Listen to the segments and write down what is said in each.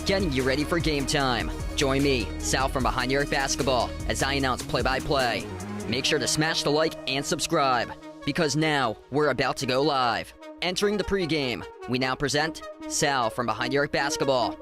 Getting you ready for game time. Join me, Sal from Behind the Arc Basketball, as I announce play-by-play. Make sure to smash the like and subscribe, because now we're about to go live. Entering the pregame, we now present Sal from Behind the Arc Basketball.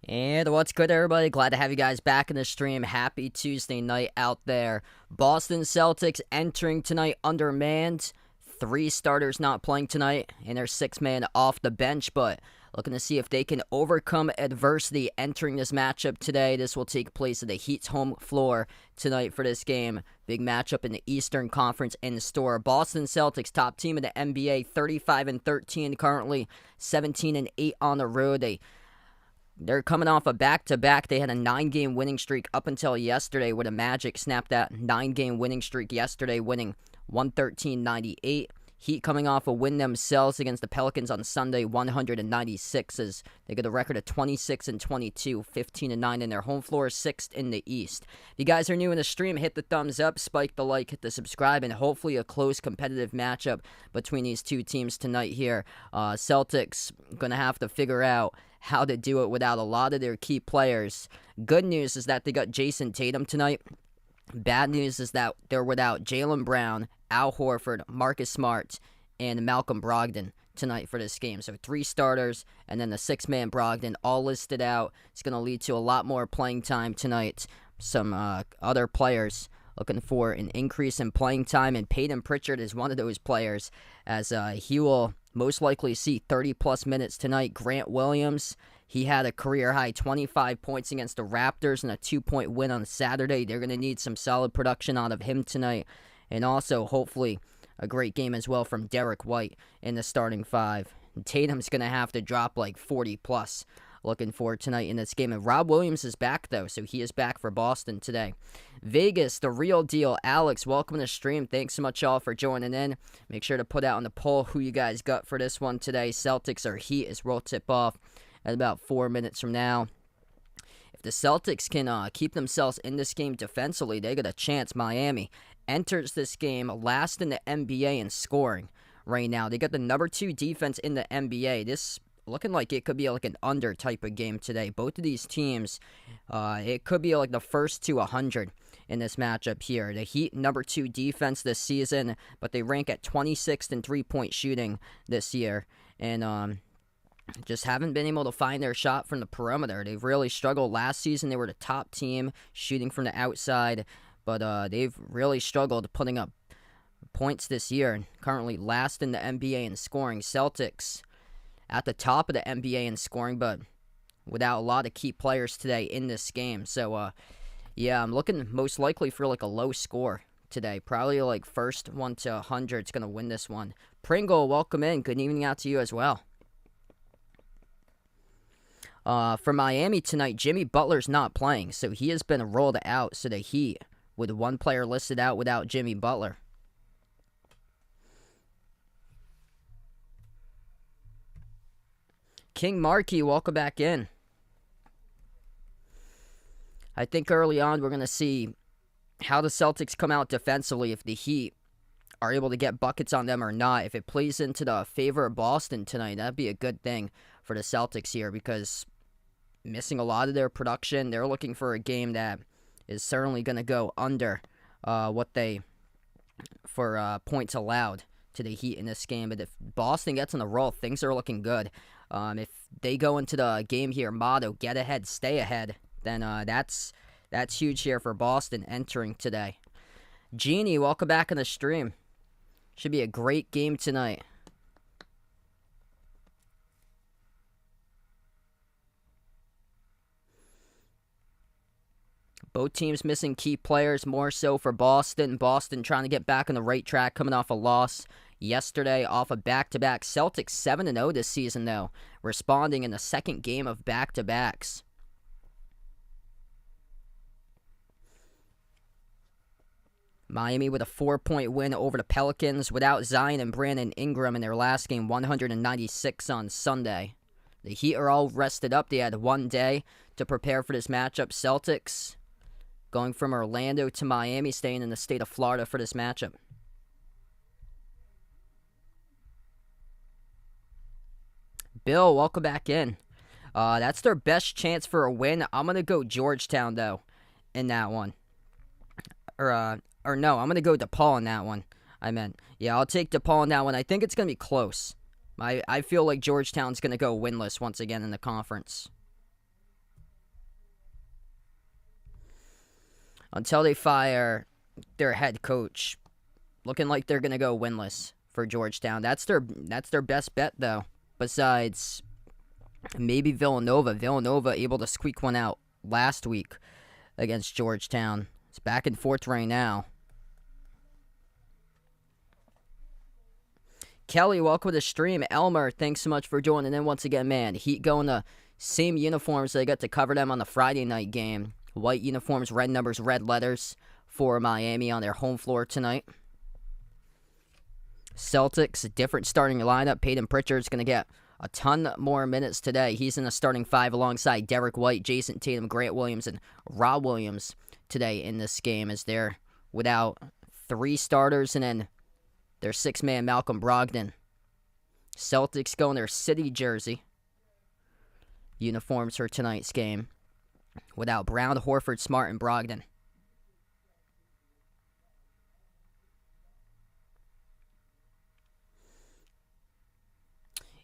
And what's good, everybody? Glad to have you guys back in the stream. Happy Tuesday night out there. Boston Celtics entering tonight undermanned. 3 starters not playing tonight, and their 6th man off the bench, but looking to see if they can overcome adversity entering this matchup today. This will take place at the Heat's home floor tonight for this game. Big matchup in the Eastern Conference in store. Boston Celtics, top team in the NBA, 35-13 currently, 17-8 on the road. They're coming off a back-to-back. They had a 9-game winning streak up until yesterday, where the Magic snapped that 9-game winning streak yesterday, winning 113-98. Heat coming off a win themselves against the Pelicans on Sunday, 196, as they get a record of 26-22, 15-9 in their home floor, 6th in the East. If you guys are new in the stream, hit the thumbs up, spike the like, hit the subscribe, and hopefully a close competitive matchup between these two teams tonight here. Celtics going to have to figure out how to do it without a lot of their key players. Good news is that they got Jason Tatum tonight. Bad news is that they're without Jaylen Brown, Al Horford, Marcus Smart, and Malcolm Brogdon tonight for this game. So 3 starters, and then the 6th-man Brogdon all listed out. It's going to lead to a lot more playing time tonight. Some other players looking for an increase in playing time, and Peyton Pritchard is one of those players, as he will most likely see 30-plus minutes tonight. Grant Williams, he had a career-high 25 points against the Raptors and a 2-point win on Saturday. They're going to need some solid production out of him tonight. And also, hopefully, a great game as well from Derek White in the starting 5. And Tatum's going to have to drop like 40-plus. Looking forward tonight in this game. And Rob Williams is back, though, so he is back for Boston today. Vegas, the real deal. Alex, welcome to the stream. Thanks so much, all, for joining in. Make sure to put out on the poll who you guys got for this one today. Celtics or Heat, as we'll tip off at about 4 minutes from now. If the Celtics can keep themselves in this game defensively, they got a chance. Miami enters this game last in the NBA in scoring right now. They got the number 2 defense in the NBA. This looking like it could be like an under type of game today. Both of these teams, it could be like the first to 100 in this matchup here. The Heat, number 2 defense this season, but they rank at 26th in three-point shooting this year. And just haven't been able to find their shot from the perimeter. They've really struggled. Last season, they were the top team shooting from the outside, but they've really struggled putting up points this year. Currently last in the NBA in scoring. Celtics at the top of the NBA in scoring, but without a lot of key players today in this game. So, yeah, I'm looking most likely for like a low score today. Probably like first 1 to 100 is going to win this one. Pringle, welcome in. Good evening out to you as well. For Miami tonight, Jimmy Butler's not playing, so he has been rolled out. So the Heat, with 1 player listed out without Jimmy Butler. King Markey, welcome back in. I think early on we're going to see how the Celtics come out defensively, if the Heat are able to get buckets on them or not. If it plays into the favor of Boston tonight, that'd be a good thing for the Celtics here, because missing a lot of their production, they're looking for a game that is certainly going to go under what they, for points allowed to the Heat in this game. But if Boston gets on the roll, things are looking good. If they go into the game here, motto, get ahead, stay ahead, then that's huge here for Boston entering today. Jeannie, welcome back on the stream. Should be a great game tonight. Both teams missing key players, more so for Boston. Boston trying to get back on the right track, coming off a loss yesterday off a back-to-back. Celtics 7-0 this season, though, responding in the second game of back-to-backs. Miami with a 4-point win over the Pelicans without Zion and Brandon Ingram in their last game, 196 on Sunday. The Heat are all rested up. They had one day to prepare for this matchup. Celtics going from Orlando to Miami, staying in the state of Florida for this matchup. Bill, welcome back in. That's their best chance for a win. I'm going to go Georgetown, though, in that one. Or no, I'm going to go DePaul in that one. Yeah, I'll take DePaul in that one. I think it's going to be close. I feel like Georgetown's going to go winless once again in the conference. Until they fire their head coach, looking like they're going to go winless for Georgetown. That's their best bet, though, besides maybe Villanova. Villanova able to squeak one out last week against Georgetown. It's back and forth right now. Kelly, welcome to the stream. Elmer, thanks so much for joining in once again, man. Heat going the same uniforms. So they got to cover them on the Friday night game. White uniforms, red numbers, red letters for Miami on their home floor tonight. Celtics, different starting lineup. Peyton Pritchard's going to get a ton more minutes today. He's in the starting five alongside Derek White, Jason Tatum, Grant Williams, and Rob Williams today in this game, as they're without three starters and then their six-man Malcolm Brogdon. Celtics go in their city jersey uniforms for tonight's game without Brown, Horford, Smart, and Brogdon.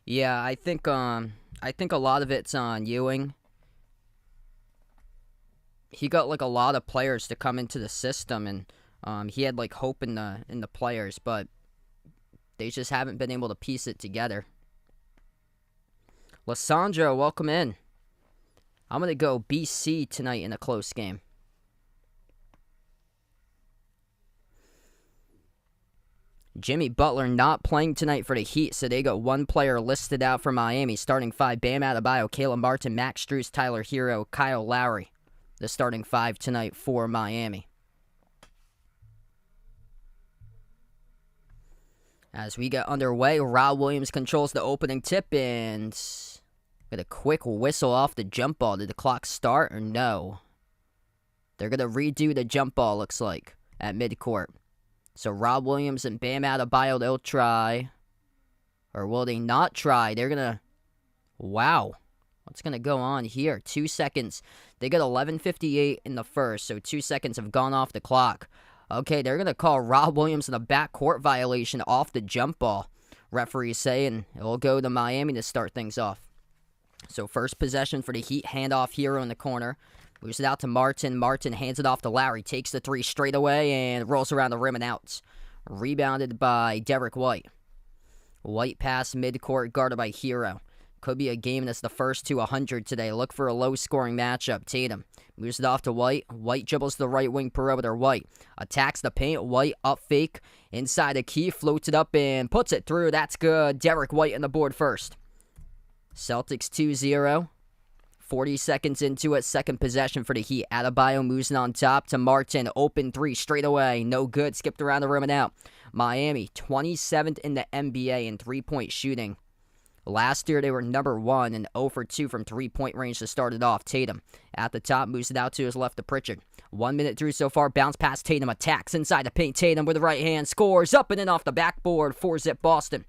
Yeah, I think a lot of it's on Ewing. He got like a lot of players to come into the system, and he had like hope in the players, but they just haven't been able to piece it together. Lysandro, welcome in. I'm going to go BC tonight in a close game. Jimmy Butler not playing tonight for the Heat, so they got one player listed out for Miami. Starting five, Bam Adebayo, Caleb Martin, Max Strus, Tyler Hero, Kyle Lowry. The starting five tonight for Miami. As we get underway, Rob Williams controls the opening tip and get a quick whistle off the jump ball. Did the clock start or no? They're going to redo the jump ball, looks like, at midcourt. So Rob Williams and Bam Adebayo, they'll try. Or will they not try? They're going to... Wow. What's going to go on here? 2 seconds. They got 11:58 in the first, so 2 seconds have gone off the clock. Okay, they're going to call Rob Williams in a backcourt violation off the jump ball. Referees say, and it'll go to Miami to start things off. So first possession for the Heat, handoff Hero in the corner. Moves it out to Martin. Martin hands it off to Lowry. Takes the three straight away and rolls around the rim and out. Rebounded by Derek White. White pass midcourt, guarded by Hero. Could be a game that's the first to 100 today. Look for a low-scoring matchup. Tatum moves it off to White. White dribbles to the right wing perimeter. White attacks the paint. White up fake. Inside the key. Floats it up and puts it through. That's good. Derek White on the board first. Celtics 2-0. 40 seconds into it. Second possession for the Heat. Adebayo moves it on top to Martin. Open three straight away. No good. Skipped around the rim and out. Miami 27th in the NBA in three-point shooting. Last year, they were number 1 and 0 for 2 from three-point range to start it off. Tatum at the top, moves it out to his left to Pritchard. 1 minute through so far, bounce past Tatum, attacks inside the paint. Tatum with the right hand, scores up and in off the backboard, 4-zip Boston.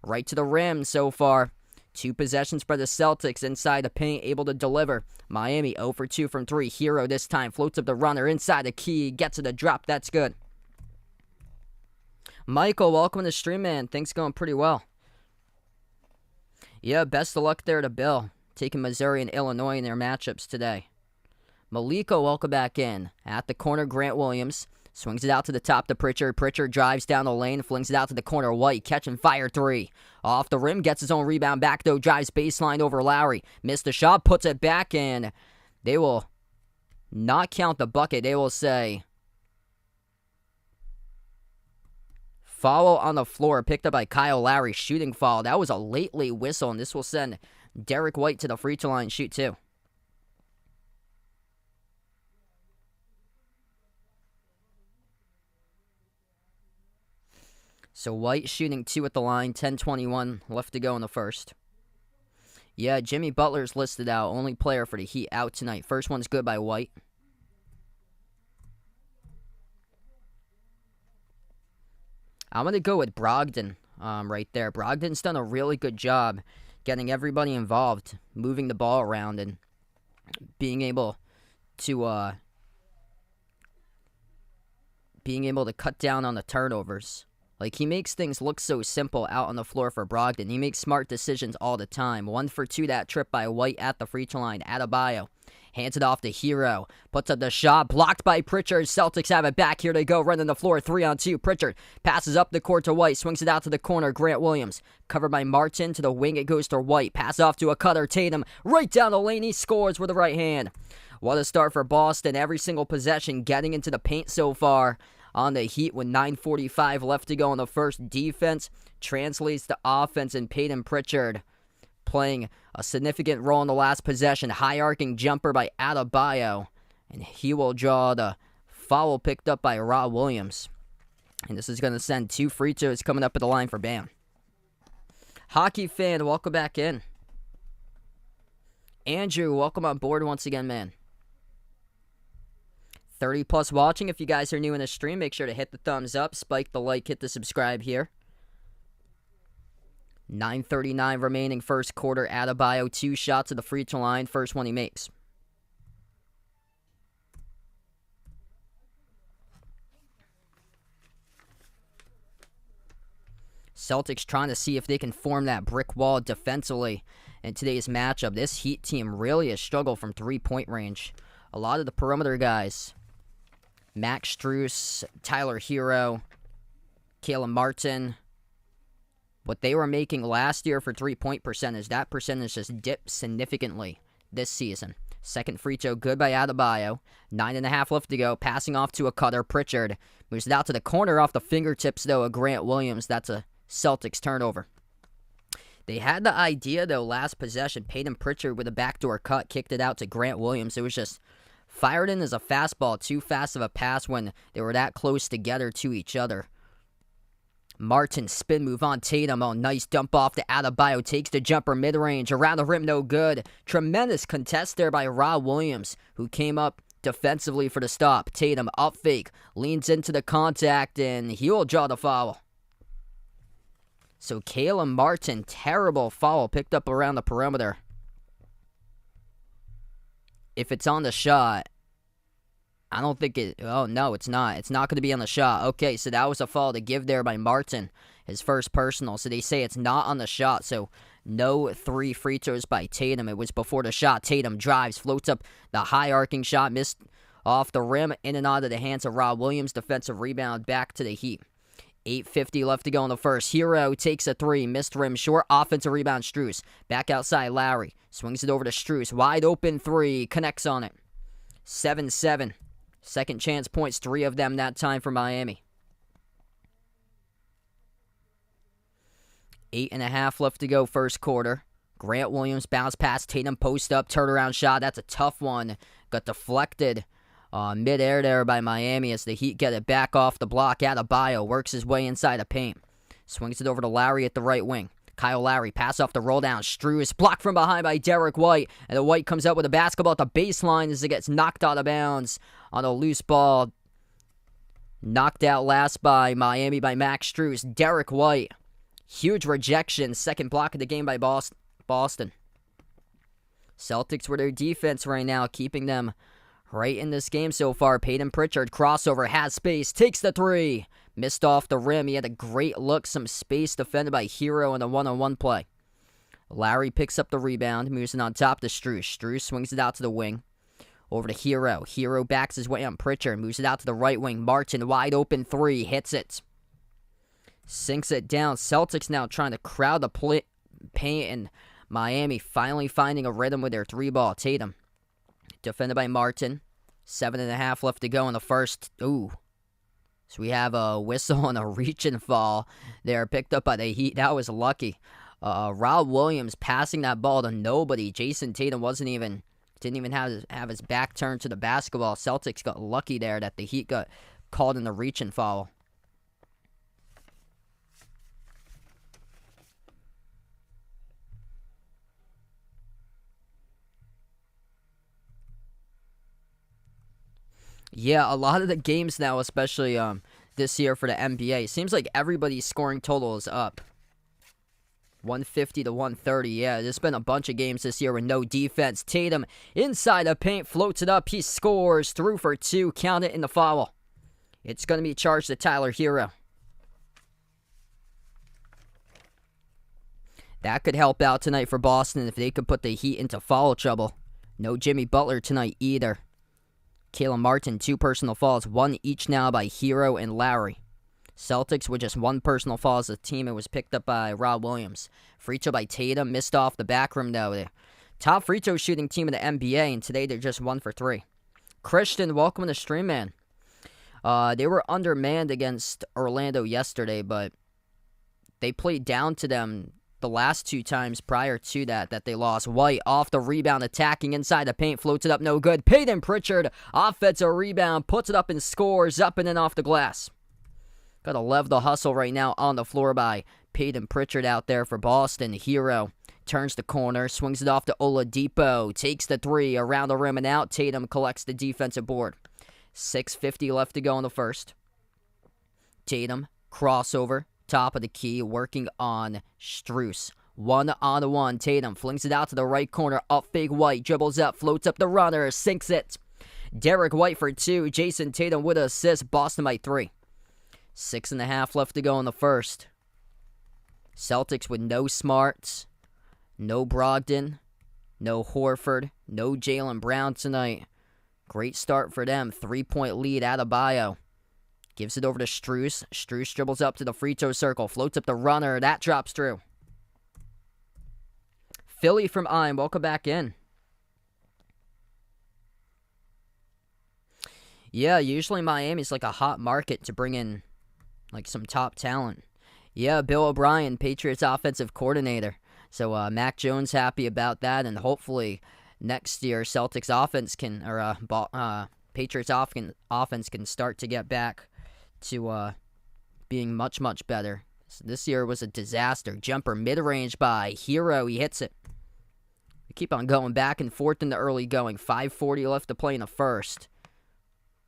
Right to the rim so far. 2 possessions for the Celtics inside the paint, able to deliver. Miami 0 for 2 from 3. Hero this time, floats up the runner inside the key, gets it a drop, that's good. Michael, welcome to the stream, man. Things going pretty well. Yeah, best of luck there to Bill, taking Missouri and Illinois in their matchups today. Maliko, welcome back in. At the corner, Grant Williams. Swings it out to the top to Pritchard. Pritchard drives down the lane, flings it out to the corner. White, catch and fire three. Off the rim, gets his own rebound back, though. Drives baseline over Lowry. Missed the shot, puts it back in. They will not count the bucket. They will say foul on the floor, picked up by Kyle Lowry. Shooting foul. That was a late whistle, and this will send Derek White to the free throw line shoot, too. So White shooting 2 at the line, 10:21 left to go in the first. Yeah, Jimmy Butler's listed out, only player for the Heat out tonight. First one's good by White. I'm going to go with Brogdon right there. Brogdon's done a really good job getting everybody involved, moving the ball around, and being able to cut down on the turnovers. Like, he makes things look so simple out on the floor for Brogdon. He makes smart decisions all the time. 1 for 2 that trip by White at the free throw line. Adebayo hands it off to Hero. Puts up the shot. Blocked by Pritchard. Celtics have it back. Here they go. Running the floor. 3-on-2. Pritchard passes up the court to White. Swings it out to the corner. Grant Williams. Covered by Martin. To the wing it goes to White. Pass off to a cutter. Tatum. Right down the lane. He scores with the right hand. What a start for Boston. Every single possession getting into the paint so far on the Heat with 9:45 left to go in the first. Defense translates to offense, and Peyton Pritchard playing a significant role in the last possession. High arcing jumper by Adebayo, and he will draw the foul picked up by Rob Williams. And this is going to send 2 free throws coming up at the line for Bam. Hockey fan, welcome back in. Andrew, welcome on board once again, man. 30 plus watching. If you guys are new in the stream, make sure to hit the thumbs up, spike the like, hit the subscribe here. 9:39 remaining first quarter. Adebayo 2 shots at the free throw line. First one he makes. Celtics trying to see if they can form that brick wall defensively in today's matchup. This Heat team really has struggled from 3-point range. A lot of the perimeter guys, Max Strus, Tyler Hero, Caleb Martin, what they were making last year for 3-point percentage, that percentage just dipped significantly this season. Second free throw good by Adebayo. 9.5 left to go. Passing off to a cutter. Pritchard moves it out to the corner off the fingertips, though, of Grant Williams. That's a Celtics turnover. They had the idea, though, last possession. Peyton Pritchard with a backdoor cut kicked it out to Grant Williams. It was just fired in as a fastball. Too fast of a pass when they were that close together to each other. Martin spin move on Tatum. Oh, nice dump off to Adebayo. Takes the jumper mid-range. Around the rim, no good. Tremendous contest there by Rob Williams, who came up defensively for the stop. Tatum up fake. Leans into the contact, and he will draw the foul. So Caleb Martin, terrible foul picked up around the perimeter. If it's on the shot, I don't think it... Oh, no, it's not. It's not going to be on the shot. Okay, so that was a foul to give there by Martin, his first personal. So they say it's not on the shot, so no 3 free throws by Tatum. It was before the shot. Tatum drives, floats up the high arcing shot, missed off the rim, in and out of the hands of Rob Williams. Defensive rebound back to the Heat. 8:50 left to go in the first. Hero takes a 3, missed rim short. Offensive rebound, Strus. Back outside, Lowry. Swings it over to Strus. Wide open 3, connects on it. 7-7. Second chance points, 3 of them that time for Miami. 8.5 left to go first quarter. Grant Williams bounce pass, Tatum post up, turnaround shot. That's a tough one. Got deflected mid-air there by Miami as the Heat get it back off the block. Adebayo works his way inside the paint. Swings it over to Lowry at the right wing. Kyle Lowry, pass off the roll down. Strus blocked from behind by Derek White. And the White comes out with a basketball at the baseline as it gets knocked out of bounds on a loose ball. Knocked out last by Miami by Max Strus. Derek White, huge rejection. Second block of the game by Boston. Celtics with their defense right now, keeping them right in this game so far. Peyton Pritchard, crossover, has space, takes the 3. Missed off the rim. He had a great look. Some space defended by Hero in a one-on-one play. Lowry picks up the rebound. Moves it on top to Strus. Strus swings it out to the wing. Over to Hero. Hero backs his way on Pritchard. Moves it out to the right wing. Martin, wide open three. Hits it. Sinks it down. Celtics now trying to crowd the paint, and Miami finally finding a rhythm with their three ball. Tatum. Defended by Martin. 7.5 left to go in the first. Ooh. So we have a whistle and a reach and fall. They're picked up by the Heat. That was lucky. Rob Williams passing that ball to nobody. Jason Tatum didn't even have his back turned to the basketball. Celtics got lucky there that the Heat got called in the reach and foul. Yeah, a lot of the games now, especially this year for the NBA, seems like everybody's scoring total is up. 150 to 130. Yeah, there's been a bunch of games this year with no defense. Tatum inside the paint, floats it up. He scores, through for two. Count it in the foul. It's going to be charged to Tyler Hero. That could help out tonight for Boston if they could put the Heat into foul trouble. No Jimmy Butler tonight either. Caleb Martin, 2 personal fouls, 1 each now by Hero and Lowry. Celtics with just 1 personal foul as a team. It was picked up by Rob Williams. Free throw by Tatum, missed off the back rim though. The top free throw shooting team in the NBA, and today they're just 1 for 3. Christian, welcome to the stream, man. They were undermanned against Orlando yesterday, but they played down to them the last 2 times prior to that they lost. White off the rebound, attacking inside the paint, floats it up, no good. Peyton Pritchard, offensive rebound, puts it up and scores, up and in off the glass. Got to love the hustle right now on the floor by Peyton Pritchard out there for Boston. Hero turns the corner, swings it off to Oladipo, takes the 3, around the rim and out. Tatum collects the defensive board. 6:50 left to go in the first. Tatum, crossover, top of the key, working on Strus. 1-on-1, Tatum flings it out to the right corner, up fake White, dribbles up, floats up the runner, sinks it. Derek White for 2, Jason Tatum with an assist, Boston by 3. 6.5 left to go in the first. Celtics with no Smart, no Brogdon, no Horford, no Jaylen Brown tonight. Great start for them. 3-point lead. Adebayo gives it over to Strus. Strus dribbles up to the free throw circle, floats up the runner. That drops through. Philly from Im, welcome back in. Yeah, usually Miami's like a hot market to bring in like some top talent. Yeah, Bill O'Brien, Patriots offensive coordinator. So Mac Jones happy about that, and hopefully next year Celtics offense can, or Patriots offense can start to get back to being much, much better. So this year was a disaster. Jumper mid-range by Hero. He hits it. We keep on going back and forth in the early going. 5:40 left to play in the first.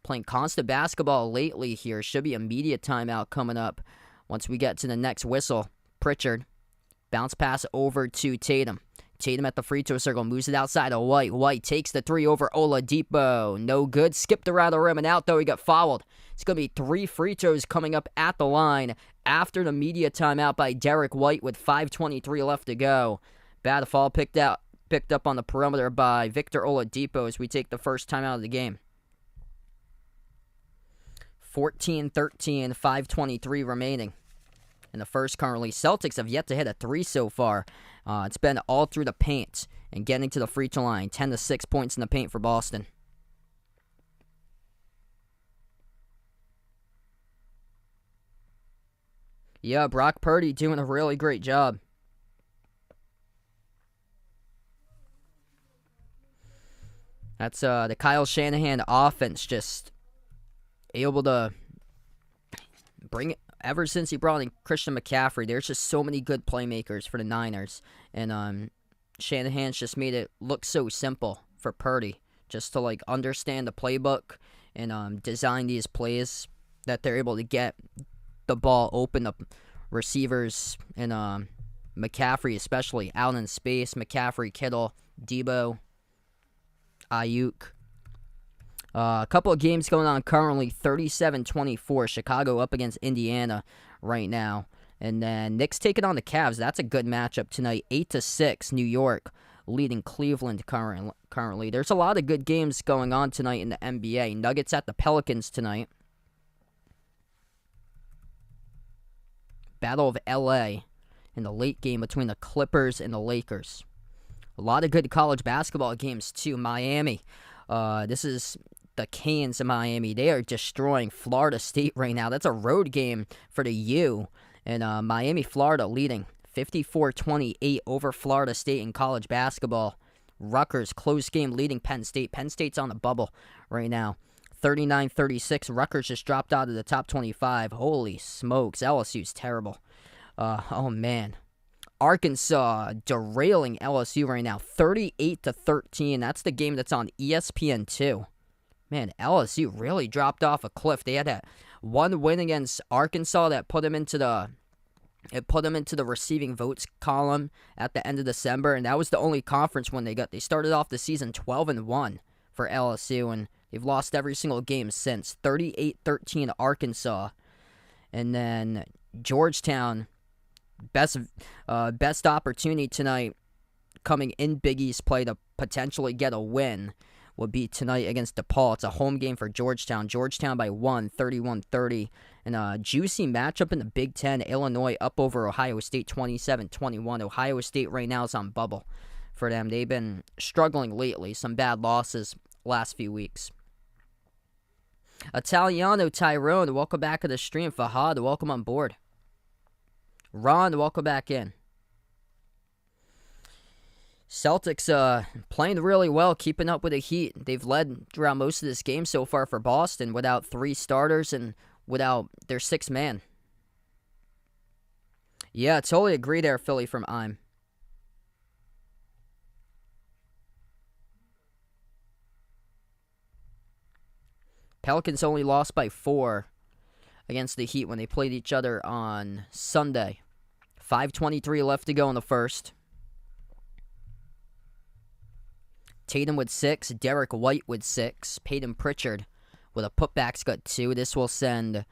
Playing constant basketball lately here. Should be a media timeout coming up once we get to the next whistle. Pritchard. Bounce pass over to Tatum. Tatum at the free throw circle. Moves it outside of White. White takes the 3 over Oladipo. No good. Skipped around the rim and out, though. He got fouled. It's going to be 3 free throws coming up at the line after the media timeout by Derek White with 5:23 left to go. Bad foul picked up on the perimeter by Victor Oladipo as we take the first time out of the game. 14-13, 5:23 remaining in the first currently. Celtics have yet to hit a 3 so far. It's been all through the paint and getting to the free throw line. 10-6 points in the paint for Boston. Yeah, Brock Purdy doing a really great job. That's the Kyle Shanahan offense, just able to bring it. Ever since he brought in Christian McCaffrey, there's just so many good playmakers for the Niners. And Shanahan's just made it look so simple for Purdy, just to like understand the playbook and design these plays that they're able to get the ball open up receivers and McCaffrey especially out in space. McCaffrey, Kittle, Debo, Ayuk. A couple of games going on currently. 37-24. Chicago up against Indiana right now. And then Knicks taking on the Cavs. That's a good matchup tonight. 8-6. New York leading Cleveland currently. There's a lot of good games going on tonight in the NBA. Nuggets at the Pelicans tonight. Battle of LA in the late game between the Clippers and the Lakers. A lot of good college basketball games too. Miami. This is the Canes of Miami. They are destroying Florida State right now. That's a road game for the U. And Miami, Florida leading 54-28 over Florida State in college basketball. Rutgers, close game leading Penn State. Penn State's on the bubble right now. 39-36. Rutgers just dropped out of the top 25. Holy smokes. LSU's terrible. Oh, man. Arkansas derailing LSU right now. 38-13. That's the game that's on ESPN2. Man, LSU really dropped off a cliff. They had that one win against Arkansas that put them into the receiving votes column at the end of December, and that was the only conference win they got. They started off the season 12-1 for LSU, and they've lost every single game since. 38-13 Arkansas. And then Georgetown, best opportunity tonight coming in Big East play to potentially get a win will be tonight against DePaul. It's a home game for Georgetown. Georgetown by 1, 31-30. And a juicy matchup in the Big Ten. Illinois up over Ohio State 27-21. Ohio State right now is on bubble for them. They've been struggling lately. Some bad losses last few weeks. Italiano Tyrone, welcome back to the stream. Fahad, welcome on board. Ron, welcome back in. Celtics playing really well, keeping up with the Heat. They've led throughout most of this game so far for Boston without 3 starters and without their 6th man. Yeah, totally agree there, Philly from I'm. Pelicans only lost by 4 against the Heat when they played each other on Sunday. 5:23 left to go in the first. Tatum with 6, Derek White with 6, Peyton Pritchard with a putback's got 2. This will send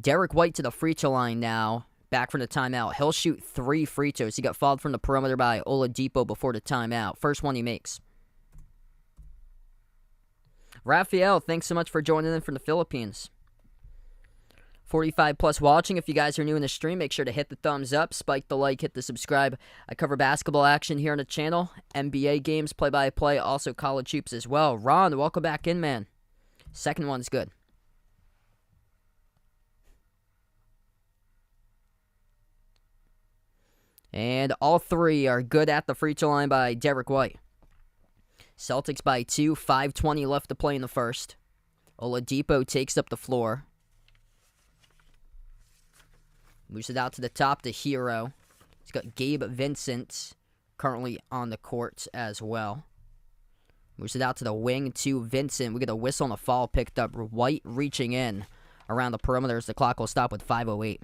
Derek White to the free throw line now, back from the timeout. He'll shoot 3 free throws. He got fouled from the perimeter by Oladipo before the timeout. First one he makes. Raphael, thanks so much for joining in from the Philippines. 45 plus watching. If you guys are new in the stream, make sure to hit the thumbs up, spike the like, hit the subscribe. I cover basketball action here on the channel, NBA games, play-by-play, also college hoops as well. Ron, welcome back in, man. Second one's good. And all 3 are good at the free throw line by Derek White. Celtics by 2, 5:20 left to play in the first. Oladipo takes up the floor. Moves it out to the top to Hero. He's got Gabe Vincent currently on the court as well. Moves it out to the wing to Vincent. We get a whistle and a foul picked up. White reaching in around the perimeter as the clock will stop with 5:08.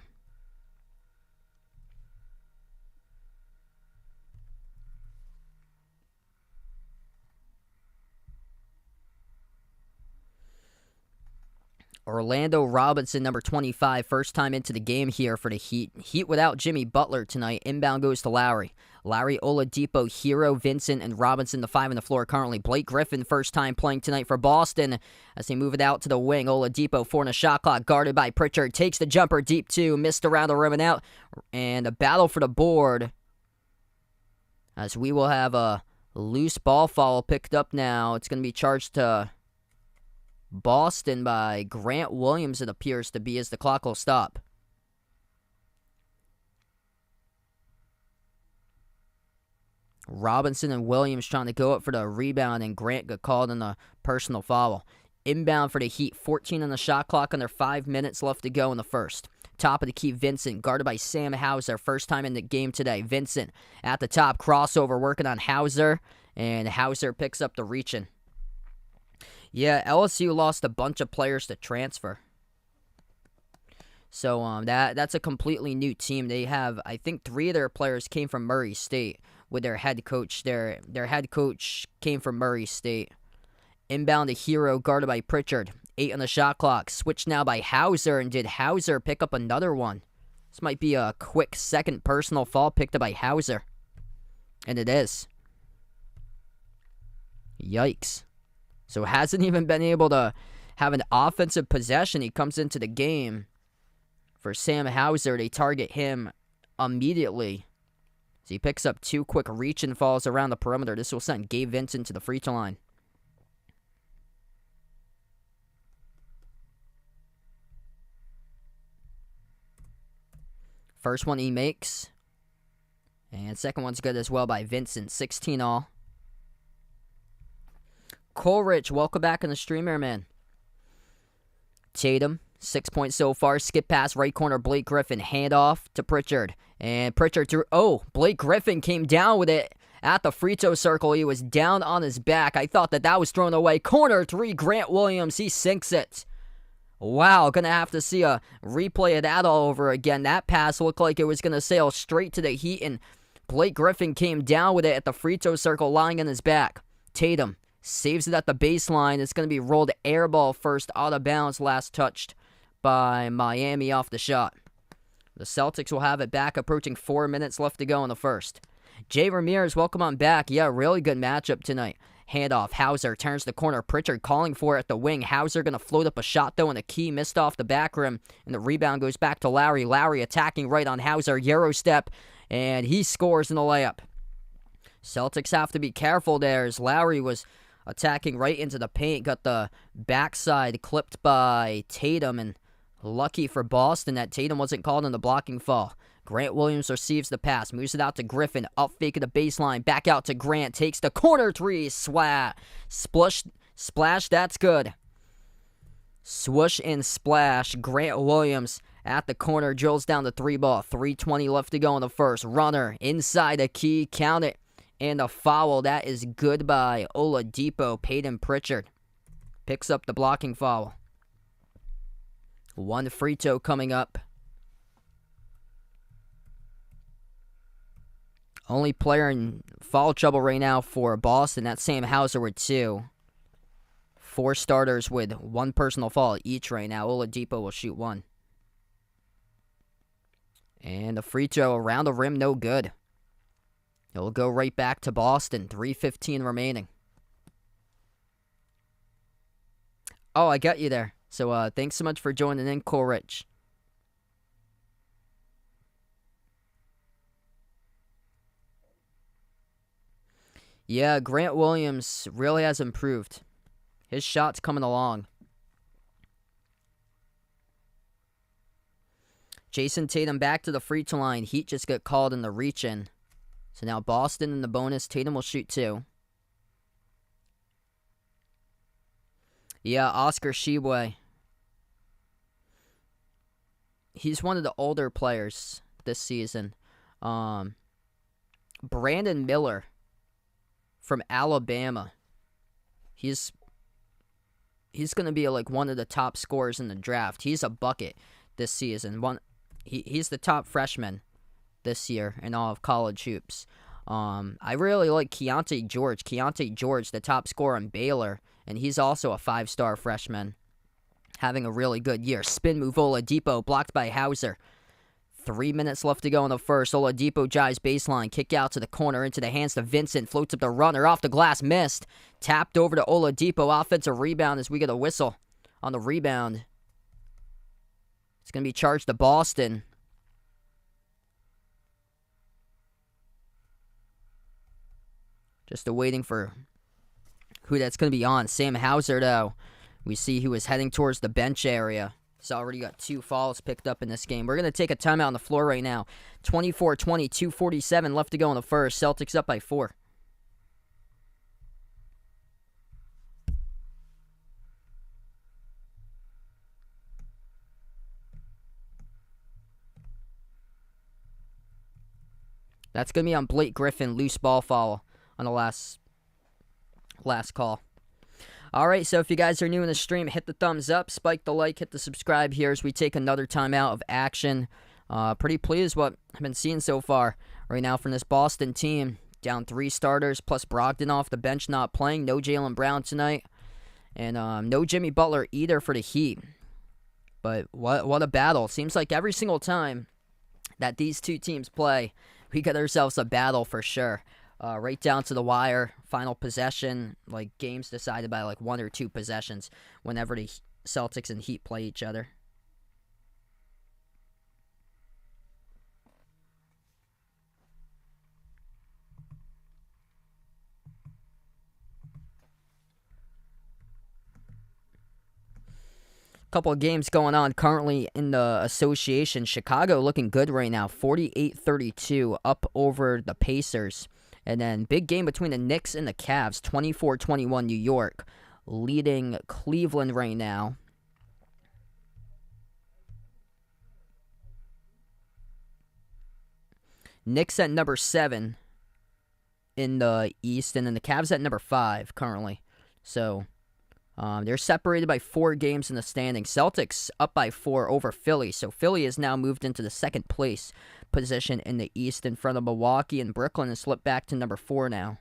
Orlando Robinson, number 25, first time into the game here for the Heat. Heat without Jimmy Butler tonight. Inbound goes to Lowry. Lowry, Oladipo, Hero, Vincent, and Robinson, the 5 on the floor currently. Blake Griffin, first time playing tonight for Boston as they move it out to the wing. Oladipo, 4 on the shot clock, guarded by Pritchard. Takes the jumper deep 2, missed around the rim and out. And a battle for the board as we will have a loose ball foul picked up now. It's going to be charged to Boston by Grant Williams, it appears to be, as the clock will stop. Robinson and Williams trying to go up for the rebound, and Grant got called in a personal foul. Inbound for the Heat, 14 on the shot clock, under 5 minutes left to go in the first. Top of the key, Vincent, guarded by Sam Hauser, first time in the game today. Vincent at the top, crossover, working on Hauser, and Hauser picks up the reaching. Yeah, LSU lost a bunch of players to transfer. So that's a completely new team. They have, I think, 3 of their players came from Murray State with their head coach. Their head coach came from Murray State. Inbound to Hero, guarded by Pritchard. 8 on the shot clock. Switched now by Hauser, and did Hauser pick up another one? This might be a quick second personal foul picked up by Hauser. And it is. Yikes. So hasn't even been able to have an offensive possession. He comes into the game for Sam Hauser. They target him immediately. So he picks up 2 quick reach-and falls around the perimeter. This will send Gabe Vincent to the free throw line. First one he makes. And second one's good as well by Vincent. 16 all. Coleridge, welcome back in the stream here, man. Tatum, 6 points so far. Skip pass, right corner, Blake Griffin. Handoff to Pritchard. And Pritchard threw. Oh, Blake Griffin came down with it at the free throw circle. He was down on his back. I thought that was thrown away. Corner 3, Grant Williams. He sinks it. Wow, gonna have to see a replay of that all over again. That pass looked like it was gonna sail straight to the Heat, and Blake Griffin came down with it at the free throw circle, lying on his back. Tatum saves it at the baseline. It's going to be rolled air ball first, out of bounds, last touched by Miami off the shot. The Celtics will have it back, approaching 4 minutes left to go in the first. Jay Ramirez, welcome on back. Yeah, really good matchup tonight. Handoff, Hauser turns the corner. Pritchard calling for it at the wing. Hauser going to float up a shot, though, and a key missed off the back rim. And the rebound goes back to Lowry. Lowry attacking right on Hauser. Euro step, and he scores in the layup. Celtics have to be careful there, as Lowry was attacking right into the paint. Got the backside clipped by Tatum, and lucky for Boston that Tatum wasn't called on the blocking foul. Grant Williams receives the pass, moves it out to Griffin, up fake at the baseline, back out to Grant, takes the corner 3, splash, that's good. Swoosh and splash, Grant Williams at the corner, drills down the 3 ball, 3:20 left to go in the first. Runner, inside the key, count it, and a foul, that is good by Oladipo. Peyton Pritchard picks up the blocking foul. 1 free throw coming up. Only player in foul trouble right now for Boston, that's Sam Hauser with 2. 4 starters with 1 personal foul each right now. Oladipo will shoot 1. And the free throw around the rim, no good. It'll go right back to Boston. 3:15 remaining. Oh, I got you there. So thanks so much for joining in, Coleridge. Yeah, Grant Williams really has improved. His shot's coming along. Jason Tatum back to the free throw line. Heat just got called in the reach-in. So now Boston in the bonus. Tatum will shoot 2. Yeah, Oscar Tshiebwe. He's one of the older players this season. Brandon Miller from Alabama. He's going to be like one of the top scorers in the draft. He's a bucket this season. He's the top freshman this year in all of college hoops. I really like Keontae George. Keontae George, the top scorer in Baylor, and he's also a 5-star freshman, having a really good year. Spin move, Oladipo, blocked by Hauser. 3 minutes left to go in the first. Oladipo drives baseline, kick out to the corner, into the hands to Vincent, floats up the runner, off the glass, missed. Tapped over to Oladipo, offensive rebound as we get a whistle on the rebound. It's going to be charged to Boston. Just waiting for who that's going to be on. Sam Hauser, though. We see he was heading towards the bench area. He's already got 2 fouls picked up in this game. We're going to take a timeout on the floor right now. 24-20, 2:47 left to go in the first. Celtics up by 4. That's going to be on Blake Griffin, loose ball foul on the last call. All right, so if you guys are new in the stream, hit the thumbs up, spike the like, hit the subscribe here as we take another timeout of action. Pretty pleased what I've been seeing so far right now from this Boston team. Down 3 starters, plus Brogdon off the bench not playing. No Jaylen Brown tonight. And no Jimmy Butler either for the Heat. But what a battle. Seems like every single time that these two teams play, we get ourselves a battle for sure. Right down to the wire, final possession, like games decided by like 1 or 2 possessions whenever the Celtics and Heat play each other. Couple of games going on currently in the association. Chicago looking good right now, 48-32 up over the Pacers. And then big game between the Knicks and the Cavs, 24-21 New York, leading Cleveland right now. Knicks at number 7 in the East, and then the Cavs at number 5 currently. So they're separated by 4 games in the standings. Celtics up by 4 over Philly. So Philly has now moved into the second place position in the East in front of Milwaukee, and Brooklyn has slipped back to number 4 now.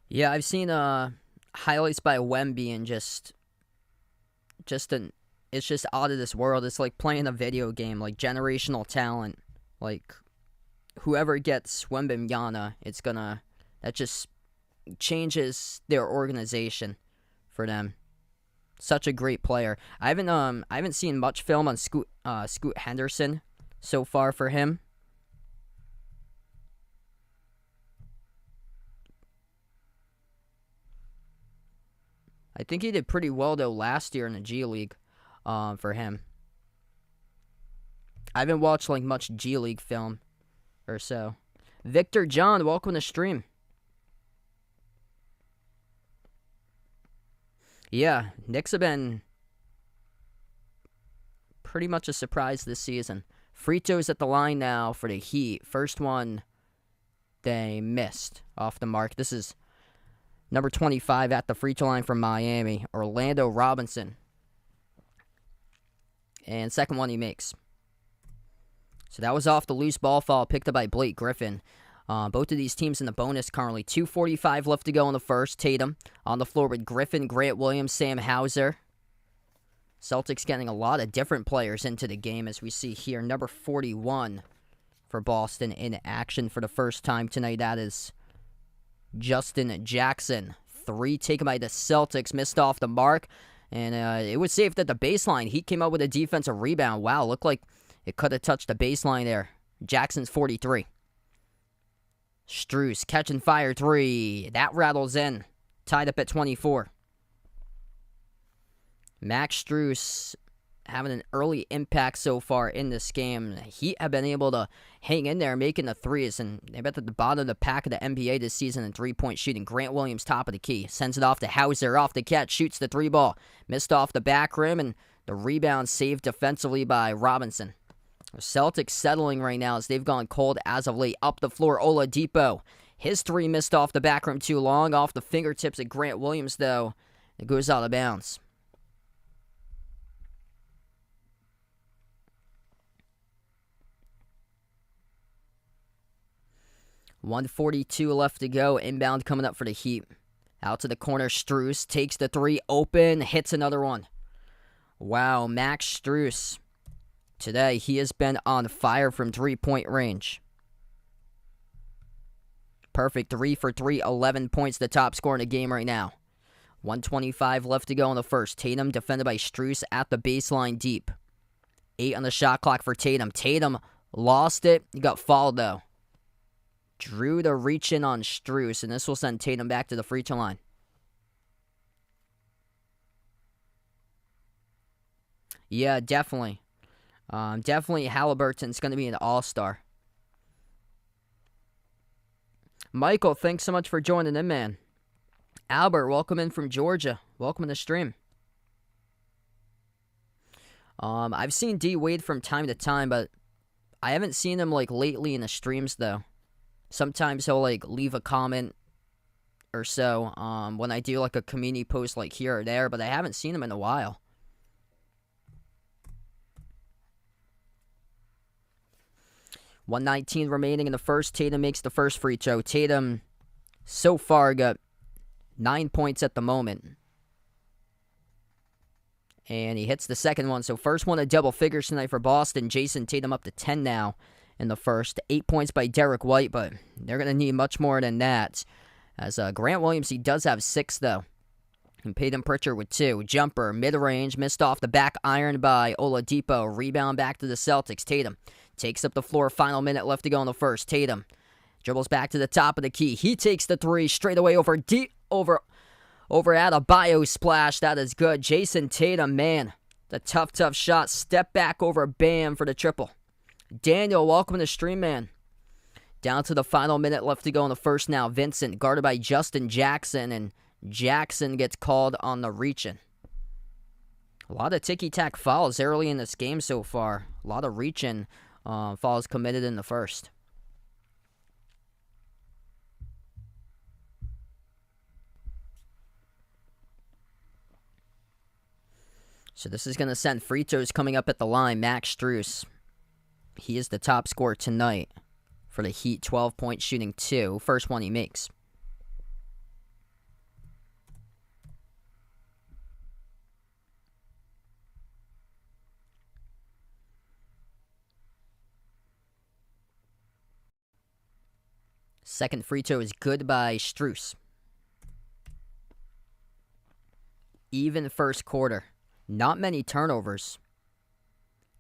Yeah, I've seen highlights by Wemby and it's just out of this world. It's like playing a video game, like generational talent. Like whoever gets Wembanyama, that just changes their organization for them. Such a great player. I haven't seen much film on Scoot Henderson so far for him. I think he did pretty well, though, last year in the G League for him. I haven't watched like much G League film or so. Victor John, welcome to the stream. Yeah, Knicks have been pretty much a surprise this season. Frito's at the line now for the Heat. First one they missed off the mark. This is number 25 at the free throw line from Miami, Orlando Robinson. And second one he makes. So that was off the loose ball foul picked up by Blake Griffin. Both of these teams in the bonus currently. 2:45 left to go in the first. Tatum on the floor with Griffin, Grant Williams, Sam Hauser. Celtics getting a lot of different players into the game as we see here. Number 41 for Boston in action for the first time tonight. That is Justin Jackson. 3 taken by the Celtics. Missed off the mark. And it was safe at the baseline. He came up with a defensive rebound. Wow, looked like it could have touched the baseline there. Jackson's 43. Strus catch and fire 3. That rattles in. Tied up at 24. Max Strus having an early impact so far in this game. He have been able to hang in there making the threes, and they've been at the bottom of the pack of the NBA this season in three-point shooting. Grant Williams top of the key. Sends it off to Hauser. Off the catch. Shoots the 3 ball. Missed off the back rim, and the rebound saved defensively by Robinson. The Celtics settling right now as they've gone cold as of late. Up the floor, Oladipo. His 3 missed off the back rim too long. Off the fingertips of Grant Williams, though. It goes out of bounds. .142 left to go. Inbound coming up for the Heat. Out to the corner, Strus takes the 3 open, hits another one. Wow, Max Strus. Today, he has been on fire from three-point range. Perfect 3 for 3, 11 points, the top scorer in the game right now. 1:25 left to go in the first. Tatum defended by Strus at the baseline deep. 8 on the shot clock for Tatum. Tatum lost it. He got fouled, though. Drew the reach in on Strus, and this will send Tatum back to the free throw line. Yeah, definitely. Definitely Halliburton's going to be an all-star. Michael, thanks so much for joining in, man. Albert, welcome in from Georgia. Welcome to the stream. I've seen D Wade from time to time, but I haven't seen him like lately in the streams though. Sometimes he'll like leave a comment or so when I do like a community post like here or there, but I haven't seen him in a while. .119 remaining in the first. Tatum makes the first free throw. Tatum so far got 9 points at the moment. And he hits the second one. So first one of double figures tonight for Boston. Jason Tatum up to 10 now in the first. 8 points by Derek White, but they're going to need much more than that. As Grant Williams, he does have 6, though. And Peyton Pritchard with 2. Jumper, mid-range, missed off the back iron by Oladipo. Rebound back to the Celtics. Tatum takes up the floor. Final minute left to go in the first. Tatum dribbles back to the top of the key. He takes the 3 straight away over Adebayo splash. That is good. Jason Tatum, man. The tough shot. Step back over Bam for the triple. Daniel, welcome to the stream, man. Down to the final minute left to go in the first now. Vincent guarded by Justin Jackson, and Jackson gets called on the reach-in. A lot of ticky-tack fouls early in this game so far. A lot of reach-in fouls committed in the first. So this is going to send free throws coming up at the line. Max Strus. He is the top scorer tonight for the Heat. 12-point shooting 2. First one he makes. Second free throw is good by Strus. Even first quarter. Not many turnovers.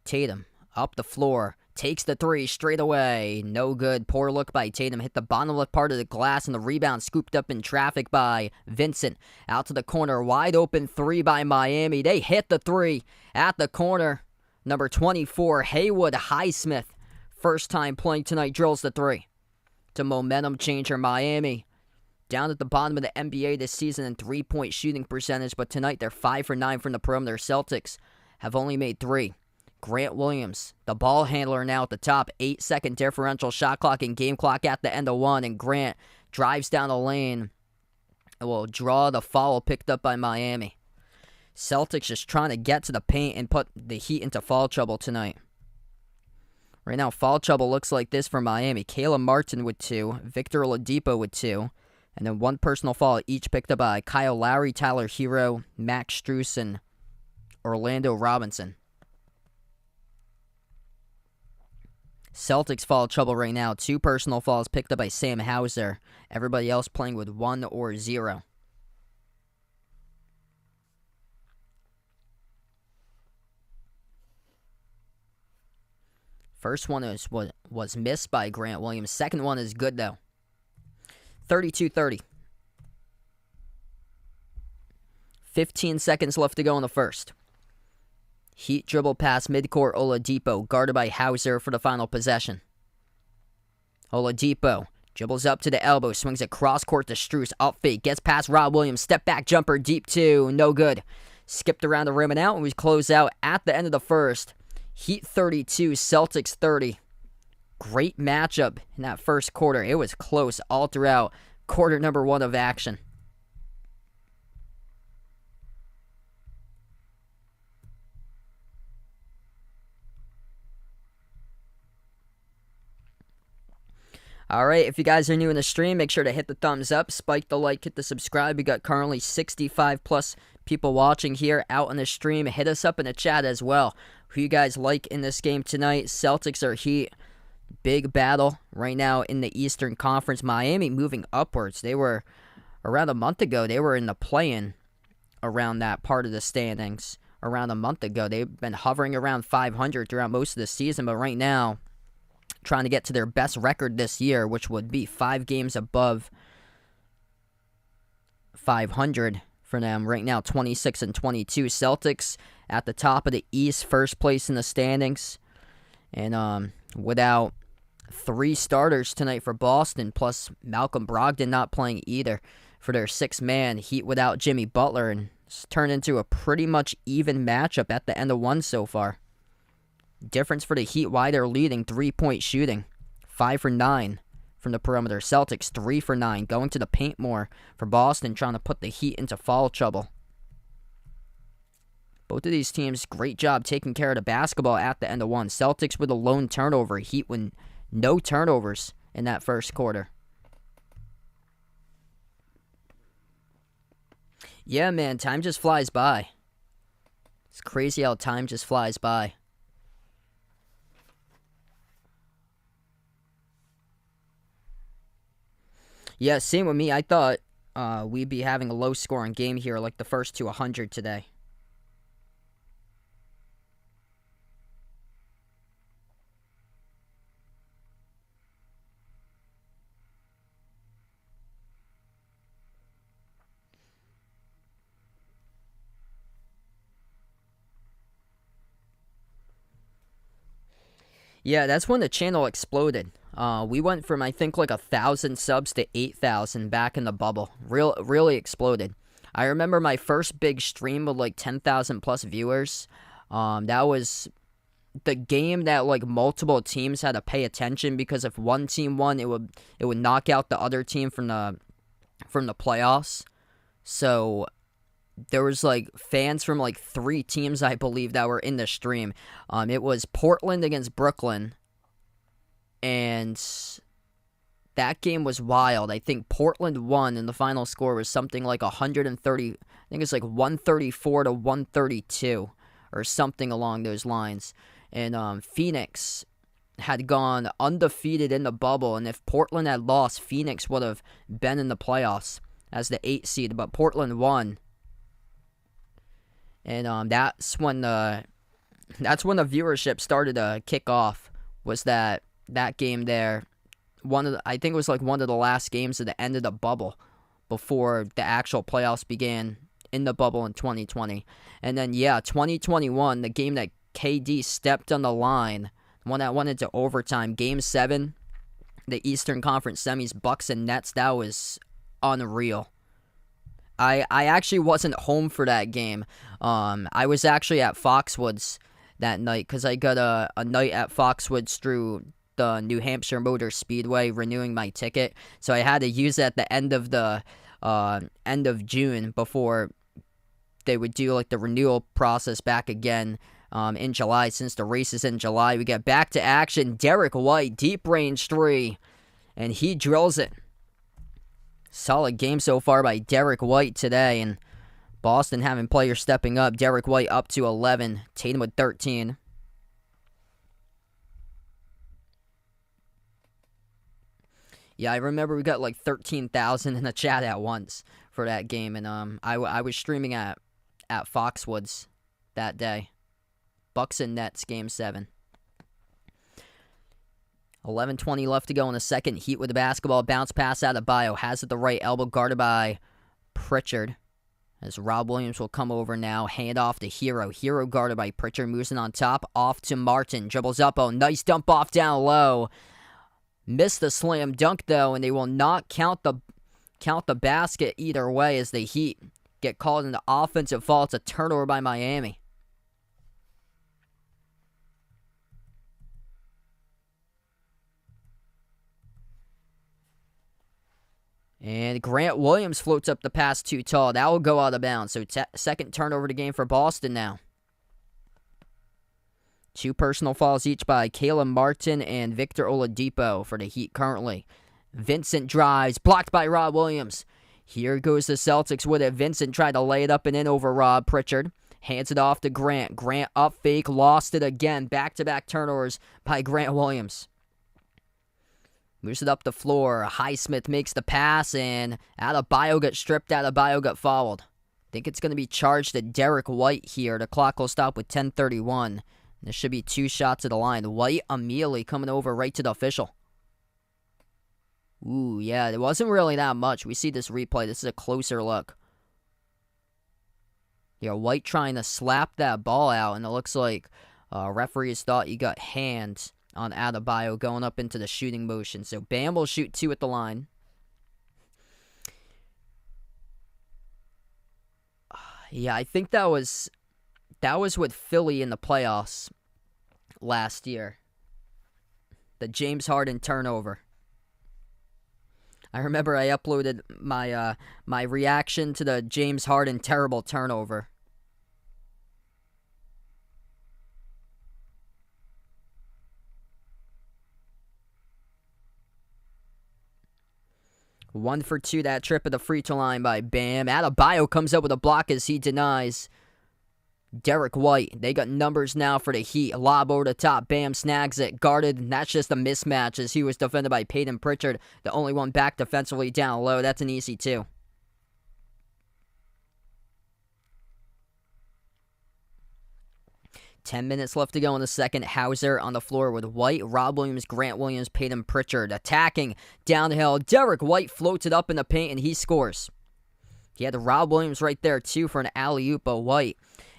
Tatum up the floor. Takes the 3 straight away. No good. Poor look by Tatum. Hit the bottom left part of the glass, and the rebound scooped up in traffic by Vincent. Out to the corner. Wide open 3 by Miami. They hit the 3 at the corner. Number 24, Haywood Highsmith. First time playing tonight, drills the 3. It's a momentum changer. Miami down at the bottom of the NBA this season in three-point shooting percentage, but tonight they're 5 for 9 from the perimeter. Celtics have only made 3. Grant Williams, the ball handler now at the top. 8-second differential, shot clock and game clock at the end of 1, and Grant drives down the lane and will draw the foul picked up by Miami. Celtics just trying to get to the paint and put the Heat into foul trouble tonight. Right now, foul trouble looks like this for Miami. Caleb Martin with 2, Victor Oladipo with 2, and then 1 personal foul each picked up by Kyle Lowry, Tyler Hero, Max Strus, and Orlando Robinson. Celtics foul trouble right now. 2 personal fouls picked up by Sam Hauser. Everybody else playing with 1 or 0. First one was missed by Grant Williams. Second one is good, though. 32-30. 15 seconds left to go in the first. Heat dribble past midcourt Oladipo, guarded by Hauser for the final possession. Oladipo dribbles up to the elbow, swings across court to Strus, up fake, gets past Rob Williams, step back jumper, deep 2, no good. Skipped around the rim and out, and we close out at the end of the first. Heat 32, Celtics 30. Great matchup in that first quarter. It was close all throughout quarter number 1 of action. Alright, if you guys are new in the stream, make sure to hit the thumbs up, spike the like, hit the subscribe. We got currently 65 plus people watching here out on the stream. Hit us up in the chat as well. Who you guys like in this game tonight? Celtics or Heat? Big battle right now in the Eastern Conference. Miami moving upwards. They were, around a month ago, they were in the play-in around that part of the standings. Around a month ago, they've been hovering around 500 throughout most of the season, but right now, trying to get to their best record this year, which would be 5 games above 500 for them. Right now, 26-22. Celtics at the top of the East, first place in the standings. And without 3 starters tonight for Boston, plus Malcolm Brogdon not playing either for their sixth man. Heat without Jimmy Butler, and it's turned into a pretty much even matchup at the end of one so far. Difference for the Heat, why they're leading: 3-point shooting, 5 for 9 from the perimeter. Celtics 3 for 9, going to the paint more for Boston, trying to put the Heat into foul trouble. Both of these teams, great job taking care of the basketball at the end of one. Celtics with a lone turnover. Heat with no turnovers in that first quarter. Yeah, man, time just flies by. It's crazy how time just flies by. Yeah, same with me. I thought we'd be having a low-scoring game here, like the first to 100 today. Yeah, that's when the channel exploded. We went from, I think, like 1,000 subs to 8,000 back in the bubble. Really exploded. I remember my first big stream with like 10,000 plus viewers. That was the game that like multiple teams had to pay attention, because if one team won, it would knock out the other team from the playoffs. So there was like fans from like 3 teams, I believe, that were in the stream. It was Portland against Brooklyn, and that game was wild. I think Portland won, and the final score was something like 130. I think it's like 134 to 132 or something along those lines. And Phoenix had gone undefeated in the bubble, and if Portland had lost, Phoenix would have been in the playoffs as the 8th seed, but Portland won. And that's when the viewership started to kick off. Was that game there? I think it was like one of the last games at the end of the bubble before the actual playoffs began in the bubble in 2020. And then 2021, the game that KD stepped on the line, one that went into overtime, Game 7, the Eastern Conference semis, Bucks and Nets. That was unreal. I actually wasn't home for that game. I was actually at Foxwoods that night, because I got a night at Foxwoods through the New Hampshire Motor Speedway, renewing my ticket. So I had to use it at the end of June before they would do like the renewal process back again in July. Since the race is in July, we get back to action. Derek White, deep range 3, and he drills it. Solid game so far by Derek White today, and Boston having players stepping up. Derek White up to 11, Tatum with 13. Yeah, I remember we got like 13,000 in the chat at once for that game, and I was streaming at Foxwoods that day. Bucks and Nets, Game 7. 11:20 left to go in the second. Heat with the basketball. Bounce pass out of Bio. Has it the right elbow, guarded by Pritchard. As Rob Williams will come over now. Hand off to Hero. Hero guarded by Pritchard. Moves in on top. Off to Martin. Dribbles up. Oh, nice dump off down low. Missed the slam dunk, though, and they will not count the basket either way, as the Heat get called into offensive foul. It's a turnover by Miami. And Grant Williams floats up the pass too tall. That will go out of bounds. So second turnover to game for Boston now. 2 personal fouls each by Caleb Martin and Victor Oladipo for the Heat currently. Vincent drives, blocked by Rob Williams. Here goes the Celtics with it. Vincent tried to lay it up and in over Rob Pritchard. Hands it off to Grant. Grant up fake, lost it again. Back-to-back turnovers by Grant Williams. Moves it up the floor. Highsmith makes the pass, and Adebayo got stripped. Adebayo got fouled. Think it's going to be charged to Derek White here. The clock will stop with 10:31. There should be 2 shots at the line. White immediately coming over right to the official. Ooh, yeah, it wasn't really that much. We see this replay. This is a closer look. Yeah, White trying to slap that ball out, and it looks like referees thought he got hands on Adebayo going up into the shooting motion. So Bam will shoot 2 at the line. Yeah, I think that was with Philly in the playoffs last year. The James Harden turnover. I remember I uploaded my reaction to the James Harden terrible turnover. One for two that trip at the free throw line by Bam. Adebayo comes up with a block as he denies Derek White. They got numbers now for the Heat. Lob over the top. Bam snags it. Guarded. And that's just a mismatch as he was defended by Peyton Pritchard. The only one back defensively down low. That's an easy two. Ten minutes left to go in the second. Hauser on the floor with White, Rob Williams, Grant Williams, Peyton Pritchard attacking downhill. Derek White floats it up in the paint and he scores. He had Rob Williams right there too for an alley-oop, but White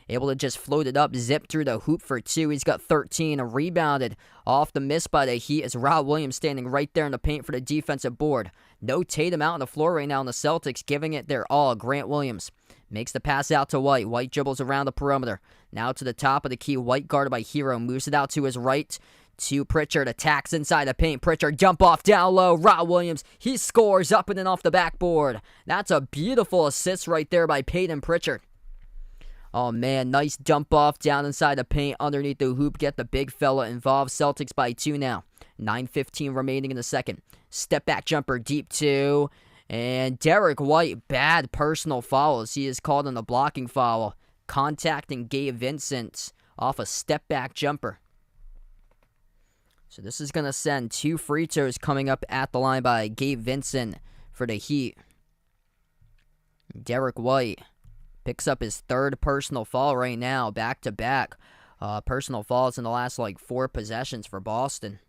able to just float it up, zip through the hoop for two. He's got 13, rebounded off the miss by the Heat as Rob Williams standing right there in the paint for the defensive board. No Tatum out on the floor right now in the Celtics, giving it their all. Grant Williams makes the pass out to White. White dribbles around the perimeter. Now to the top of the key. White guarded by Hero. Moves it out to his right to Pritchard. Attacks inside the paint. Pritchard jump off down low. Rob Williams, he scores up and in off the backboard. That's a beautiful assist right there by Peyton Pritchard. Oh man, nice jump off down inside the paint underneath the hoop. Get the big fella involved. Celtics by two now. 9:15 remaining in the second. Step back jumper deep two. And Derek White, bad personal fouls. He is called on a blocking foul. Contacting Gabe Vincent off a step back jumper. So this is going to send two free throws coming up at the line by Gabe Vincent for the Heat. Derek White picks up his third personal foul right now, back to back. Personal fouls in the last 4 possessions for Boston.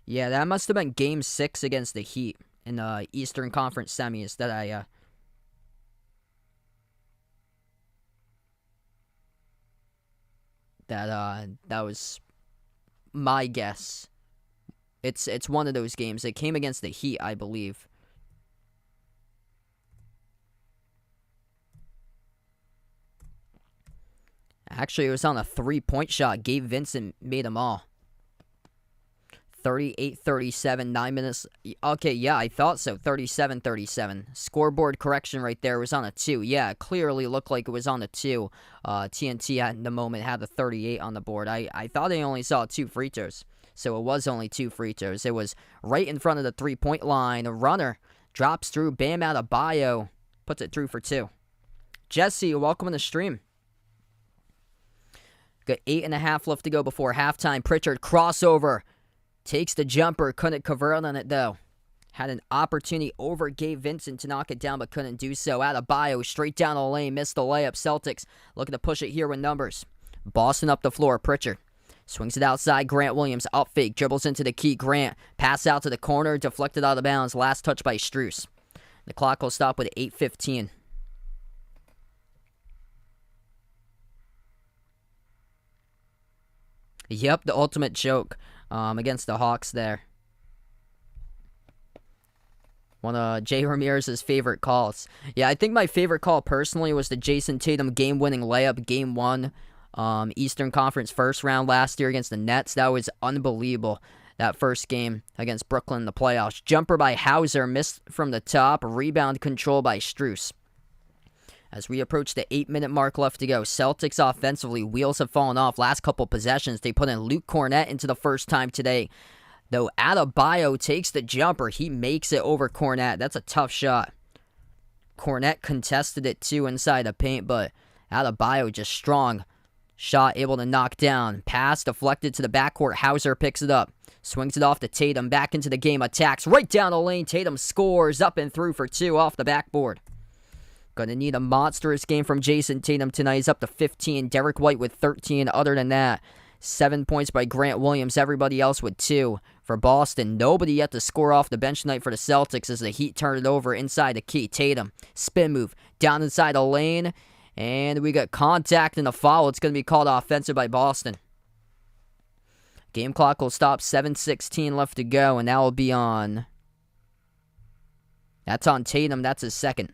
Yeah, that must have been Game 6 against the Heat in the Eastern Conference semis that that was my guess. It's one of those games. It came against the Heat, I believe. Actually, it was on a 3-point shot. Gabe Vincent made them all. 38-37, 9 minutes. Okay, yeah, I thought so. 37-37. Scoreboard correction right there. It was on a 2. Yeah, it clearly looked like it was on a 2. TNT at the moment had the 38 on the board. I thought I only saw 2 free throws. So it was only 2 free throws. It was right in front of the 3-point line. A runner drops through. Bam Adebayo puts it through for 2. Jesse, welcome on the stream. Got 8.5 left to go before halftime. Pritchard crossover. Takes the jumper. Couldn't convert on it though. Had an opportunity over Gabe Vincent to knock it down, but couldn't do so. Adebayo straight down the lane. Missed the layup. Celtics looking to push it here with numbers. Boston up the floor. Pritchard swings it outside. Grant Williams up fake. Dribbles into the key. Grant pass out to the corner. Deflected out of bounds. Last touch by Strus. The clock will stop with 8:15. Yep, the ultimate choke against the Hawks there. One of Jay Ramirez's favorite calls. Yeah, I think my favorite call personally was the Jason Tatum game-winning layup, Game 1, Eastern Conference first round last year against the Nets. That was unbelievable, that first game against Brooklyn in the playoffs. Jumper by Hauser, missed from the top, rebound control by Strus. As we approach the 8-minute mark left to go, Celtics offensively, wheels have fallen off. Last couple possessions, they put in Luke Cornett into the first time today. Though Adebayo takes the jumper, he makes it over Cornett. That's a tough shot. Cornett contested it too inside the paint, but Adebayo just strong. Shot able to knock down. Pass deflected to the backcourt. Hauser picks it up. Swings it off to Tatum. Back into the game. Attacks right down the lane. Tatum scores up and through for 2 off the backboard. Gonna need a monstrous game from Jason Tatum tonight. He's up to 15. Derek White with 13. Other than that, 7 points by Grant Williams. Everybody else with 2. For Boston, nobody yet to score off the bench tonight for the Celtics as the Heat turn it over inside the key. Tatum, spin move, down inside the lane. And we got contact and a foul. It's going to be called offensive by Boston. Game clock will stop. 7:16 left to go, and that will be on That's on Tatum. That's his second.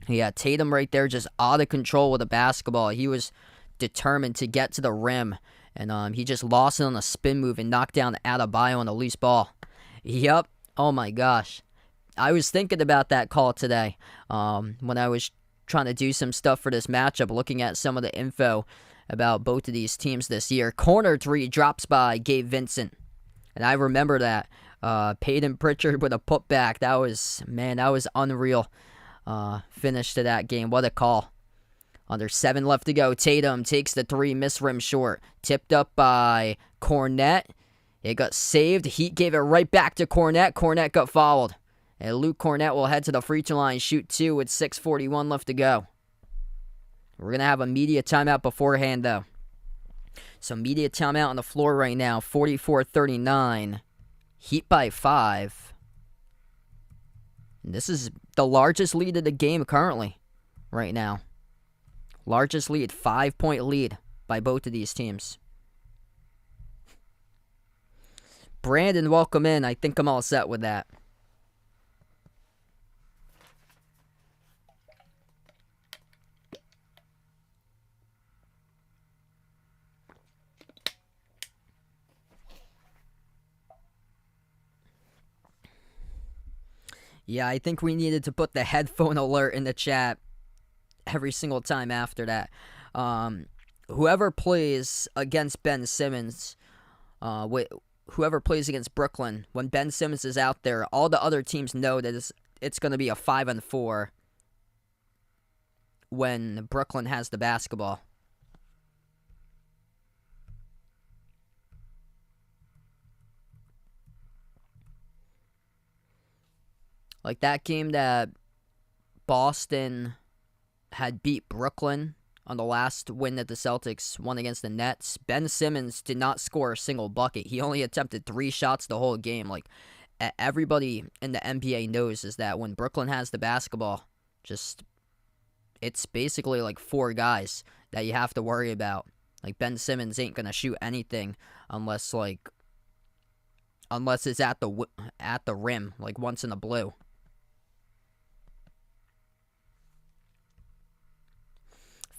Yeah, Tatum right there just out of control with the basketball. He was determined to get to the rim, and he just lost it on a spin move and knocked down Adebayo on a loose ball. Yep. Oh, my gosh. I was thinking about that call today when I was trying to do some stuff for this matchup, looking at some of the info about both of these teams this year. Corner three drops by Gabe Vincent, and I remember that. Peyton Pritchard with a putback. That was unreal. Finish to that game. What a call. Under 7 left to go. Tatum takes the three, miss rim short. Tipped up by Cornette. It got saved. Heat gave it right back to Cornette. Cornette got fouled. And Luke Cornette will head to the free throw line, shoot 2 with 6:41 left to go. We're going to have a media timeout beforehand, though. So media timeout on the floor right now, 44-39. Heat by 5. And this is the largest lead of the game currently, right now. Largest lead, 5-point lead by both of these teams. Brandon, welcome in. I think I'm all set with that. Yeah, I think we needed to put the headphone alert in the chat every single time after that. Whoever plays against Ben Simmons, whoever plays against Brooklyn, when Ben Simmons is out there, all the other teams know that it's going to be a 5-on-4 when Brooklyn has the basketball. Like that game that Boston had beat Brooklyn on the last win that the Celtics won against the Nets. Ben Simmons did not score a single bucket. He only attempted 3 shots the whole game. Like, everybody in the NBA knows is that when Brooklyn has the basketball, it's basically like 4 guys that you have to worry about. Like, Ben Simmons ain't gonna shoot anything unless it's at the rim, like once in the blue.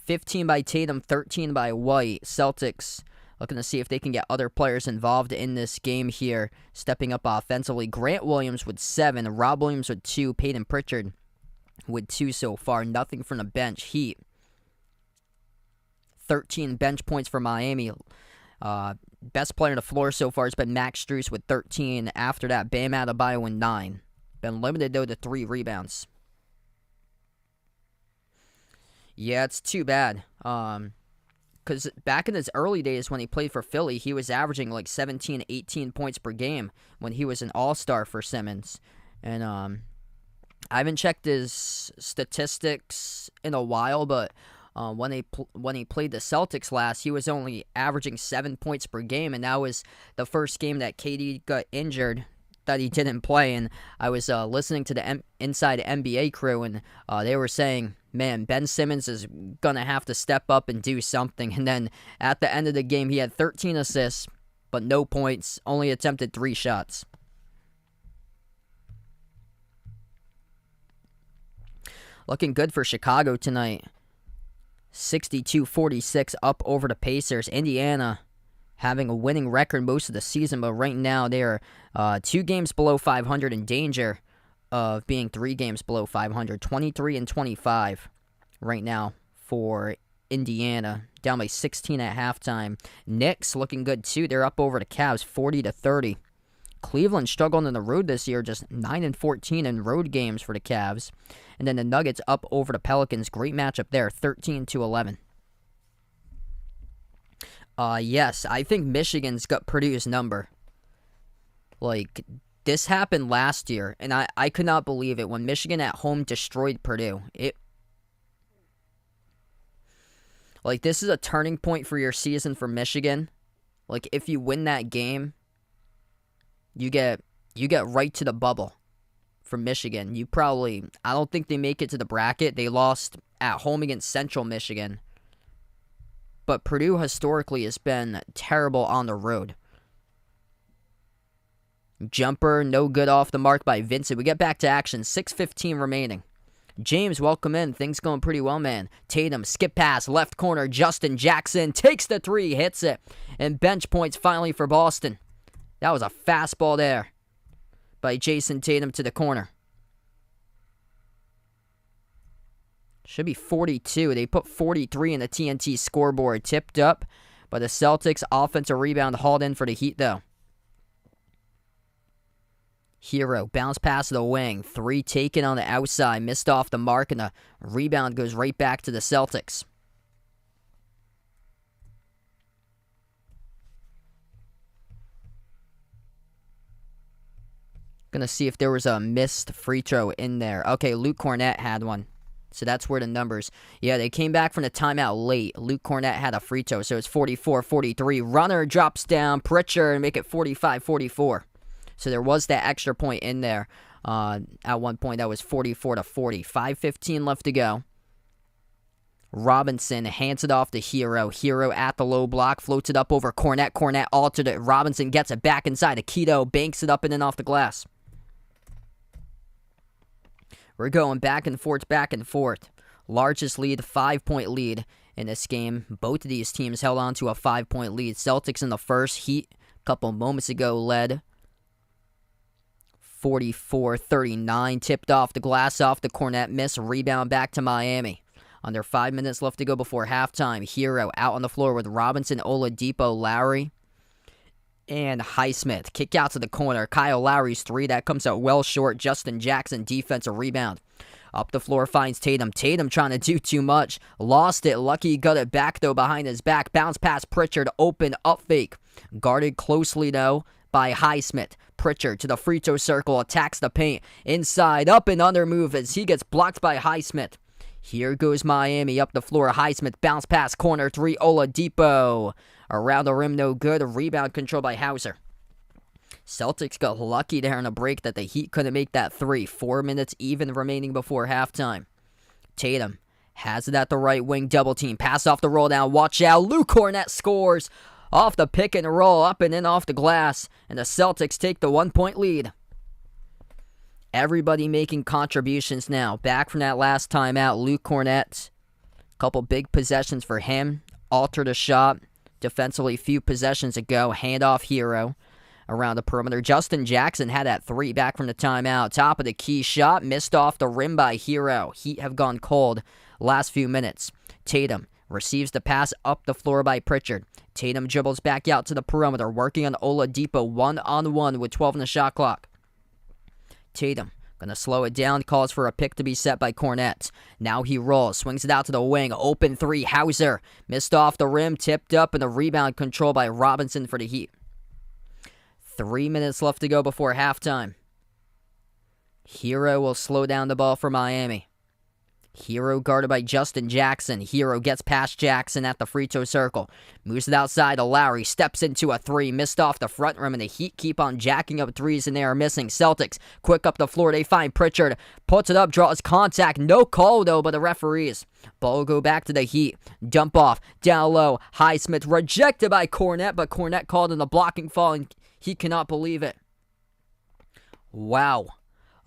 $15 by Tatum, 13 by White. Celtics looking to see if they can get other players involved in this game here, stepping up offensively. Grant Williams with 7, Rob Williams with 2, Peyton Pritchard with 2 so far. Nothing from the bench. Heat, 13 bench points for Miami. Best player on the floor so far has been Max Strus with 13. After that, Bam Adebayo with 9. Been limited, though, to 3 rebounds. Yeah, it's too bad. Because back in his early days when he played for Philly, he was averaging like 17, 18 points per game when he was an all-star for Simmons. And I haven't checked his statistics in a while, but when he played the Celtics last, he was only averaging 7 points per game, and that was the first game that KD got injured that he didn't play. And I was listening to the Inside NBA crew, and they were saying, man, Ben Simmons is going to have to step up and do something. And then at the end of the game, he had 13 assists, but no points, only attempted 3 shots. Looking good for Chicago tonight. 62-46 up over the Pacers. Indiana having a winning record most of the season, but right now they are 2 games below 500, in danger of being 3 games below 500. 23-25 right now for Indiana, down by 16 at halftime. Knicks looking good too. They're up over the Cavs, 40-30. Cleveland struggled on the road this year, just 9-14 in road games for the Cavs. And then the Nuggets up over the Pelicans. Great matchup there, 13-11. Yes, I think Michigan's got Purdue's number. Like, this happened last year, and I could not believe it when Michigan at home destroyed Purdue. This is a turning point for your season for Michigan. Like, if you win that game, you get right to the bubble for Michigan. I don't think they make it to the bracket. They lost at home against Central Michigan. But Purdue historically has been terrible on the road. Jumper, no good off the mark by Vincent. We get back to action. 6:15 remaining. James, welcome in. Things going pretty well, man. Tatum, skip pass, left corner. Justin Jackson takes the three, hits it. And bench points finally for Boston. That was a fastball there by Jason Tatum to the corner. Should be 42. They put 43 in the TNT scoreboard. Tipped up by the Celtics. Offensive rebound hauled in for the Heat, though. Hero, bounce pass to the wing. Three taken on the outside. Missed off the mark, and the rebound goes right back to the Celtics. Gonna see if there was a missed free throw in there. Okay, Luke Cornett had one. So that's where the numbers. Yeah, they came back from the timeout late. Luke Cornett had a free throw, so it's 44-43. Runner drops down. Pritchard and make it 45-44. So there was that extra point in there. At one point, that was 44-40. 5:15 left to go. Robinson hands it off to Hero. Hero at the low block, floats it up over Cornett. Cornett altered it. Robinson gets it back inside. Akito banks it up and in off the glass. We're going back and forth, back and forth. Largest lead, 5-point lead in this game. Both of these teams held on to a 5-point lead. Celtics in the first. Heat a couple moments ago led 44-39. Tipped off the glass, off the Cornett miss. Rebound back to Miami. Under 5 minutes left to go before halftime. Hero out on the floor with Robinson, Oladipo, Lowry, and Highsmith. Kick out to the corner. Kyle Lowry's three. That comes out well short. Justin Jackson, defensive rebound. Up the floor finds Tatum. Tatum trying to do too much. Lost it. Lucky he got it back, though, behind his back. Bounce pass Pritchard. Open up fake. Guarded closely, though, by Highsmith. Pritchard to the free throw circle. Attacks the paint. Inside. Up and under move as he gets blocked by Highsmith. Here goes Miami up the floor. Highsmith bounce pass corner three. Oladipo around the rim, no good. Rebound control by Hauser. Celtics got lucky there in a break that the Heat couldn't make that three. 4 minutes even remaining before halftime. Tatum has it at the right wing. Double team. Pass off the roll down. Watch out. Luke Cornett scores off the pick and roll. Up and in off the glass. And the Celtics take the 1-point lead. Everybody making contributions now. Back from that last timeout, Luke Cornett. Couple big possessions for him. Altered a shot. Defensively, few possessions ago. Handoff Hero around the perimeter. Justin Jackson had that three back from the timeout. Top of the key shot. Missed off the rim by Hero. Heat have gone cold last few minutes. Tatum receives the pass up the floor by Pritchard. Tatum dribbles back out to the perimeter. Working on Oladipo one-on-one with 12 on the shot clock. Tatum gonna slow it down, calls for a pick to be set by Cornett. Now he rolls, swings it out to the wing, open three, Hauser. Missed off the rim, tipped up, and the rebound control by Robinson for the Heat. 3 minutes left to go before halftime. Hero will slow down the ball for Miami. Hero guarded by Justin Jackson. Hero gets past Jackson at the free throw circle. Moves it outside to Lowry. Steps into a three. Missed off the front rim, and the Heat keep on jacking up threes, and they are missing. Celtics quick up the floor. They find Pritchard. Puts it up, draws contact. No call, though, by the referees. Ball will go back to the Heat. Dump off. Down low. Highsmith rejected by Cornett, but Cornett called in the blocking foul, and he cannot believe it. Wow.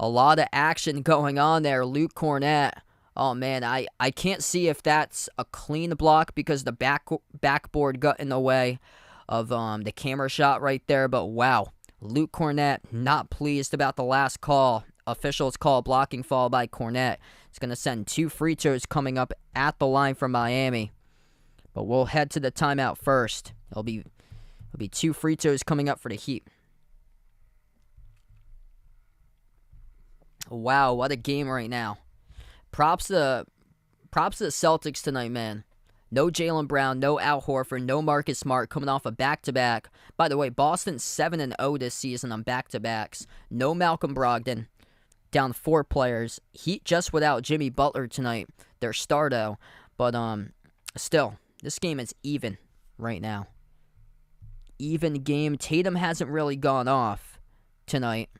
A lot of action going on there. Luke Cornett. Oh, man, I can't see if that's a clean block because the backboard got in the way of the camera shot right there. But, wow, Luke Cornett not pleased about the last call. Officials call blocking foul by Cornett. It's going to send 2 free throws coming up at the line from Miami. But we'll head to the timeout first. There'll be 2 free throws coming up for the Heat. Wow, what a game right now. Props to the Celtics tonight, man. No Jaylen Brown, no Al Horford, no Marcus Smart coming off a back-to-back. By the way, Boston's 7-0 this season on back-to-backs. No Malcolm Brogdon. Down 4 players. Heat just without Jimmy Butler tonight. Their star, though. But still, this game is even right now. Even game. Tatum hasn't really gone off tonight.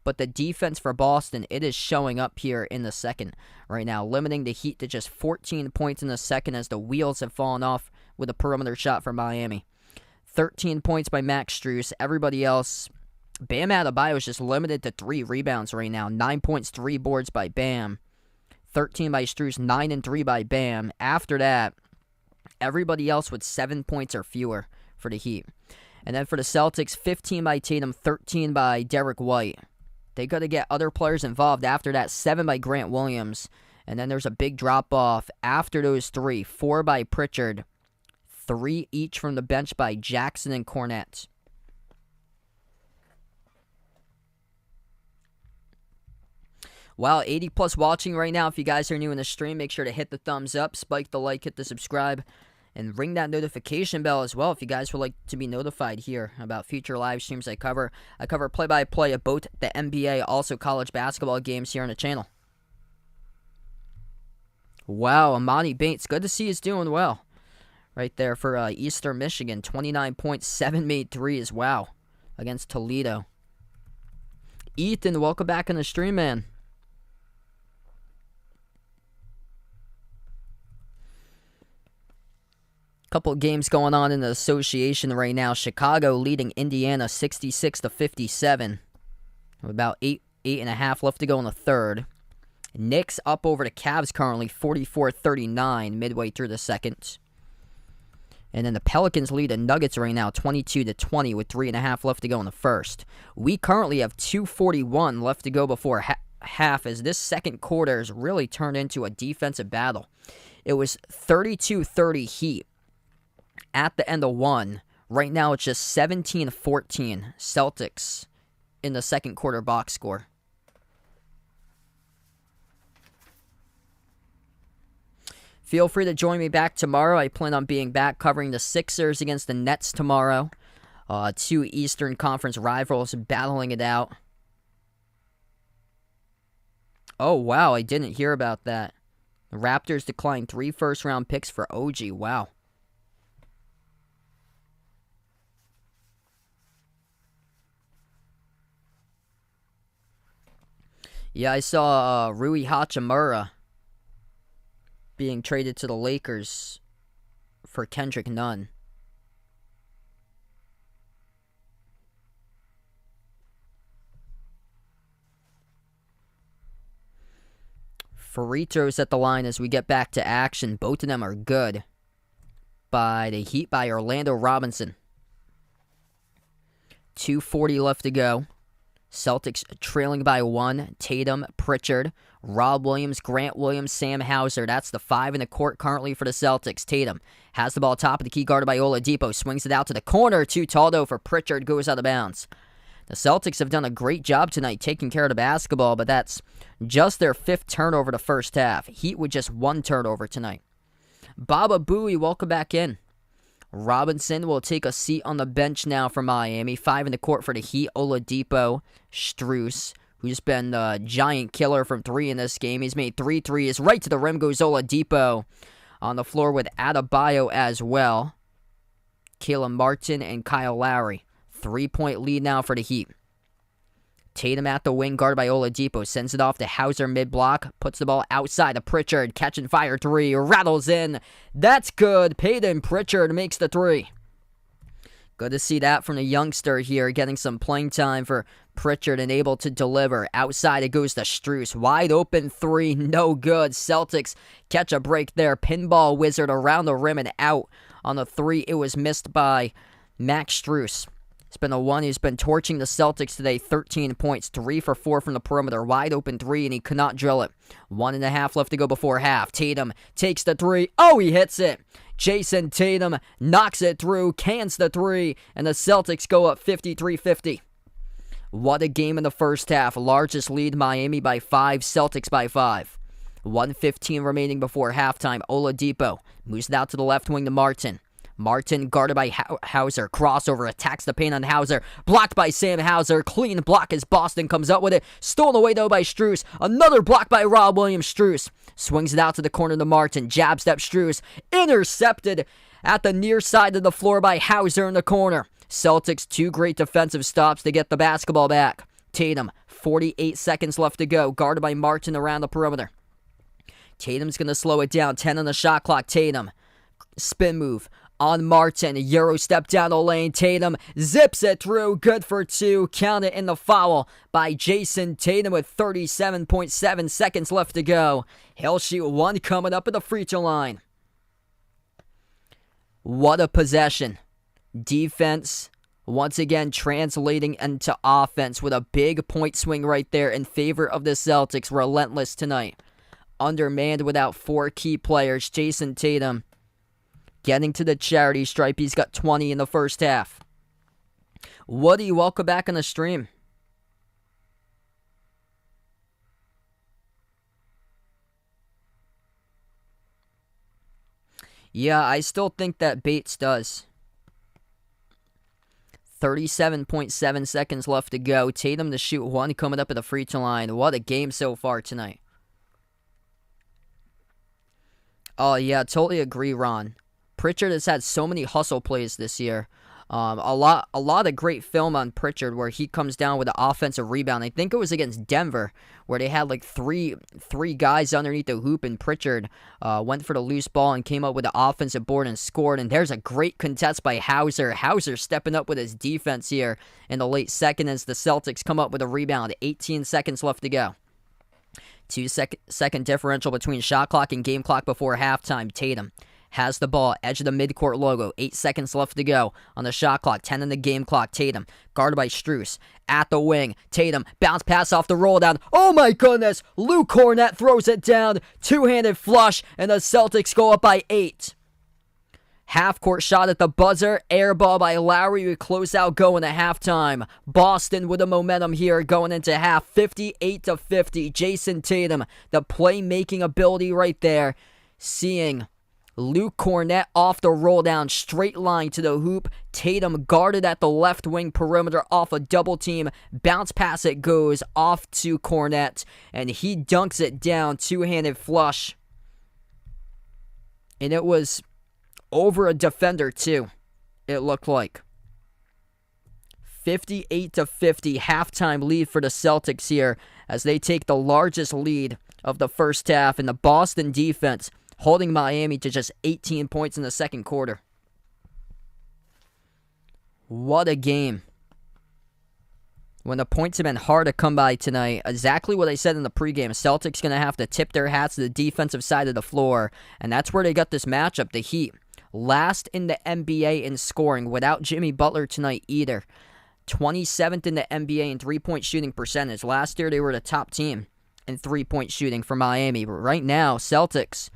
But the defense for Boston, it is showing up here in the second right now, limiting the Heat to just 14 points in the second as the wheels have fallen off with a perimeter shot for Miami. 13 points by Max Strus. Everybody else Bam Adebayo is just limited to 3 rebounds right now. 9 points, 3 boards by Bam. 13 by Strus, 9 and 3 by Bam. After that, everybody else with 7 points or fewer for the Heat. And then for the Celtics, 15 by Tatum, 13 by Derek White. They got to get other players involved. After that, 7 by Grant Williams. And then there's a big drop-off after those 3. 4 by Pritchard. 3 each from the bench by Jackson and Cornette. Wow, 80 plus watching right now. If you guys are new in the stream, make sure to hit the thumbs up, spike the like, hit the subscribe, and ring that notification bell as well if you guys would like to be notified here about future live streams I cover. I cover play-by-play of both the NBA, also college basketball games here on the channel. Wow, Amani Bates, good to see he's doing well. Right there for Eastern Michigan, 29 points, 7 made threes. Wow, against Toledo. Ethan, welcome back on the stream, man. Couple of games going on in the association right now. Chicago leading Indiana 66-57. With about 8.5 left to go in the third. Knicks up over the Cavs currently 44-39 midway through the second. And then the Pelicans lead the Nuggets right now 22-20 with 3.5 left to go in the first. We currently have 2:41 left to go before half as this second quarter has really turned into a defensive battle. It was 32-30 Heat at the end of one. Right now it's just 17-14 Celtics in the second quarter box score. Feel free to join me back tomorrow. I plan on being back covering the Sixers against the Nets tomorrow. 2 Eastern Conference rivals battling it out. Oh, wow, I didn't hear about that. The Raptors declined 3 first-round picks for OG. Wow. Yeah, I saw Rui Hachimura being traded to the Lakers for Kendrick Nunn. Free throws at the line as we get back to action. Both of them are good. By the Heat by Orlando Robinson. 2:40 left to go. Celtics trailing by 1. Tatum, Pritchard, Rob Williams, Grant Williams, Sam Hauser. That's the 5 in the court currently for the Celtics. Tatum has the ball top of the key, guarded by Oladipo. Swings it out to the corner. Too tall, though, for Pritchard. Goes out of bounds. The Celtics have done a great job tonight taking care of the basketball, but that's just their 5th turnover the first half. Heat with just 1 turnover tonight. Baba Booey, welcome back in. Robinson will take a seat on the bench now for Miami. 5 in the court for the Heat. Oladipo, Strus, who's been the giant killer from 3 in this game. He's made 3 threes. Right to the rim goes Oladipo. On the floor with Adebayo as well. Caleb Martin and Kyle Lowry. 3-point lead now for the Heat. Tatum at the wing, guarded by Oladipo. Sends it off to Hauser mid-block. Puts the ball outside to Pritchard. Catch and fire 3. Rattles in. That's good. Peyton Pritchard makes the 3. Good to see that from the youngster here. Getting some playing time for Pritchard and able to deliver. Outside it goes to Strus. Wide open 3. No good. Celtics catch a break there. Pinball wizard around the rim and out on the 3. It was missed by Max Strus. It's been the one who's been torching the Celtics today. 13 points, 3 for 4 from the perimeter. Wide open 3, and he could not drill it. 1.5 left to go before half. Tatum takes the 3. Oh, he hits it. Jason Tatum knocks it through, cans the 3, and the Celtics go up 53-50. What a game in the first half. Largest lead, Miami by 5, Celtics by 5. 1:15 remaining before halftime. Oladipo moves it out to the left wing to Martin. Martin guarded by Hauser. Crossover attacks the paint on Hauser. Blocked by Sam Hauser. Clean block as Boston comes up with it. Stolen away though by Strus. Another block by Rob Williams. Strus swings it out to the corner to Martin. Jab step Strus. Intercepted at the near side of the floor by Hauser in the corner. Celtics 2 great defensive stops to get the basketball back. Tatum, 48 seconds left to go. Guarded by Martin around the perimeter. Tatum's going to slow it down. 10 on the shot clock. Tatum. Spin move. on Martin. Euro step down the lane. Tatum zips it through. Good for two. Count it in the foul by Jason Tatum with 37.7 seconds left to go. He'll shoot one coming up at the free throw line. What a possession. Defense once again translating into offense with a big point swing right there in favor of the Celtics. Relentless tonight. Undermanned without four key players. Jason Tatum getting to the charity stripe. He's got 20 in the first half. Woody, welcome back on the stream. Yeah, I still think that Bates does. 37.7 seconds left to go. Tatum to shoot one coming up at the free throw line. What a game so far tonight. Oh, yeah, totally agree, Ron. Pritchard has had so many hustle plays this year. A lot of great film on Pritchard where he comes down with an offensive rebound. I think it was against Denver where they had like three guys underneath the hoop, and Pritchard went for the loose ball and came up with the offensive board and scored. And there's a great contest by Hauser. Hauser stepping up with his defense here in the late second as the Celtics come up with a rebound. 18 seconds left to go. 2-second differential between shot clock and game clock before halftime. Tatum has the ball, edge of the midcourt logo. 8 seconds left to go on the shot clock. 10 in the game clock. Tatum, guarded by Strus. At the wing, Tatum, bounce pass off the roll down. Oh my goodness! Luke Cornett throws it down. Two-handed flush, and the Celtics go up by 8. Half-court shot at the buzzer. Air ball by Lowry. We close out going to halftime. Boston with the momentum here going into half. 58-50. Jason Tatum, the playmaking ability right there. Seeing Luke Cornett off the roll down, straight line to the hoop. Tatum guarded at the left wing perimeter off a double team. Bounce pass it goes off to Cornett, and he dunks it down. Two-handed flush. And it was over a defender too, it looked like. 58-50, halftime lead for the Celtics here as they take the largest lead of the first half, and the Boston defense holding Miami to just 18 points in the second quarter. What a game. When the points have been hard to come by tonight, exactly what I said in the pregame, Celtics going to have to tip their hats to the defensive side of the floor, and that's where they got this matchup, the Heat. Last in the NBA in scoring without Jimmy Butler tonight either. 27th in the NBA in three-point shooting percentage. Last year they were the top team in three-point shooting for Miami, but right now, Celtics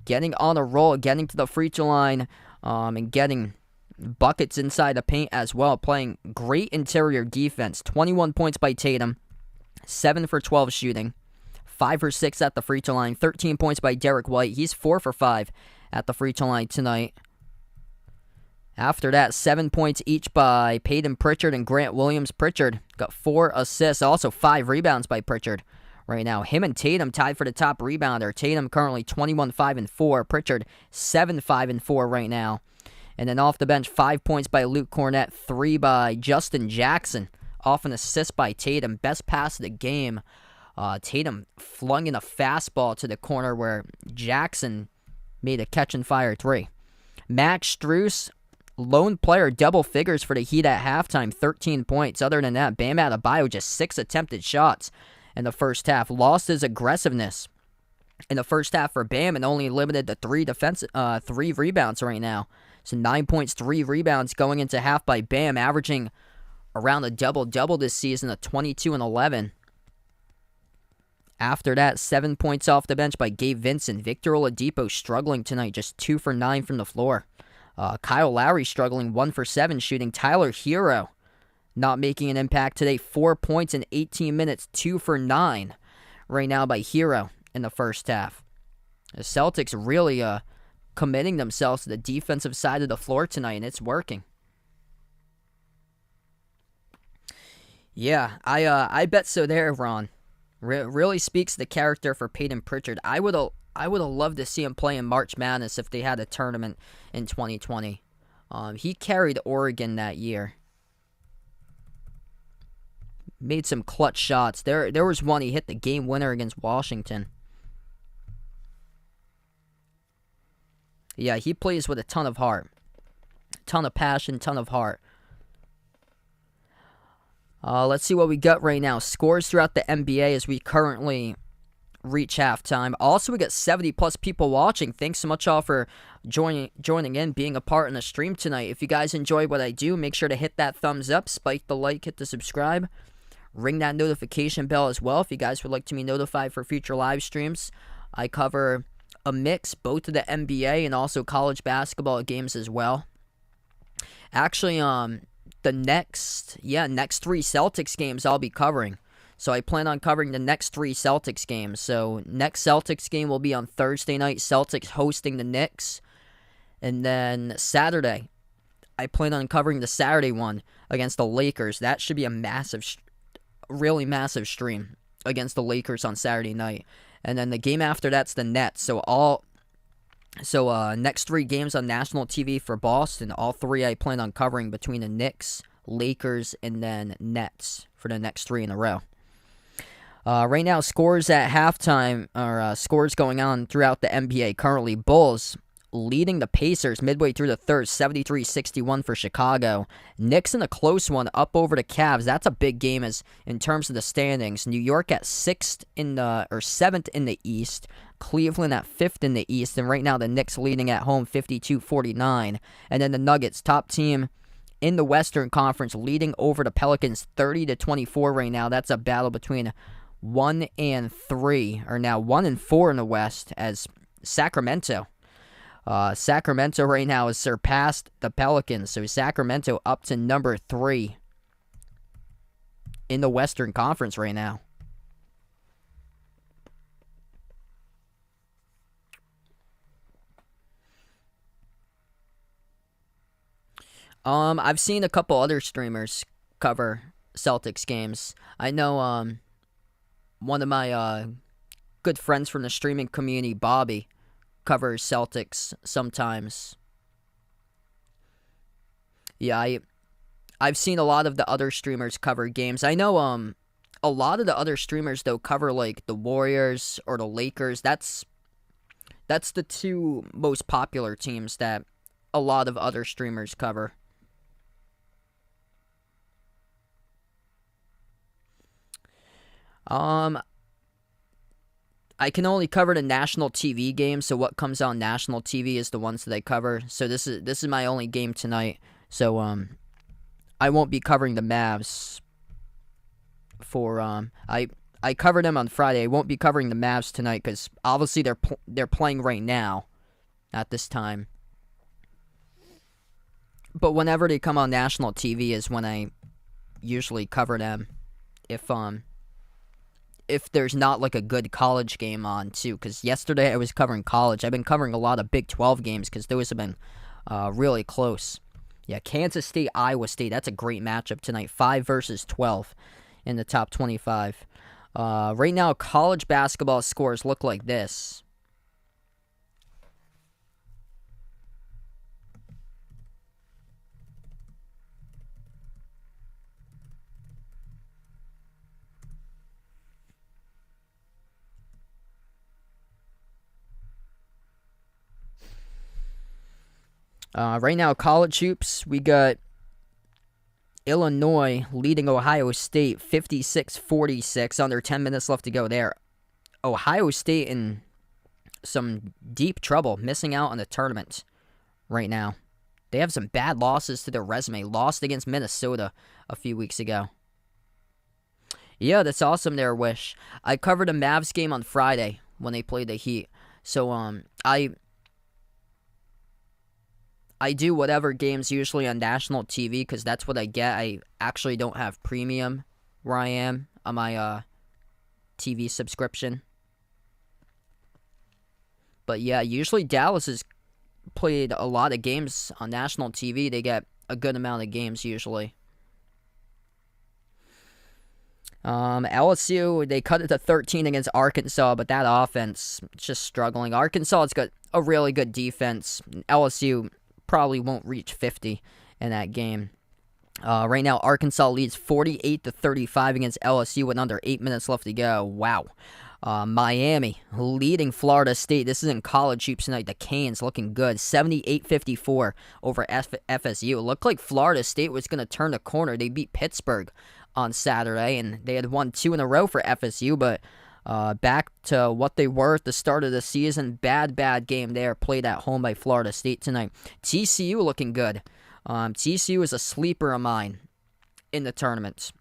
getting on a roll, getting to the free throw line, and getting buckets inside the paint as well, playing great interior defense. 21 points by Tatum, 7 for 12 shooting, 5 for 6 at the free throw line, 13 points by Derek White. He's 4 for 5 at the free throw line tonight. After that, 7 points each by Peyton Pritchard and Grant Williams. Pritchard got 4 assists, also 5 rebounds by Pritchard. Right now, him and Tatum tied for the top rebounder. Tatum currently 21-5-4. Pritchard 7-5-4 right now. And then off the bench, 5 points by Luke Cornett, 3 by Justin Jackson. Off an assist by Tatum. Best pass of the game. Tatum flung in a fastball to the corner where Jackson made a catch-and-fire 3. Max Strus, lone player, double figures for the Heat at halftime, 13 points. Other than that, Bam Adebayo just 6 attempted shots in the first half. Lost his aggressiveness in the first half for Bam and only limited to 3 rebounds right now. So 9 points, 3 rebounds going into half by Bam, averaging around a double-double this season of 22 and 11. After that, 7 points off the bench by Gabe Vincent. Victor Oladipo struggling tonight, just 2 for 9 from the floor. Kyle Lowry struggling, 1 for 7 shooting. Tyler Hero not making an impact today. 4 points in 18 minutes, 2 for 9 right now by Hero in the first half. The Celtics really committing themselves to the defensive side of the floor tonight, and it's working. Yeah, I bet so there, Ron. Really speaks the character for Peyton Pritchard. I would have loved to see him play in March Madness if they had a tournament in 2020. He carried Oregon that year. Made some clutch shots. There was one he hit the game winner against Washington. Yeah, he plays with a ton of heart. ton of passion, ton of heart. Let's see what we got right now. Scores throughout the NBA as we currently reach halftime. Also, we got 70+ people watching. Thanks so much all for joining in, being a part in the stream tonight. If you guys enjoy what I do, make sure to hit that thumbs up, spike the like, hit the subscribe, ring that notification bell as well if you guys would like to be notified for future live streams. I cover a mix, both of the NBA and also college basketball games as well. Actually, the next 3 Celtics games I'll be covering. So I plan on covering the next 3 Celtics games. So next Celtics game will be on Thursday night, Celtics hosting the Knicks. And then Saturday, I plan on covering the Saturday one against the Lakers. That should be a really massive stream against the Lakers on Saturday night. And then the game after that's the Nets. So next 3 games on national TV for Boston. All 3 I plan on covering between the Knicks, Lakers, and then Nets for the next 3 in a row. Right now, scores at halftime, or scores going on throughout the NBA currently. Bulls leading the Pacers midway through the third, 73-61 for Chicago. Knicks in a close one, up over the Cavs. That's a big game in terms of the standings. New York at 7th in the East. Cleveland at 5th in the East. And right now, the Knicks leading at home, 52-49. And then the Nuggets, top team in the Western Conference, leading over the Pelicans, 30-24 right now. That's a battle between 1 and 3, or now 1 and 4 in the West, as Sacramento right now has surpassed the Pelicans. So Sacramento up to number 3 in the Western Conference right now. I've seen a couple other streamers cover Celtics games. I know one of my good friends from the streaming community, Bobby, covers Celtics sometimes. Yeah, I've seen a lot of the other streamers cover games. I know a lot of the other streamers though cover like the Warriors or the Lakers. That's the 2 most popular teams that a lot of other streamers cover. I can only cover the national TV games, so what comes on national TV is the ones that I cover. So this is my only game tonight. So I won't be covering the Mavs for I covered them on Friday. I won't be covering the Mavs tonight because obviously they're playing right now at this time. But whenever they come on national TV is when I usually cover them. If there's not like a good college game on too, because yesterday I was covering college. I've been covering a lot of Big 12 games because those have been really close. Yeah, Kansas State, Iowa State, that's a great matchup tonight. 5 versus 12 in the top 25. Right now, college basketball scores look like this. Right now, college hoops, we got Illinois leading Ohio State 56-46, under 10 minutes left to go there. Ohio State in some deep trouble, missing out on the tournament right now. They have some bad losses to their resume. Lost against Minnesota a few weeks ago. Yeah, that's awesome there, Wish. I covered a Mavs game on Friday when they played the Heat. So, I do whatever games usually on national TV because that's what I get. I actually don't have premium where I am on my TV subscription. But yeah, usually Dallas has played a lot of games on national TV. They get a good amount of games usually. LSU, they cut it to 13 against Arkansas, but that offense is just struggling. Arkansas has got a really good defense. LSU probably won't reach 50 in that game. Right now, Arkansas leads 48-35 against LSU with under 8 minutes left to go. Wow. Miami leading Florida State. This is in college hoops tonight. The Canes looking good. 78-54 over FSU. It looked like Florida State was going to turn the corner. They beat Pittsburgh on Saturday, and they had won 2 in a row for FSU, but back to what they were at the start of the season. Bad game there, played at home by Florida State tonight. TCU looking good. TCU is a sleeper of mine in the tournament.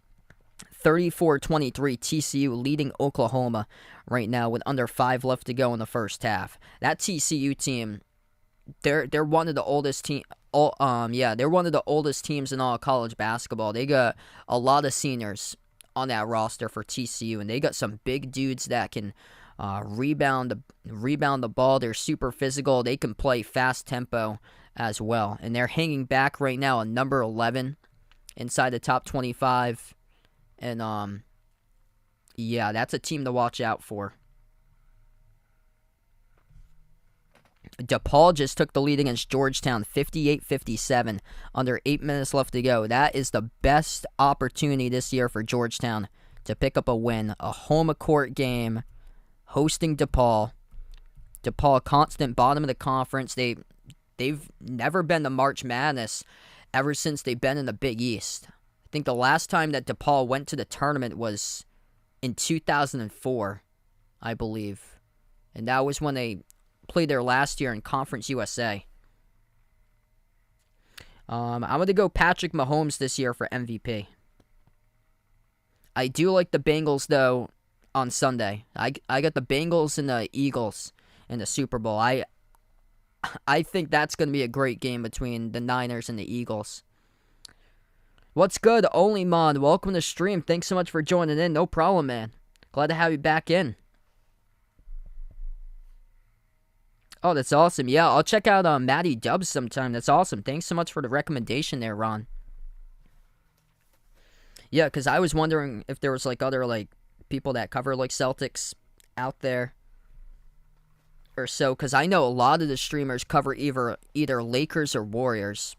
34-23, TCU leading Oklahoma right now with under 5 left to go in the first half. That TCU team, they're one of the oldest team. They're one of the oldest teams in all college basketball. They got a lot of seniors on that roster for TCU, and they got some big dudes that can rebound the ball. They're super physical. They can play fast tempo as well, and they're hanging back right now on number 11 inside the top 25. And that's a team to watch out for. DePaul just took the lead against Georgetown, 58-57, under 8 minutes left to go. That is the best opportunity this year for Georgetown to pick up a win. A home court game, hosting DePaul. DePaul, constant bottom of the conference. They've never been to March Madness ever since they've been in the Big East. I think the last time that DePaul went to the tournament was in 2004, I believe. And that was when they played their last year in Conference USA. I'm going to go Patrick Mahomes this year for MVP. I do like the Bengals, though, on Sunday. I got the Bengals and the Eagles in the Super Bowl. I think that's going to be a great game between the Niners and the Eagles. What's good, Only Mod? Welcome to the stream. Thanks so much for joining in. No problem, man. Glad to have you back in. Oh, that's awesome. Yeah, I'll check out Matty Dubs sometime. That's awesome. Thanks so much for the recommendation there, Ron. Yeah, because I was wondering if there was other people that cover Celtics out there or so, because I know a lot of the streamers cover either Lakers or Warriors.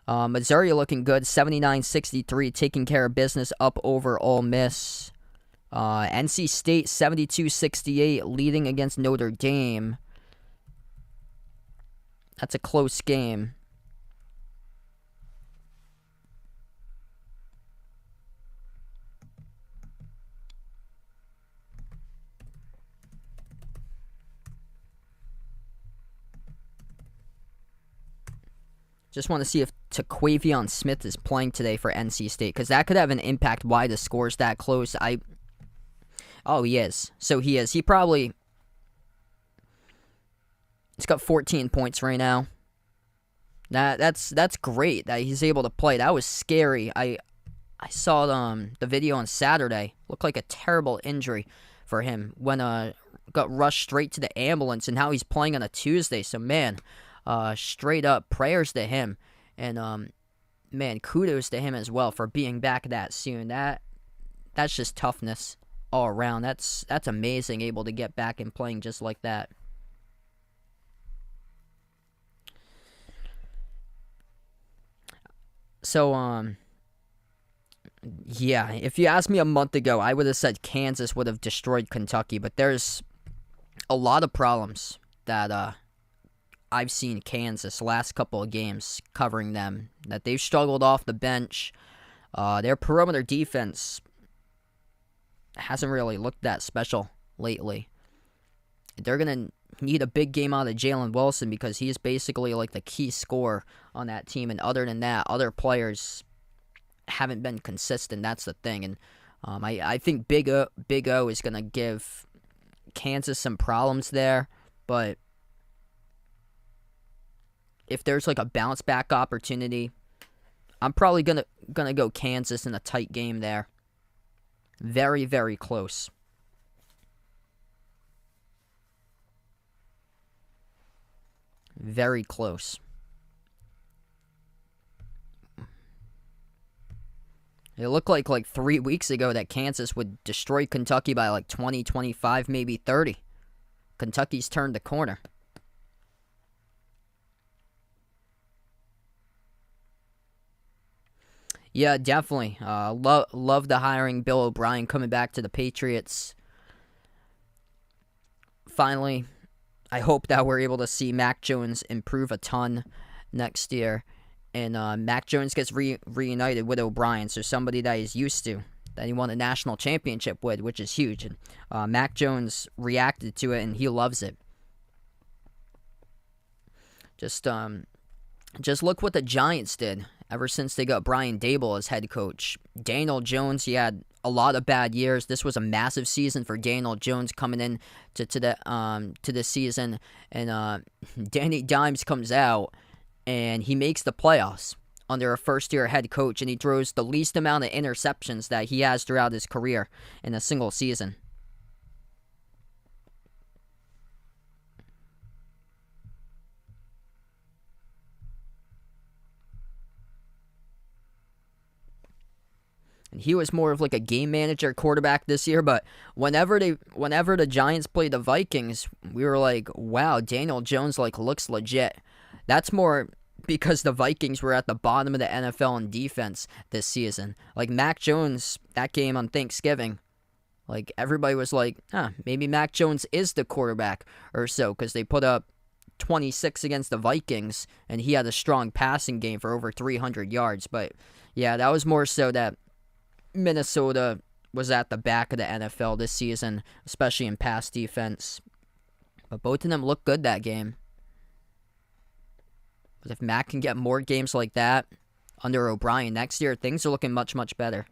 Missouri looking good, 79-63, taking care of business up over Ole Miss. NC State, 72-68, leading against Notre Dame. That's a close game. Just want to see if Taquavion Smith is playing today for NC State, because that could have an impact why the score's that close. Oh, he is. So he is. He's got 14 points right now. That's great that he's able to play. That was scary. I saw the video on Saturday. Looked like a terrible injury for him when got rushed straight to the ambulance, and how he's playing on a Tuesday. So man, straight up prayers to him, and man, kudos to him as well for being back that soon. That's just toughness all around. That's amazing, able to get back and playing just like that. So yeah, if you asked me a month ago, I would have said Kansas would have destroyed Kentucky, but there's a lot of problems that I've seen Kansas last couple of games covering them, that they've struggled off the bench. Their perimeter defense hasn't really looked that special lately. They're going to need a big game out of Jalen Wilson, because he's basically the key scorer on that team. And other than that, other players haven't been consistent. That's the thing. And I think Big O is going to give Kansas some problems there. But if there's a bounce back opportunity, I'm probably gonna go Kansas in a tight game there. Very, very close. Very close. It looked like 3 weeks ago that Kansas would destroy Kentucky by 20, 25, maybe 30. Kentucky's turned the corner. Yeah, definitely. Love the hiring Bill O'Brien coming back to the Patriots. Finally, I hope that we're able to see Mac Jones improve a ton next year. And Mac Jones gets reunited with O'Brien, so somebody that he's used to, that he won a national championship with, which is huge. And Mac Jones reacted to it, and he loves it. Just look what the Giants did ever since they got Brian Daboll as head coach. Daniel Jones, he had a lot of bad years. This was a massive season for Daniel Jones coming in to the season, and Danny Dimes comes out and he makes the playoffs under a first-year head coach, and he throws the least amount of interceptions that he has throughout his career in a single season. And he was more of like a game manager quarterback this year, but whenever the Giants played the Vikings, we were like, wow, Daniel Jones looks legit. That's more because the Vikings were at the bottom of the NFL in defense this season. Like Mac Jones, that game on Thanksgiving, like everybody was like, maybe Mac Jones is the quarterback or so, because they put up 26 against the Vikings, and he had a strong passing game for over 300 yards. But yeah, that was more so that Minnesota was at the back of the NFL this season, especially in pass defense. But both of them looked good that game. But if Mac can get more games like that under O'Brien next year, things are looking much, much better.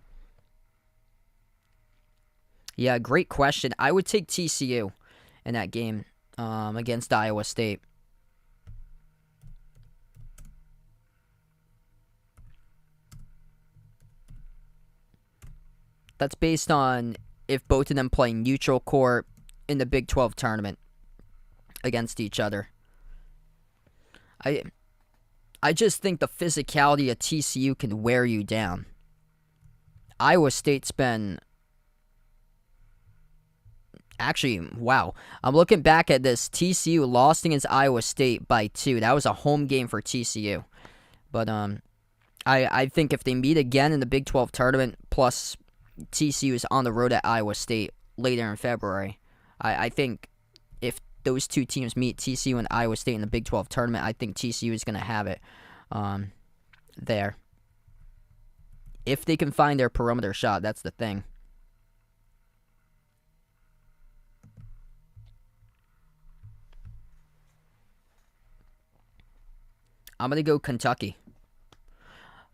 Yeah, great question. I would take TCU in that game against Iowa State. That's based on if both of them play neutral court in the Big 12 tournament against each other. I just think the physicality of TCU can wear you down. Iowa State's been... Actually, wow. I'm looking back at this. TCU lost against Iowa State by 2. That was a home game for TCU. But I think if they meet again in the Big 12 tournament, plus TCU is on the road at Iowa State later in February, I think if those two teams meet, TCU and Iowa State, in the Big 12 tournament, I think TCU is going to have it there. If they can find their perimeter shot, that's the thing. I'm going to go Kentucky.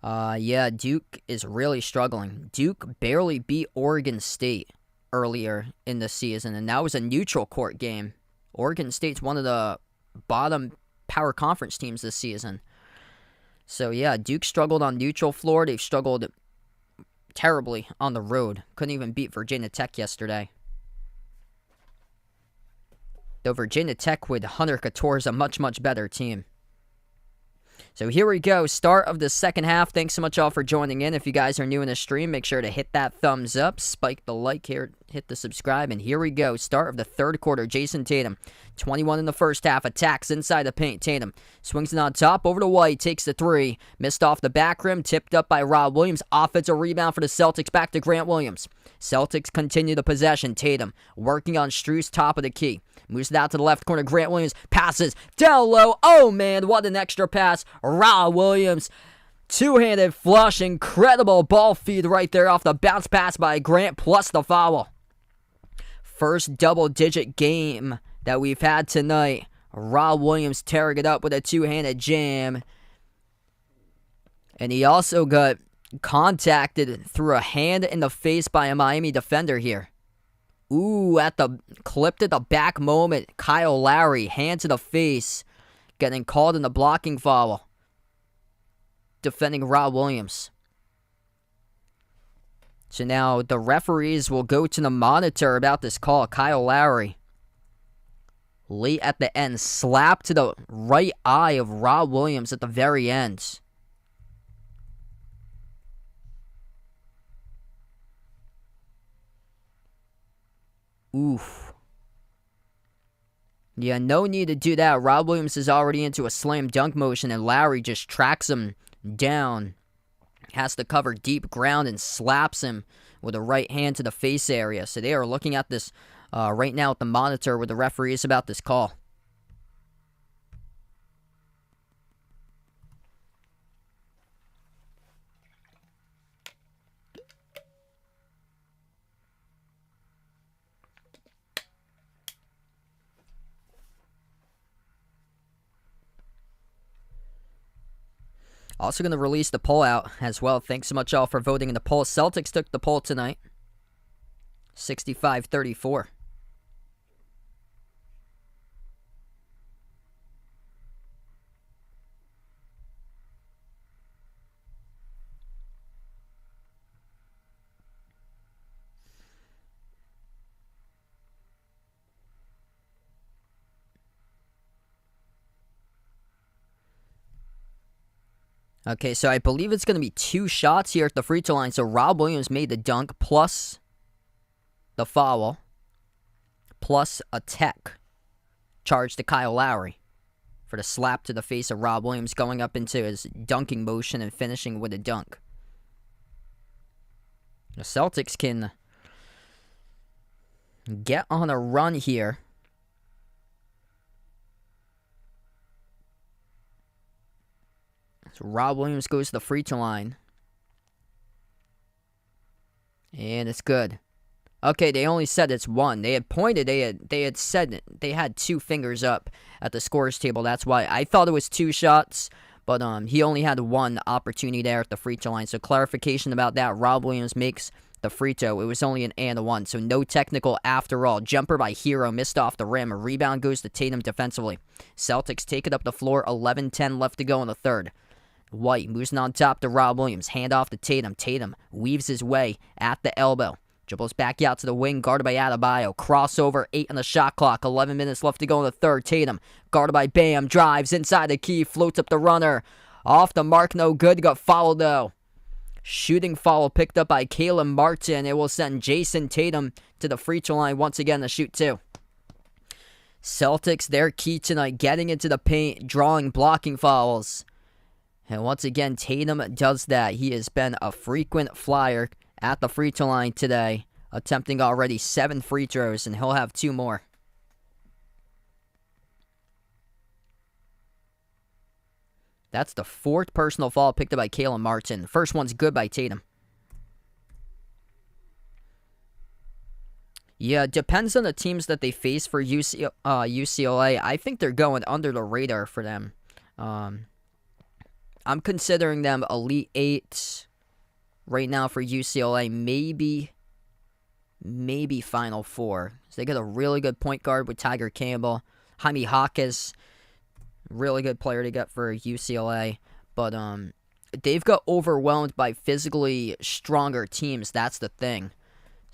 Yeah, Duke is really struggling. Duke barely beat Oregon State earlier in the season, and that was a neutral court game. Oregon State's one of the bottom power conference teams this season. So, yeah, Duke struggled on neutral floor. They've struggled terribly on the road. Couldn't even beat Virginia Tech yesterday. Though Virginia Tech with Hunter Couture is a much, much better team. So here we go, start of the second half. Thanks so much all for joining in. If you guys are new in the stream, make sure to hit that thumbs up, spike the like here, hit the subscribe, and here we go. Start of the third quarter, Jason Tatum, 21 in the first half, attacks inside the paint. Tatum swings it on top, over to White, takes the three, missed off the back rim, tipped up by Rob Williams. Offensive rebound for the Celtics, back to Grant Williams. Celtics continue the possession. Tatum working on Strus, top of the key. Moves it out to the left corner. Grant Williams passes down low. Oh, man, what an extra pass. Rob Williams, two-handed flush. Incredible ball feed right there off the bounce pass by Grant, plus the foul. First double-digit game that we've had tonight. Rob Williams tearing it up with a two-handed jam. And he also got contacted through a hand in the face by a Miami defender here. Ooh, clipped at the back moment, Kyle Lowry, hand to the face, getting called in the blocking foul, defending Rob Williams. So now the referees will go to the monitor about this call. Kyle Lowry, late at the end, slap to the right eye of Rob Williams at the very end. Oof. Yeah, no need to do that. Rob Williams is already into a slam dunk motion, and Lowry just tracks him down has to cover deep ground and slaps him with a right hand to the face area. So they are looking at this right now at the monitor with the referees about this call. Also going to release the poll out as well. Thanks so much all for voting in the poll. Celtics took the poll tonight. 65-34. Okay, so I believe it's going to be 2 shots here at the free throw line. So Rob Williams made the dunk plus the foul plus a tech charge to Kyle Lowry for the slap to the face of Rob Williams going up into his dunking motion and finishing with a dunk. The Celtics can get on a run here. So Rob Williams goes to the free throw line. And it's good. Okay, they only said it's 1. They had pointed, they had said they had 2 fingers up at the scorer's table. That's why I thought it was 2 shots, but he only had 1 opportunity there at the free throw line. So clarification about that. Rob Williams makes the free throw. It was only an and a 1, so no technical after all. Jumper by Hero, missed off the rim. A rebound goes to Tatum defensively. Celtics take it up the floor. 11-10 left to go in the third. White moves on top to Rob Williams. Hand off to Tatum. Tatum weaves his way at the elbow. Dribbles back out to the wing, guarded by Adebayo. Crossover, 8 on the shot clock. 11 minutes left to go in the third. Tatum, guarded by Bam, drives inside the key, floats up the runner. Off the mark, no good. Got fouled, though. Shooting foul picked up by Caleb Martin. It will send Jason Tatum to the free throw line once again to shoot 2. Celtics, their key tonight, getting into the paint, drawing blocking fouls. And once again, Tatum does that. He has been a frequent flyer at the free throw line today, attempting already 7 free throws, and he'll have 2 more. That's the 4th personal foul picked up by Caleb Martin. The first one's good by Tatum. Yeah, depends on the teams that they face for UCLA. I think they're going under the radar for them. I'm considering them Elite 8 right now for UCLA. Maybe Final 4. So they got a really good point guard with Tiger Campbell. Jaime Hawkes, really good player to get for UCLA. But they've got overwhelmed by physically stronger teams. That's the thing.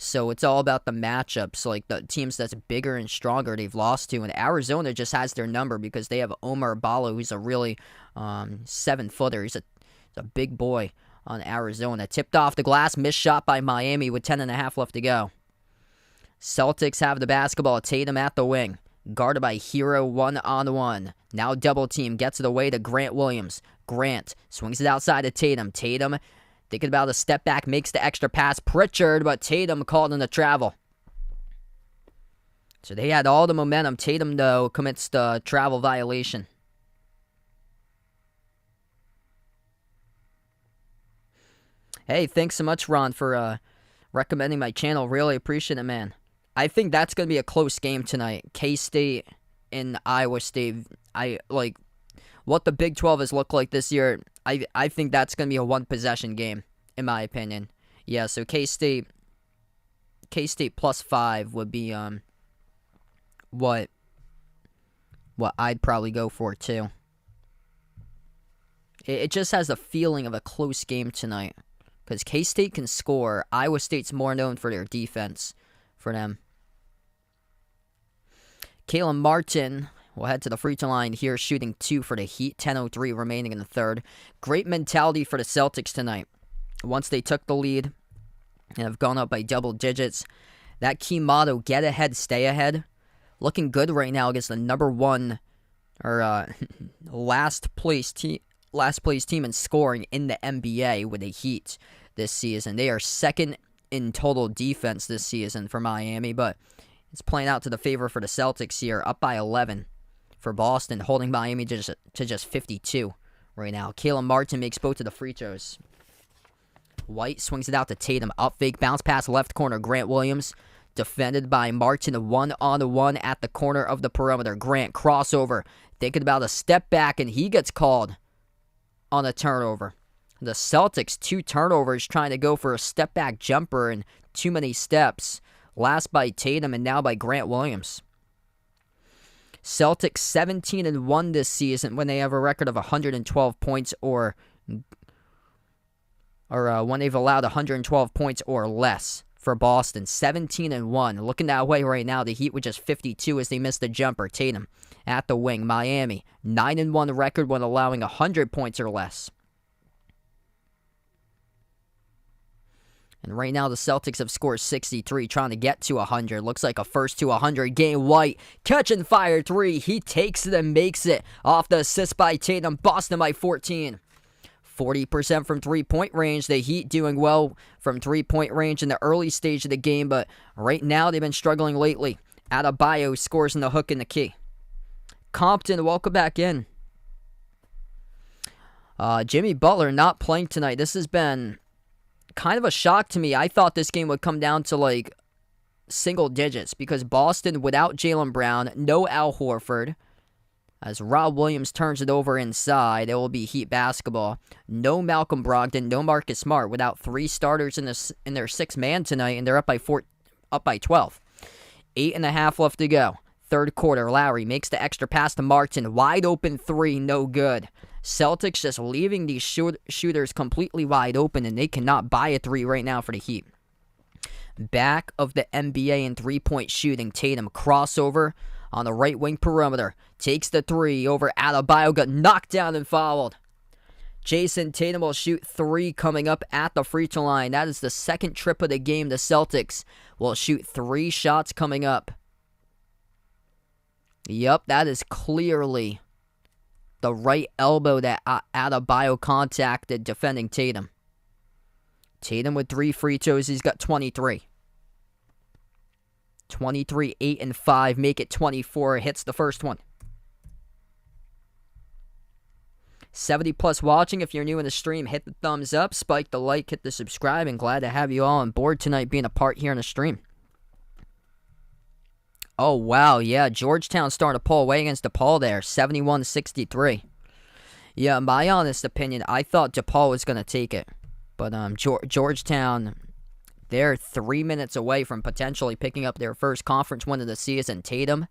So it's all about the matchups, like the teams that's bigger and stronger they've lost to. And Arizona just has their number because they have Omar Ballo, who's a really 7-footer. He's a big boy on Arizona. Tipped off the glass, missed shot by Miami with 10.5 left to go. Celtics have the basketball. Tatum at the wing. Guarded by Hero 1-on-1. Now double team, gets it away to Grant Williams. Grant swings it outside to Tatum. Tatum thinking about a step back, makes the extra pass. Pritchard, but Tatum called in the travel. So they had all the momentum. Tatum, though, commits the travel violation. Hey, thanks so much, Ron, for recommending my channel. Really appreciate it, man. I think that's going to be a close game tonight. K-State and Iowa State. I like what the Big 12 has looked like this year. I think that's going to be a 1-possession game, in my opinion. Yeah, so K-State plus 5 would be what I'd probably go for, too. It just has the feeling of a close game tonight. Because K-State can score. Iowa State's more known for their defense for them. Caleb Martin will head to the free throw line here, shooting 2 for the Heat. 10:03 remaining in the third. Great mentality for the Celtics tonight. Once they took the lead and have gone up by double digits, that key motto, get ahead, stay ahead, looking good right now against the number 1 or last place team last place team in scoring in the NBA with the Heat this season. They are second in total defense this season for Miami, but it's playing out to the favor for the Celtics here, up by 11 for Boston, holding Miami to just 52 right now. Caleb Martin makes both of the free throws. White swings it out to Tatum. Up fake, bounce pass left corner. Grant Williams defended by Martin, one-on-one at the corner of the perimeter. Grant crossover, thinking about a step back, and he gets called on a turnover. The Celtics, 2 turnovers, trying to go for a step back jumper and too many steps. Last by Tatum and now by Grant Williams. Celtics 17-1 this season when they have a record of 112 points or when they've allowed 112 points or less for Boston. 17-1. Looking that way right now, the Heat with just 52 as they missed the jumper. Tatum at the wing. Miami, 9-1 record when allowing 100 points or less. And right now, the Celtics have scored 63, trying to get to 100. Looks like a first to 100 game. White, catch and fire 3. He takes it and makes it off the assist by Tatum. Boston by 14. 40% from three-point range. The Heat doing well from three-point range in the early stage of the game, but right now they've been struggling lately. Adebayo scores in the hook and the key. Compton, welcome back in. Jimmy Butler not playing tonight. This has been kind of a shock to me. I thought this game would come down to like single digits because Boston without Jaylen Brown, no Al Horford. As Rob Williams turns it over inside, it will be Heat basketball. No Malcolm Brogdon, no Marcus Smart, without 3 starters in their 6-man tonight, and they're up by 12. 8.5 left to go. Third quarter, Lowry makes the extra pass to Martin. Wide open 3, no good. Celtics just leaving these shooters completely wide open, and they cannot buy a 3 right now for the Heat. Back of the NBA in three-point shooting. Tatum crossover on the right wing perimeter. Takes the 3 over Adebayo. Got knocked down and fouled. Jason Tatum will shoot 3 coming up at the free throw line. That is the second trip of the game. The Celtics will shoot 3 shots coming up. Yep, that is clearly the right elbow that Adebayo contacted defending Tatum. Tatum with 3 free throws. He's got 23. 23, 8, and 5. Make it 24. Hits the first one. 70 plus watching. If you're new in the stream, hit the thumbs up, spike the like, hit the subscribe, and glad to have you all on board tonight being a part here in the stream. Oh, wow, yeah, Georgetown starting to pull away against DePaul there, 71-63. Yeah, my honest opinion, I thought DePaul was going to take it. But Georgetown, they're 3 minutes away from potentially picking up their first conference win of the season. Tatum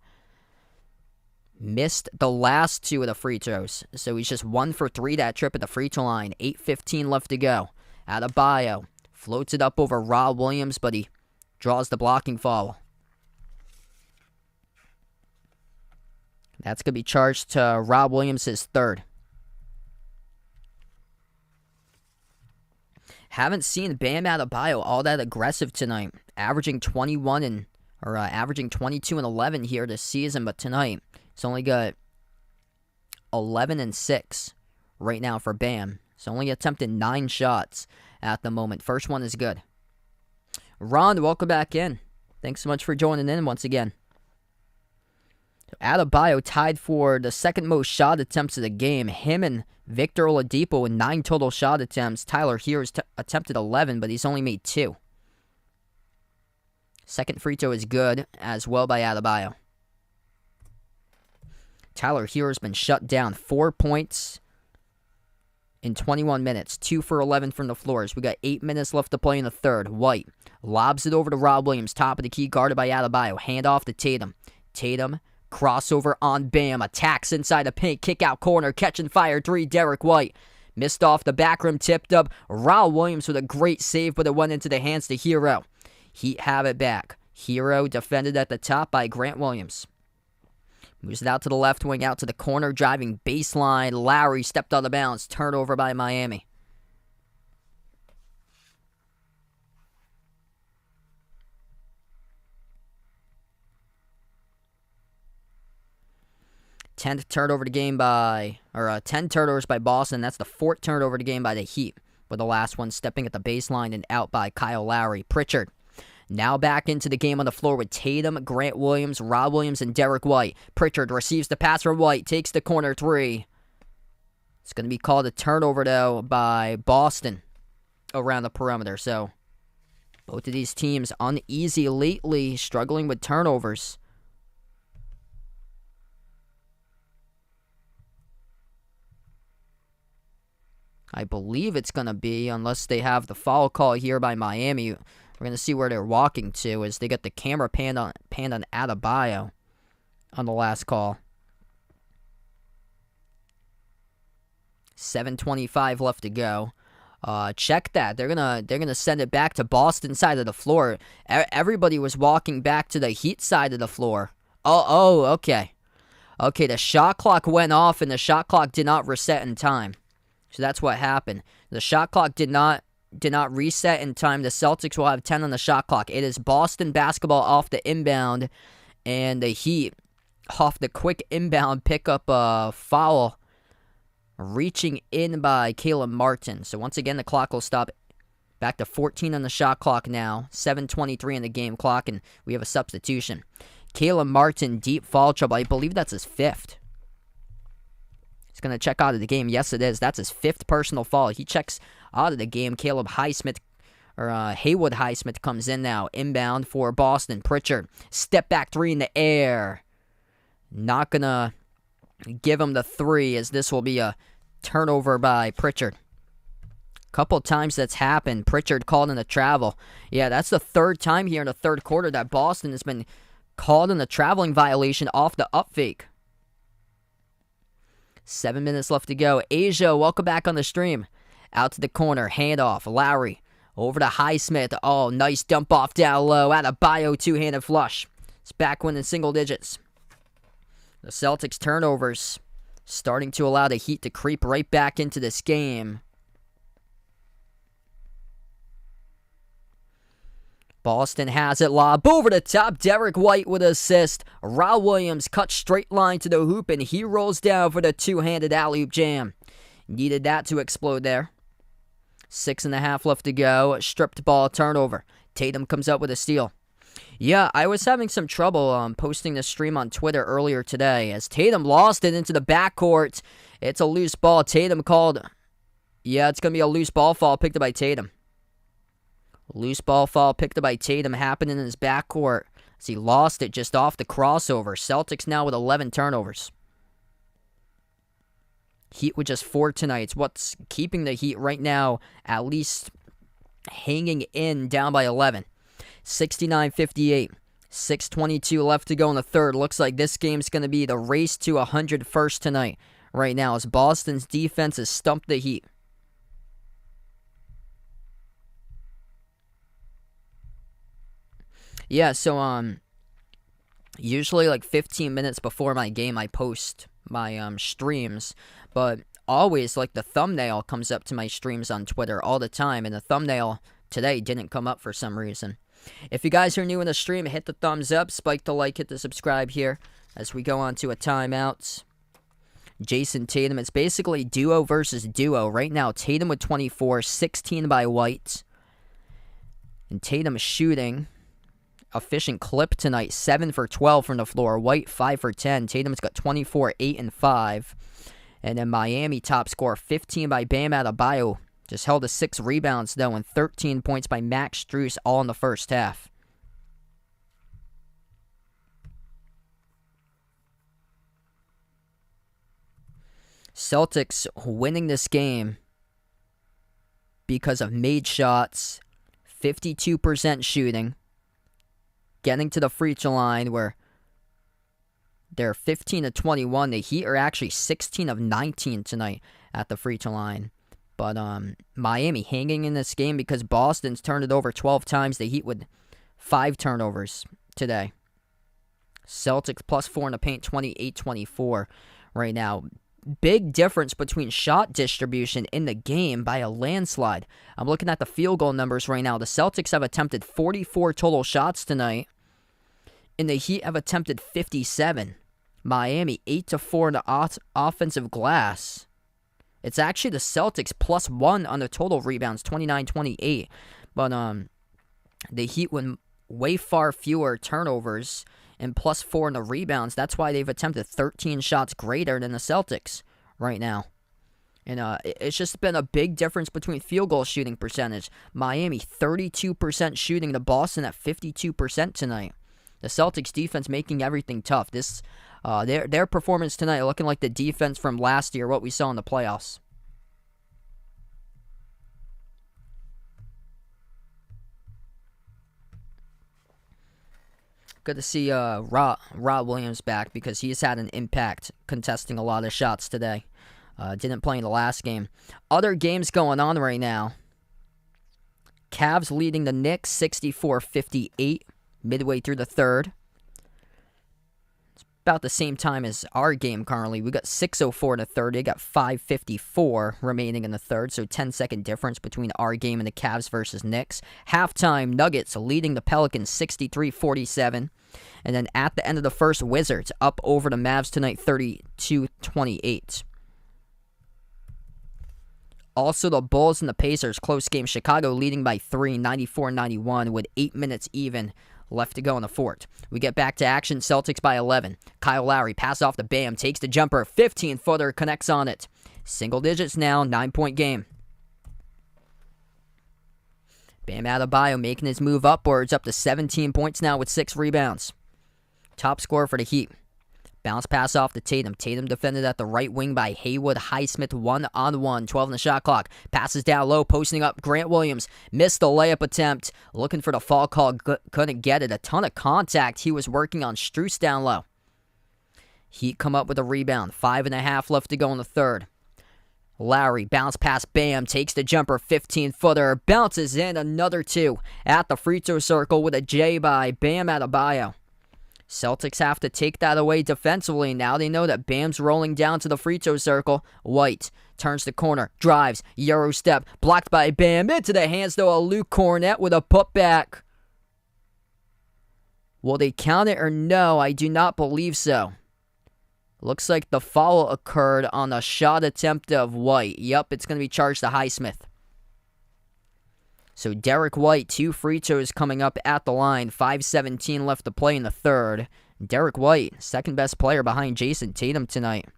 missed the last 2 of the free throws, so he's just 1 for 3 that trip at the free throw line. 8:15 left to go. Adebayo floats it up over Rob Williams, but he draws the blocking foul. That's going to be charged to Rob Williams, his 3rd. Haven't seen Bam Adebayo all that aggressive tonight. Averaging 22 and 11 here this season, but tonight he's only got 11 and 6 right now for Bam. He's only attempted 9 shots at the moment. First one is good. Ron, welcome back in. Thanks so much for joining in once again. Adebayo tied for the second most shot attempts of the game. Him and Victor Oladipo with 9 total shot attempts. Tyler Hero's attempted 11, but he's only made 2. Second free throw is good as well by Adebayo. Tyler Hero's been shut down. 4 points in 21 minutes. 2 for 11 from the floors. We got 8 minutes left to play in the third. White lobs it over to Rob Williams. Top of the key, guarded by Adebayo. Hand off to Tatum. Tatum crossover on Bam. Attacks inside the paint. Kick out corner. Catch and fire 3. Derek White. Missed off the back rim. Tipped up. Rob Williams with a great save, but it went into the hands to Hero. Heat have it back. Hero defended at the top by Grant Williams. Moves it out to the left wing. Out to the corner. Driving baseline. Lowry stepped out of bounds. Turnover by Miami. 10 turnovers by Boston. That's the 4th turnover of the game by the Heat, with the last one stepping at the baseline and out by Kyle Lowry. Pritchard now back into the game on the floor with Tatum, Grant Williams, Rob Williams, and Derek White. Pritchard receives the pass from White, takes the corner 3. It's going to be called a turnover, though, by Boston around the perimeter. So both of these teams uneasy lately, struggling with turnovers. I believe it's going to be, unless they have the foul call here by Miami. We're going to see where they're walking to as they get the camera panned on Adebayo on the last call. 7:25 left to go. Check that. They're gonna send it back to Boston side of the floor. Everybody was walking back to the Heat side of the floor. Okay. Okay, the shot clock went off and the shot clock did not reset in time. So that's what happened. The shot clock did not reset in time. The Celtics will have 10 on the shot clock. It is Boston basketball off the inbound, and the Heat off the quick inbound pick up a foul, reaching in by Caleb Martin. So once again, the clock will stop. Back to 14 on the shot clock now. 7:23 in the game clock, and we have a substitution. Caleb Martin, deep foul trouble. I believe that's his 5th. He's going to check out of the game. Yes, it is. That's his 5th personal foul. He checks out of the game. Haywood Highsmith comes in now. Inbound for Boston. Pritchard. Step back 3 in the air. Not going to give him the 3, as this will be a turnover by Pritchard. Couple times that's happened. Pritchard called in a travel. Yeah, that's the 3rd time here in the 3rd quarter that Boston has been called in a traveling violation off the up fake. 7 minutes left to go. Asia, welcome back on the stream. Out to the corner. Handoff. Lowry. Over to Highsmith. Oh, nice dump off down low. Adebayo, 2-handed flush. It's back win in single digits. The Celtics turnovers starting to allow the Heat to creep right back into this game. Boston has it. Lob over the top. Derek White with an assist. Rob Williams cuts straight line to the hoop, and he rolls down for the 2-handed alley-oop jam. Needed that to explode there. 6.5 left to go. Stripped ball turnover. Tatum comes up with a steal. Yeah, I was having some trouble posting the stream on Twitter earlier today as Tatum lost it into the backcourt. It's a loose ball. Tatum called. Yeah, it's going to be a loose ball foul picked up by Tatum. Loose ball foul picked up by Tatum happened in his backcourt as he lost it just off the crossover. Celtics now with 11 turnovers. Heat with just 4 tonight. It's what's keeping the Heat right now at least hanging in down by 11. 69-58. 6:22 left to go in the 3rd. Looks like this game's going to be the race to 100 first tonight right now as Boston's defense has stumped the Heat. Yeah, so usually like 15 minutes before my game I post my streams, but always like the thumbnail comes up to my streams on Twitter all the time, and the thumbnail today didn't come up for some reason. If you guys are new in the stream, hit the thumbs up, spike the like, hit the subscribe here as we go on to a timeout. Jason Tatum, it's basically duo versus duo. Right now, Tatum with 24, 16 by White. And Tatum shooting. Efficient clip tonight, 7 for 12 from the floor. White, 5 for 10. Tatum's got 24, 8, and 5. And then Miami top score, 15 by Bam Adebayo. Just held to 6 rebounds, though, and 13 points by Max Strus, all in the first half. Celtics winning this game because of made shots, 52% shooting, getting to the free throw line where they're 15 of 21. The Heat are actually 16 of 19 tonight at the free throw line. But Miami hanging in this game because Boston's turned it over 12 times. The Heat with 5 turnovers today. Celtics plus 4 in the paint, 28-24 right now. Big difference between shot distribution in the game by a landslide. I'm looking at the field goal numbers right now. The Celtics have attempted 44 total shots tonight, and the Heat have attempted 57. Miami 8-4 in the offensive glass. It's actually the Celtics +1 on the total rebounds, 29-28. But the Heat win way far fewer turnovers and +4 in the rebounds. That's why they've attempted 13 shots greater than the Celtics right now. And it's just been a big difference between field goal shooting percentage. Miami 32% shooting to Boston at 52% tonight. The Celtics defense making everything tough. Their performance tonight looking like the defense from last year, what we saw in the playoffs. Good to see Rob Williams back because he's had an impact contesting a lot of shots today. Didn't play in the last game. Other games going on right now. Cavs leading the Knicks 64-58 midway through the third. It's about the same time as our game currently. We got 6:04 in the third. They got 5:54 remaining in the third, so 10-second difference between our game and the Cavs versus Knicks. Halftime, Nuggets leading the Pelicans 63-47. And then at the end of the first, Wizards up over the Mavs tonight 32-28. Also, the Bulls and the Pacers, close game. Chicago leading by 3, 94-91, with 8 minutes even left to go in the fourth. We get back to action. Celtics by 11. Kyle Lowry pass off to Bam, takes the jumper, 15-footer, connects on it. Single digits now, 9-point game. Bam Adebayo making his move upwards, up to 17 points now with 6 rebounds. Top scorer for the Heat. Bounce pass off to Tatum. Tatum defended at the right wing by Haywood Highsmith, 1-on-1, 12 on the shot clock. Passes down low, posting up Grant Williams. Missed the layup attempt. Looking for the fall call, couldn't get it. A ton of contact. He was working on Strus down low. Heat come up with a rebound. 5.5 left to go in the third. Lowry, bounce pass, Bam, takes the jumper, 15-footer, bounces in, another 2. At the free throw circle with a J by Bam Adebayo. Celtics have to take that away defensively. Now they know that Bam's rolling down to the free throw circle. White turns the corner, drives, Euro step, blocked by Bam, into the hands though of Luke Cornett with a putback. Will they count it or no? I do not believe so. Looks like the foul occurred on a shot attempt of White. Yep, it's going to be charged to Highsmith. So Derek White, 2 free throws coming up at the line. 5:17 left to play in the third. Derek White, second best player behind Jason Tatum tonight.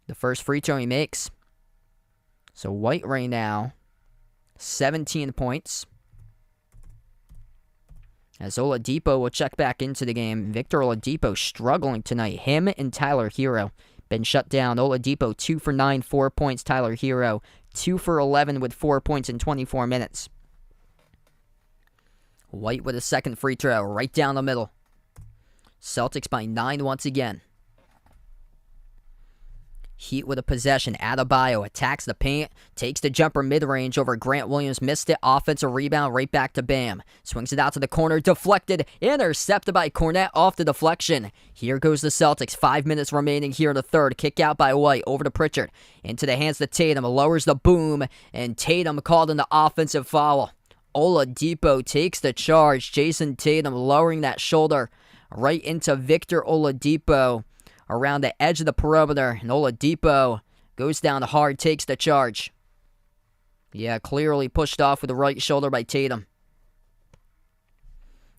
The first free throw he makes. So White right now, 17 points. As Oladipo will check back into the game. Victor Oladipo struggling tonight. Him and Tyler Hero been shut down. Oladipo 2 for 9, 4 points. Tyler Hero 2 for 11 with 4 points in 24 minutes. White with a second free throw right down the middle. Celtics by 9 once again. Heat with a possession. Adebayo attacks the paint, takes the jumper mid-range over Grant Williams, missed it, offensive rebound, right back to Bam. Swings it out to the corner, deflected, intercepted by Cornett off the deflection. Here goes the Celtics, 5 minutes remaining here in the third. Kick out by White, over to Pritchard, into the hands of Tatum, lowers the boom, and Tatum called in the offensive foul. Oladipo takes the charge. Jason Tatum lowering that shoulder right into Victor Oladipo around the edge of the perimeter, and Oladipo goes down hard, takes the charge. Yeah, clearly pushed off with the right shoulder by Tatum.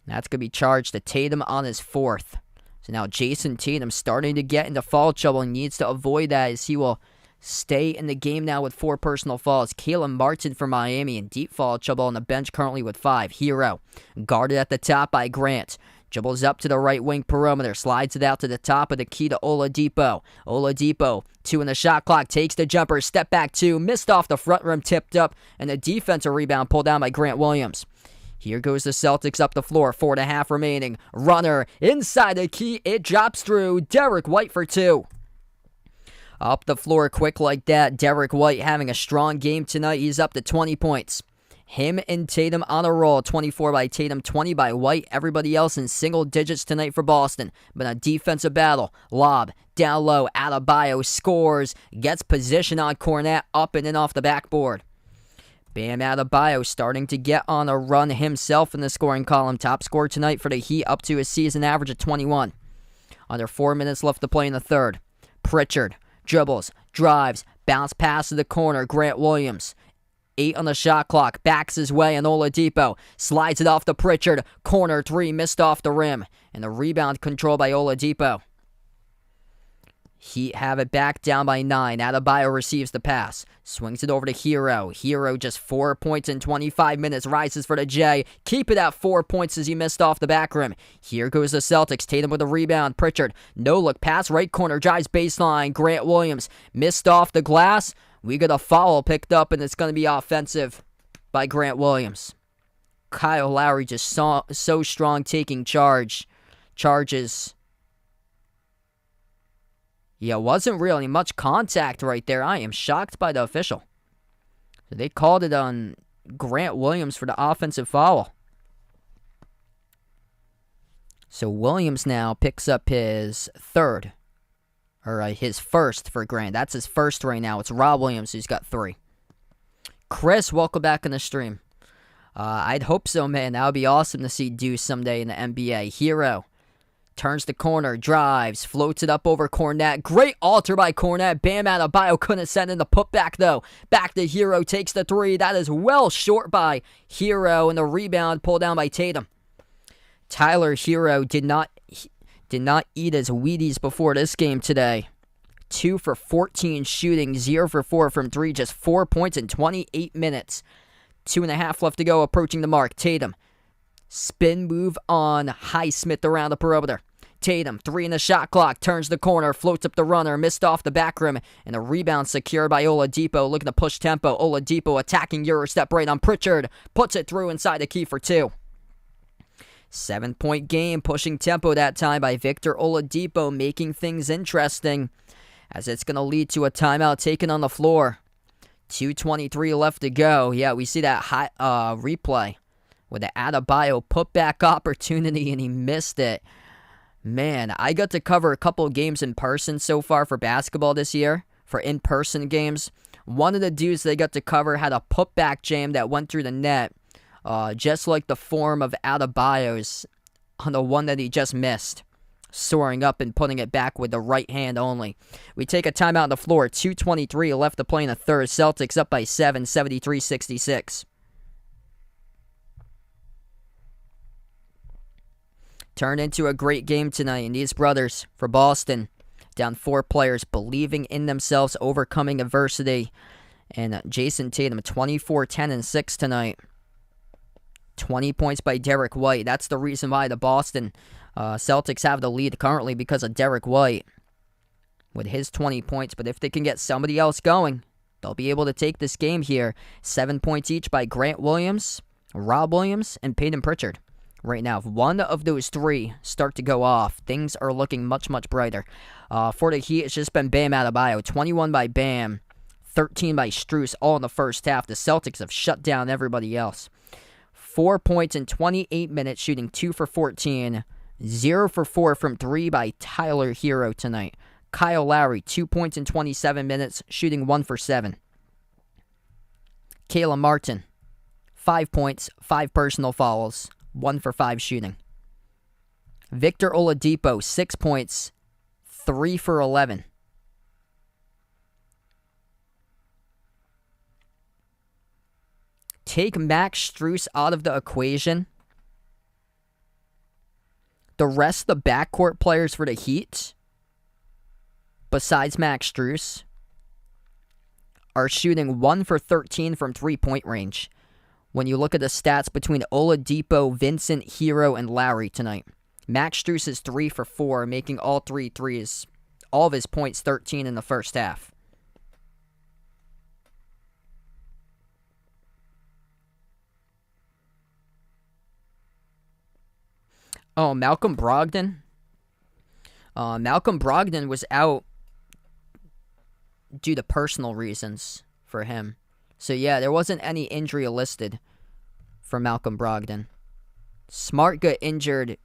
That's going to be charged to Tatum on his 4th. So now Jason Tatum starting to get into foul trouble and needs to avoid that as he will stay in the game now with 4 personal fouls. Caleb Martin for Miami in deep foul trouble on the bench currently with 5. Hero guarded at the top by Grant. Dribbles up to the right wing perimeter. Slides it out to the top of the key to Oladipo. Oladipo, 2 in the shot clock. Takes the jumper. Step back 2. Missed off the front rim. Tipped up. And a defensive rebound pulled down by Grant Williams. Here goes the Celtics up the floor. 4.5 remaining. Runner inside the key. It drops through. Derek White for 2. Up the floor quick like that. Derek White having a strong game tonight. He's up to 20 points. Him and Tatum on a roll. 24 by Tatum, 20 by White. Everybody else in single digits tonight for Boston. But a defensive battle. Lob, down low. Adebayo scores. Gets position on Cornett. Up and in off the backboard. Bam Adebayo starting to get on a run himself in the scoring column. Top scorer tonight for the Heat, up to a season average of 21. Under 4 minutes left to play in the third. Pritchard dribbles, drives, bounce pass to the corner. Grant Williams, 8 on the shot clock, backs his way, and Oladipo slides it off to Pritchard. Corner 3, missed off the rim. And the rebound controlled by Oladipo. Heat have it back, down by 9. Adebayo receives the pass. Swings it over to Hero. Hero just 4 points in 25 minutes. Rises for the J. Keep it at 4 points as he missed off the back rim. Here goes the Celtics. Tatum with a rebound. Pritchard, no look pass, right corner, drives baseline. Grant Williams missed off the glass. We got a foul picked up, and it's going to be offensive by Grant Williams. Kyle Lowry just so strong taking charges. Yeah, wasn't really much contact right there. I am shocked by the official. So they called it on Grant Williams for the offensive foul. So Williams now picks up his third. Or his first for Grant. That's his first right now. It's Rob Williams who's got 3. Chris, welcome back in the stream. I'd hope so, man. That would be awesome to see Deuce someday in the NBA. Hero turns the corner, drives, floats it up over Cornette. Great alter by Cornette. Bam Adebayo couldn't send in the putback, though. Back to Hero, takes the 3. That is well short by Hero, and the rebound pulled down by Tatum. Tyler Hero did not eat his Wheaties before this game today. 2 for 14 shooting, 0 for 4 from 3, just 4 points in 28 minutes. 2.5 left to go, approaching the mark. Tatum, spin move on Highsmith around the perimeter. Tatum, 3 in the shot clock, turns the corner, floats up the runner, missed off the back rim, and a rebound secured by Oladipo, looking to push tempo. Oladipo attacking Eurostep right on Pritchard, puts it through inside the key for 2. 7-point game, pushing tempo that time by Victor Oladipo, making things interesting, as it's going to lead to a timeout taken on the floor. 2:23 left to go. Yeah, we see that high replay with the Adebayo putback opportunity, and he missed it. Man, I got to cover a couple of games in person so far for basketball this year, for in-person games. One of the dudes they got to cover had a putback jam that went through the net, just like the form of Adebayo's on the one that he just missed, soaring up and putting it back with the right hand only. We take a timeout on the floor. 2:23 left to play in the third. Celtics up by 7, 73-66. Turned into a great game tonight, and these brothers for Boston, down 4 players, believing in themselves, overcoming adversity. And Jason Tatum, 24, 10, and 6 tonight. 20 points by Derek White. That's the reason why the Boston Celtics have the lead currently, because of Derek White with his 20 points. But if they can get somebody else going, they'll be able to take this game here. 7 points each by Grant Williams, Rob Williams, and Peyton Pritchard. Right now, if one of those 3 start to go off, things are looking much, much brighter. For the Heat, it's just been Bam Adebayo. 21 by Bam, 13 by Strus, all in the first half. The Celtics have shut down everybody else. 4 points in 28 minutes, shooting 2 for 14. 0 for 4 from 3 by Tyler Hero tonight. Kyle Lowry, 2 points in 27 minutes, shooting 1 for 7. Kayla Martin, 5 points, 5 personal fouls, 1 for 5 shooting. Victor Oladipo, 6 points, 3 for 11. Take Max Strus out of the equation. The rest of the backcourt players for the Heat, besides Max Strus, are shooting 1 for 13 from 3-point range. When you look at the stats between Oladipo, Vincent, Hero, and Lowry tonight. Max Strus is 3 for 4, making all 3 threes. All of his points, 13 in the first half. Oh, Malcolm Brogdon. Malcolm Brogdon was out due to personal reasons for him. So, yeah, there wasn't any injury listed for Malcolm Brogdon. Smart got injured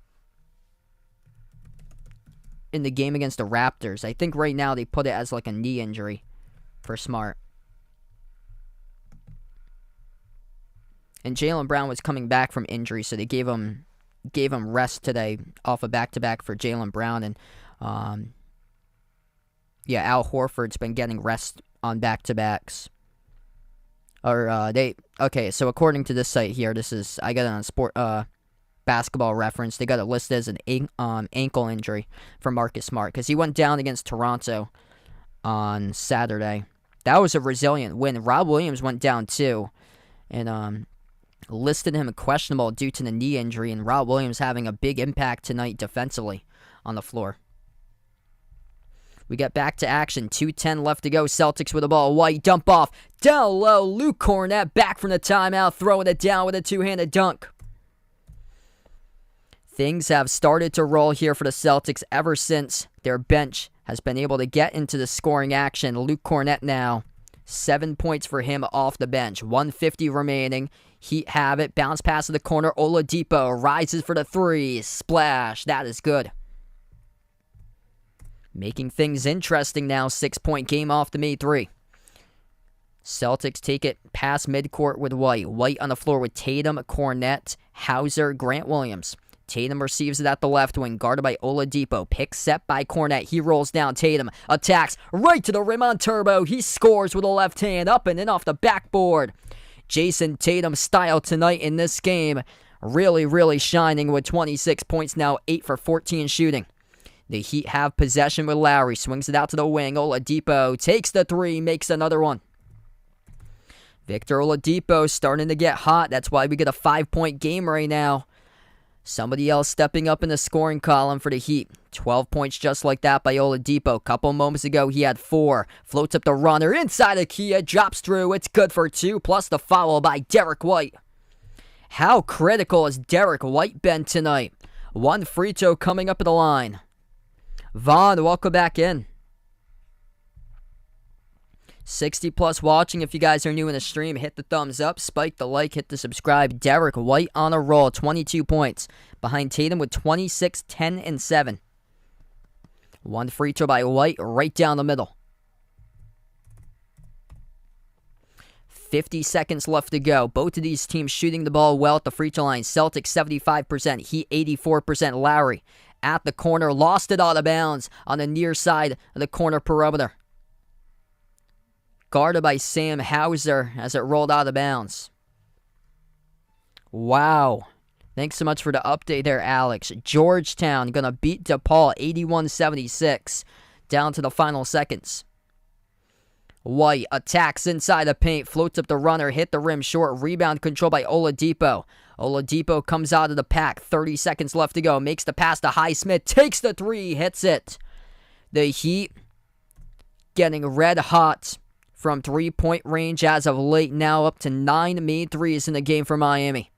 in the game against the Raptors. I think right now they put it as like a knee injury for Smart. And Jaylen Brown was coming back from injury, so they gave him rest today off a back-to-back for Jaylen Brown. And, Al Horford's been getting rest on back-to-backs. So according to this site here, I got it on Basketball Reference. They got it listed as an ankle injury for Marcus Smart because he went down against Toronto on Saturday. That was a resilient win. Rob Williams went down too, and listed him questionable due to the knee injury, and Rob Williams having a big impact tonight defensively on the floor. We get back to action. 2:10 left to go. Celtics with the ball. White dump off. Down low. Luke Cornett back from the timeout, throwing it down with a two-handed dunk. Things have started to roll here for the Celtics ever since their bench has been able to get into the scoring action. Luke Cornett now, 7 points for him off the bench. 1:50 remaining. Heat have it. Bounce pass to the corner. Oladipo rises for the three. Splash. That is good. Making things interesting now. 6-point game off the made three. Celtics take it past midcourt with White. White on the floor with Tatum, Cornett, Hauser, Grant Williams. Tatum receives it at the left wing, guarded by Oladipo. Pick set by Cornett. He rolls down. Tatum attacks right to the rim on turbo. He scores with a left hand, up and in off the backboard. Jason Tatum style tonight in this game. Really, really shining with 26 points now, 8 for 14 shooting. The Heat have possession with Lowry. Swings it out to the wing. Oladipo takes the three, makes another one. Victor Oladipo starting to get hot. That's why we get a 5-point game right now. Somebody else stepping up in the scoring column for the Heat. 12 points just like that by Oladipo. Couple moments ago, he had 4. Floats up the runner inside of Kia. Drops through. It's good for 2, plus the foul by Derek White. How critical has Derek White been tonight? One free throw coming up at the line. Vaughn, welcome back in. 60 plus watching. If you guys are new in the stream, hit the thumbs up, spike the like, hit the subscribe. Derek White on a roll, 22 points. Behind Tatum with 26, 10, and 7. One free throw by White right down the middle. 50 seconds left to go. Both of these teams shooting the ball well at the free throw line. Celtics 75%, Heat 84%. Lowry at the corner, lost it out of bounds on the near side of the corner perimeter. Guarded by Sam Hauser as it rolled out of bounds. Wow. Thanks so much for the update there, Alex. Georgetown going to beat DePaul 81-76 down to the final seconds. White attacks inside the paint, floats up the runner, hit the rim short, rebound control by Oladipo. Oladipo comes out of the pack, 30 seconds left to go, makes the pass to Highsmith, takes the three, hits it. The Heat getting red hot from 3-point range as of late, now up to 9 made threes in the game for Miami.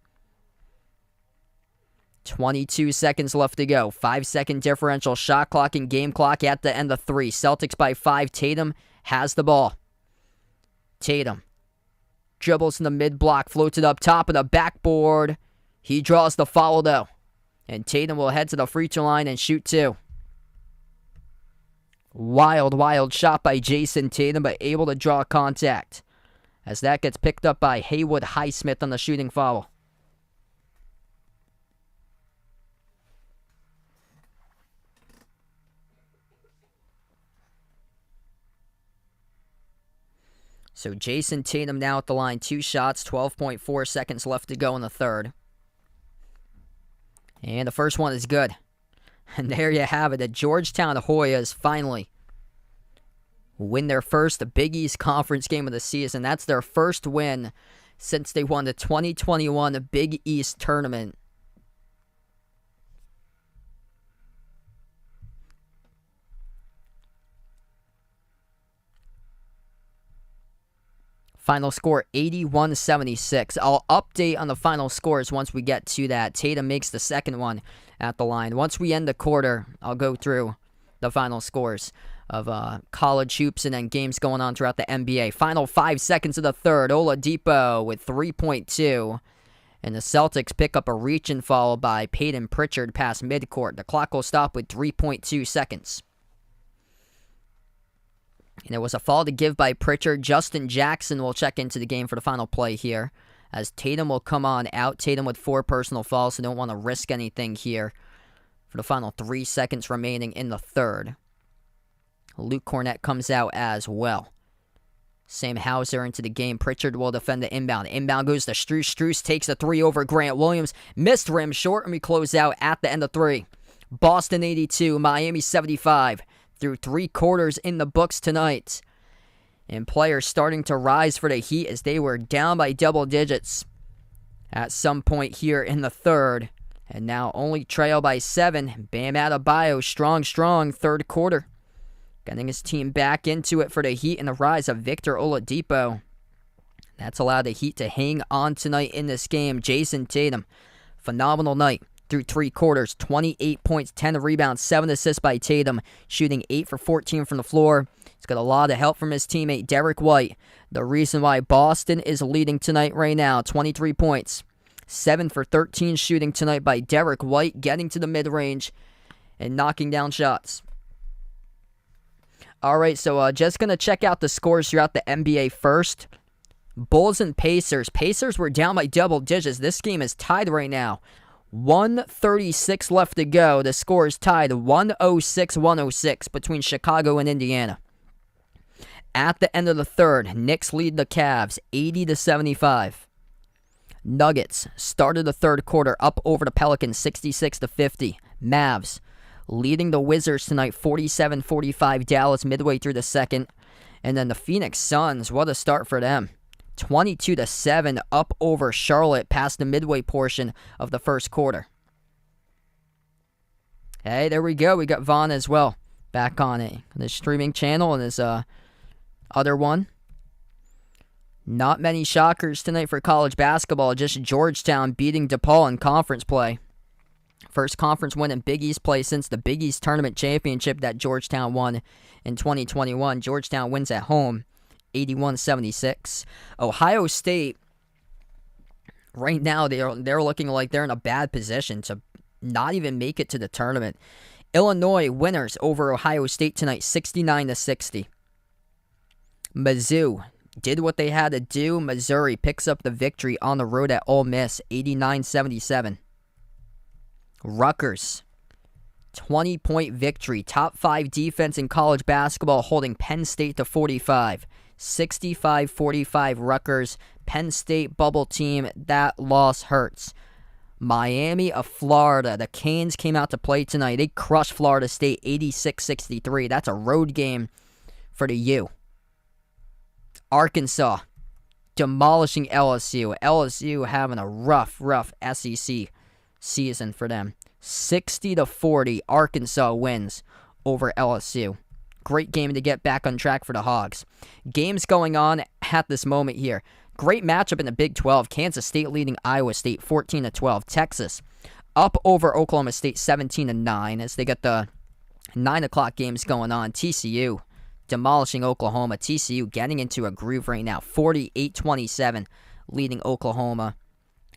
22 seconds left to go, 5-second differential, shot clock and game clock at the end of 3. Celtics by 5, Tatum has the ball. Tatum dribbles in the mid-block, floats it up top of the backboard. He draws the foul, though. And Tatum will head to the free throw line and shoot 2. Wild shot by Jason Tatum, but able to draw contact. As that gets picked up by Haywood Highsmith on the shooting foul. So Jason Tatum now at the line, 2 shots, 12.4 seconds left to go in the third. And the first one is good. And there you have it. The Georgetown Hoyas finally win their first Big East Conference game of the season. That's their first win since they won the 2021 Big East Tournament. Final score, 81-76. I'll update on the final scores once we get to that. Tatum makes the second one at the line. Once we end the quarter, I'll go through the final scores of college hoops and then games going on throughout the NBA. Final 5 seconds of the third. Oladipo with 3.2. And the Celtics pick up a reach and foul by Peyton Pritchard past midcourt. The clock will stop with 3.2 seconds. And there was a foul to give by Pritchard. Justin Jackson will check into the game for the final play here as Tatum will come on out. Tatum with 4 personal fouls, so don't want to risk anything here for the final 3 seconds remaining in the third. Luke Cornett comes out as well. Sam Hauser into the game. Pritchard will defend the inbound. Inbound goes to Strus. Strus takes the 3 over Grant Williams. Missed rim short, and we close out at the end of 3. Boston 82, Miami 75. Through 3 quarters in the books tonight. And players starting to rise for the Heat as they were down by double digits at some point here in the third. And now only trail by 7. Bam Adebayo, strong third quarter. Getting his team back into it for the Heat and the rise of Victor Oladipo. That's allowed the Heat to hang on tonight in this game. Jason Tatum, phenomenal night through 3 quarters. 28 points, 10 rebounds, 7 assists by Tatum. Shooting 8 for 14 from the floor. He's got a lot of help from his teammate, Derek White. The reason why Boston is leading tonight right now. 23 points. 7 for 13 shooting tonight by Derek White. Getting to the mid-range and knocking down shots. Alright, so just going to check out the scores throughout the NBA first. Bulls and Pacers. Pacers were down by double digits. This game is tied right now. 1:36 left to go. The score is tied 106-106 between Chicago and Indiana. At the end of the third, Knicks lead the Cavs 80-75. Nuggets started the third quarter up over the Pelicans 66-50. Mavs leading the Wizards tonight 47-45 Dallas midway through the second. And then the Phoenix Suns, what a start for them. 22-7 up over Charlotte past the midway portion of the first quarter. Hey, there we go. We got Vaughn as well back on it. The streaming channel and his other one. Not many shockers tonight for college basketball. Just Georgetown beating DePaul in conference play. First conference win in Big East play since the Big East Tournament Championship that Georgetown won in 2021. Georgetown wins at home 81-76. Ohio State, right now, they're looking like they're in a bad position to not even make it to the tournament. Illinois winners over Ohio State tonight, 69-60. Mizzou did what they had to do. Missouri picks up the victory on the road at Ole Miss, 89-77. Rutgers, 20-point victory. Top 5 defense in college basketball, holding Penn State to 45. 65-45 Rutgers. Penn State bubble team, that loss hurts. Miami of Florida. The Canes came out to play tonight. They crushed Florida State 86-63. That's a road game for the U. Arkansas demolishing LSU. LSU having a rough SEC season for them. 60-40, Arkansas wins over LSU. Great game to get back on track for the Hogs. Games going on at this moment here. Great matchup in the Big 12. Kansas State leading Iowa State 14-12. Texas up over Oklahoma State 17-9 as they got the 9 o'clock games going on. TCU demolishing Oklahoma. TCU getting into a groove right now. 48-27 leading Oklahoma.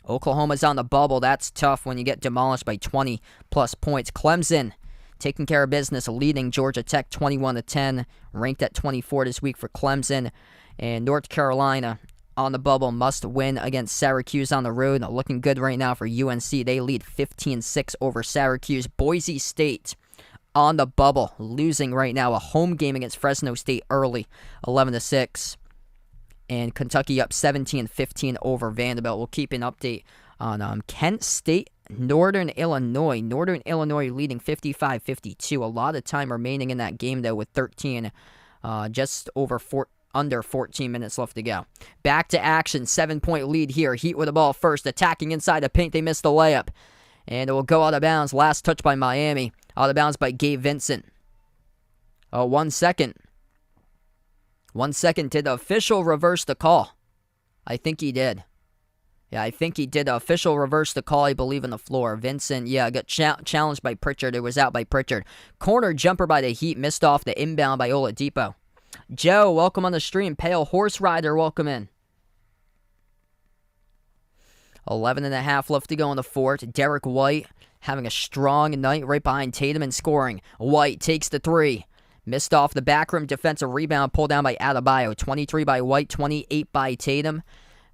Oklahoma's on the bubble. That's tough when you get demolished by 20-plus points. Clemson taking care of business, leading Georgia Tech 21-10, ranked at 24 this week for Clemson. And North Carolina on the bubble, must win against Syracuse on the road. Looking good right now for UNC. They lead 15-6 over Syracuse. Boise State on the bubble, losing right now a home game against Fresno State early, 11-6. And Kentucky up 17-15 over Vanderbilt. We'll keep an update on Kent State, Northern Illinois. Northern Illinois leading 55-52. A lot of time remaining in that game, though, with 13, just under 14 minutes left to go. Back to action. 7-point lead here. Heat with the ball first. Attacking inside the paint. They missed the layup. And it will go out of bounds. Last touch by Miami. Out of bounds by Gabe Vincent. 1 second. 1 second. Did the official reverse the call? I think he did. Yeah, I think he did. The official reverse the call, I believe, on the floor. Vincent, got challenged by Pritchard. It was out by Pritchard. Corner jumper by the Heat. Missed off the inbound by Oladipo. Joe, welcome on the stream. Pale Horse Rider, welcome in. 11.5 left to go in the fourth. Derek White having a strong night right behind Tatum and scoring. White takes the 3. Missed off the back rim defensive rebound. Pulled down by Adebayo. 23 by White, 28 by Tatum.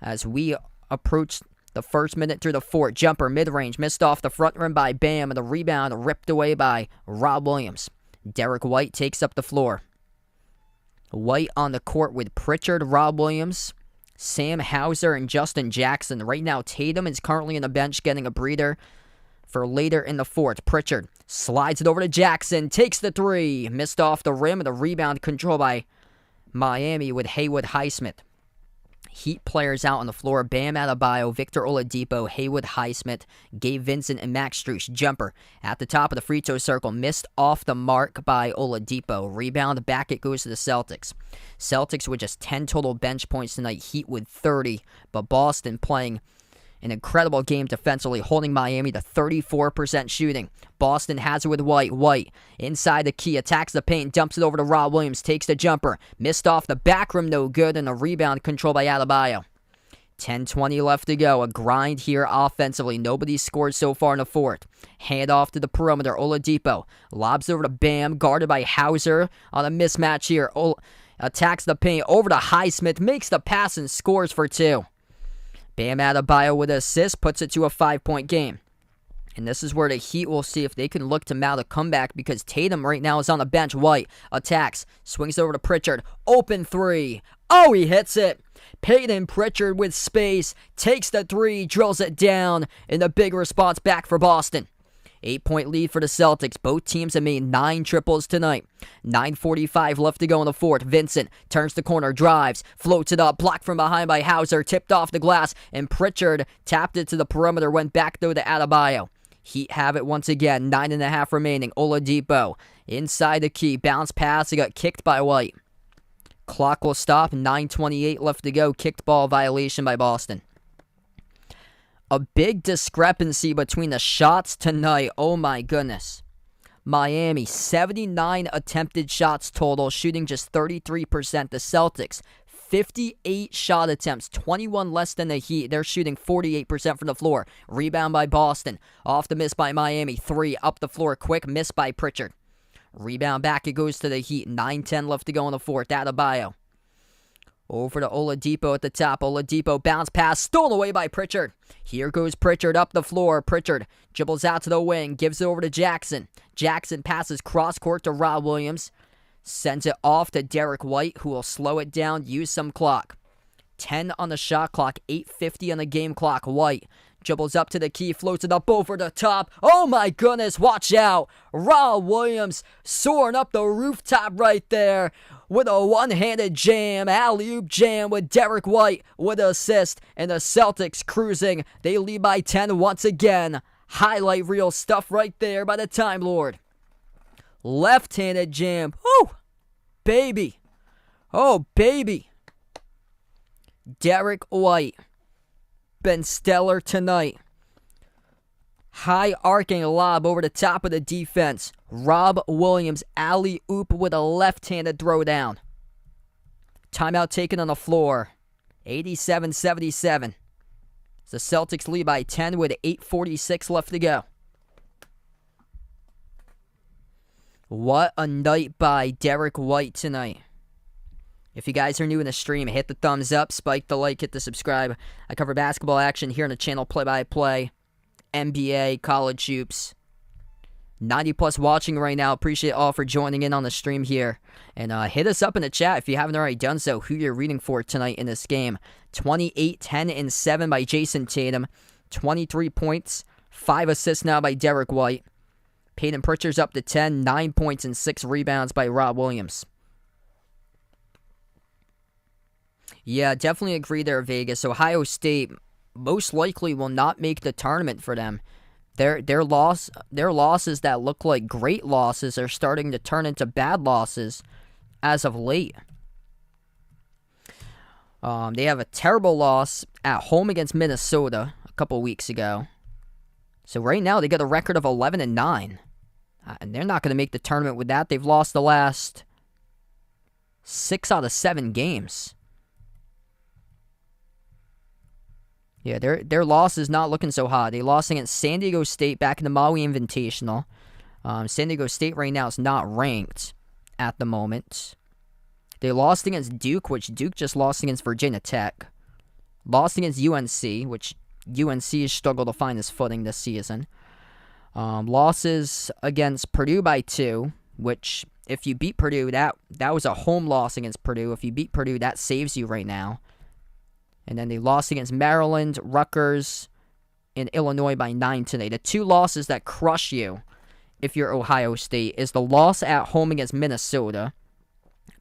As we approach the first minute through the fourth. Jumper, mid-range, missed off the front rim by Bam, and the rebound ripped away by Rob Williams. Derek White takes up the floor. White on the court with Pritchard, Rob Williams, Sam Hauser, and Justin Jackson. Right now, Tatum is currently on the bench getting a breather for later in the fourth. Pritchard slides it over to Jackson, takes the three, missed off the rim, and the rebound controlled by Miami with Haywood Highsmith. Heat players out on the floor: Bam Adebayo, Victor Oladipo, Haywood Highsmith, Gabe Vincent, and Max Strus. Jumper at the top of the free throw circle, missed off the mark by Oladipo. Rebound, back it goes to the Celtics. Celtics with just 10 total bench points tonight, Heat with 30, but Boston playing an incredible game defensively, holding Miami to 34% shooting. Boston has it with White. White inside the key, attacks the paint, dumps it over to Rob Williams, takes the jumper, missed off the back rim, no good, and a rebound controlled by Adebayo. 10:20 left to go. A grind here offensively. Nobody scored so far in the fourth. Hand off to the perimeter. Oladipo lobs over to Bam, guarded by Hauser on a mismatch here. Attacks the paint over to Highsmith, makes the pass and scores for two. Bam Adebayo with an assist puts it to a 5-point game. And this is where the Heat will see if they can look to mount a comeback, because Tatum right now is on the bench. White attacks, swings over to Pritchard. Open three. Oh, he hits it. Peyton Pritchard with space, takes the three, drills it down, and a big response back for Boston. 8-point lead for the Celtics. Both teams have made 9 triples tonight. 9:45 left to go in the fourth. Vincent turns the corner, drives, floats it up, blocked from behind by Hauser, tipped off the glass, and Pritchard tapped it to the perimeter, went back though to Adebayo. Heat have it once again. 9.5 remaining. Oladipo inside the key, bounce pass, it got kicked by White. Clock will stop. 9:28 left to go. Kicked ball violation by Boston. A big discrepancy between the shots tonight. Oh my goodness. Miami, 79 attempted shots total, shooting just 33%. The Celtics, 58 shot attempts, 21 less than the Heat. They're shooting 48% from the floor. Rebound by Boston. Off the miss by Miami. 3 up the floor quick. Miss by Pritchard. Rebound back. It goes to the Heat. 9:10 left to go in the fourth. Adebayo. Over to Oladipo at the top. Oladipo bounce pass, stolen away by Pritchard. Here goes Pritchard up the floor. Pritchard dribbles out to the wing, gives it over to Jackson. Jackson passes cross court to Rob Williams. Sends it off to Derek White, who will slow it down, use some clock. 10 on the shot clock, 8:50 on the game clock. White dribbles up to the key, floats it up over the top. Oh my goodness, watch out. Rob Williams soaring up the rooftop right there with a one-handed jam, alley-oop jam with Derek White with an assist, and the Celtics cruising. They lead by 10 once again. Highlight reel stuff right there by the Time Lord. Left-handed jam. Whoo! Baby. Oh, baby. Derek White. Been stellar tonight. High arcing lob over the top of the defense. Rob Williams alley-oop with a left-handed throwdown. Timeout taken on the floor. 87-77. The Celtics lead by 10 with 8:46 left to go. What a night by Derek White tonight. If you guys are new in the stream, hit the thumbs up, spike the like, hit the subscribe. I cover basketball action here on the channel, play-by-play, NBA, college hoops. 90 plus watching right now. Appreciate all for joining in on the stream here. And hit us up in the chat if you haven't already done so, who you're rooting for tonight in this game. 28, 10, and 7 by Jason Tatum. 23 points, 5 assists now by Derek White. Peyton Pritchard's up to 10, 9 points and 6 rebounds by Rob Williams. Yeah, definitely agree there, Vegas. Ohio State most likely will not make the tournament for them. Their losses that look like great losses are starting to turn into bad losses as of late. They have a terrible loss at home against Minnesota a couple weeks ago. So right now they got a record of 11-9. And they're not going to make the tournament with that. They've lost the last 6 out of 7 games. Yeah, their loss is not looking so hot. They lost against San Diego State back in the Maui Invitational. San Diego State right now is not ranked at the moment. They lost against Duke, which Duke just lost against Virginia Tech. Lost against UNC, which UNC has struggled to find his footing this season. Losses against Purdue by 2, which if you beat Purdue, that was a home loss against Purdue. If you beat Purdue, that saves you right now. And then they lost against Maryland, Rutgers, and Illinois by 9 today. The 2 losses that crush you if you're Ohio State is the loss at home against Minnesota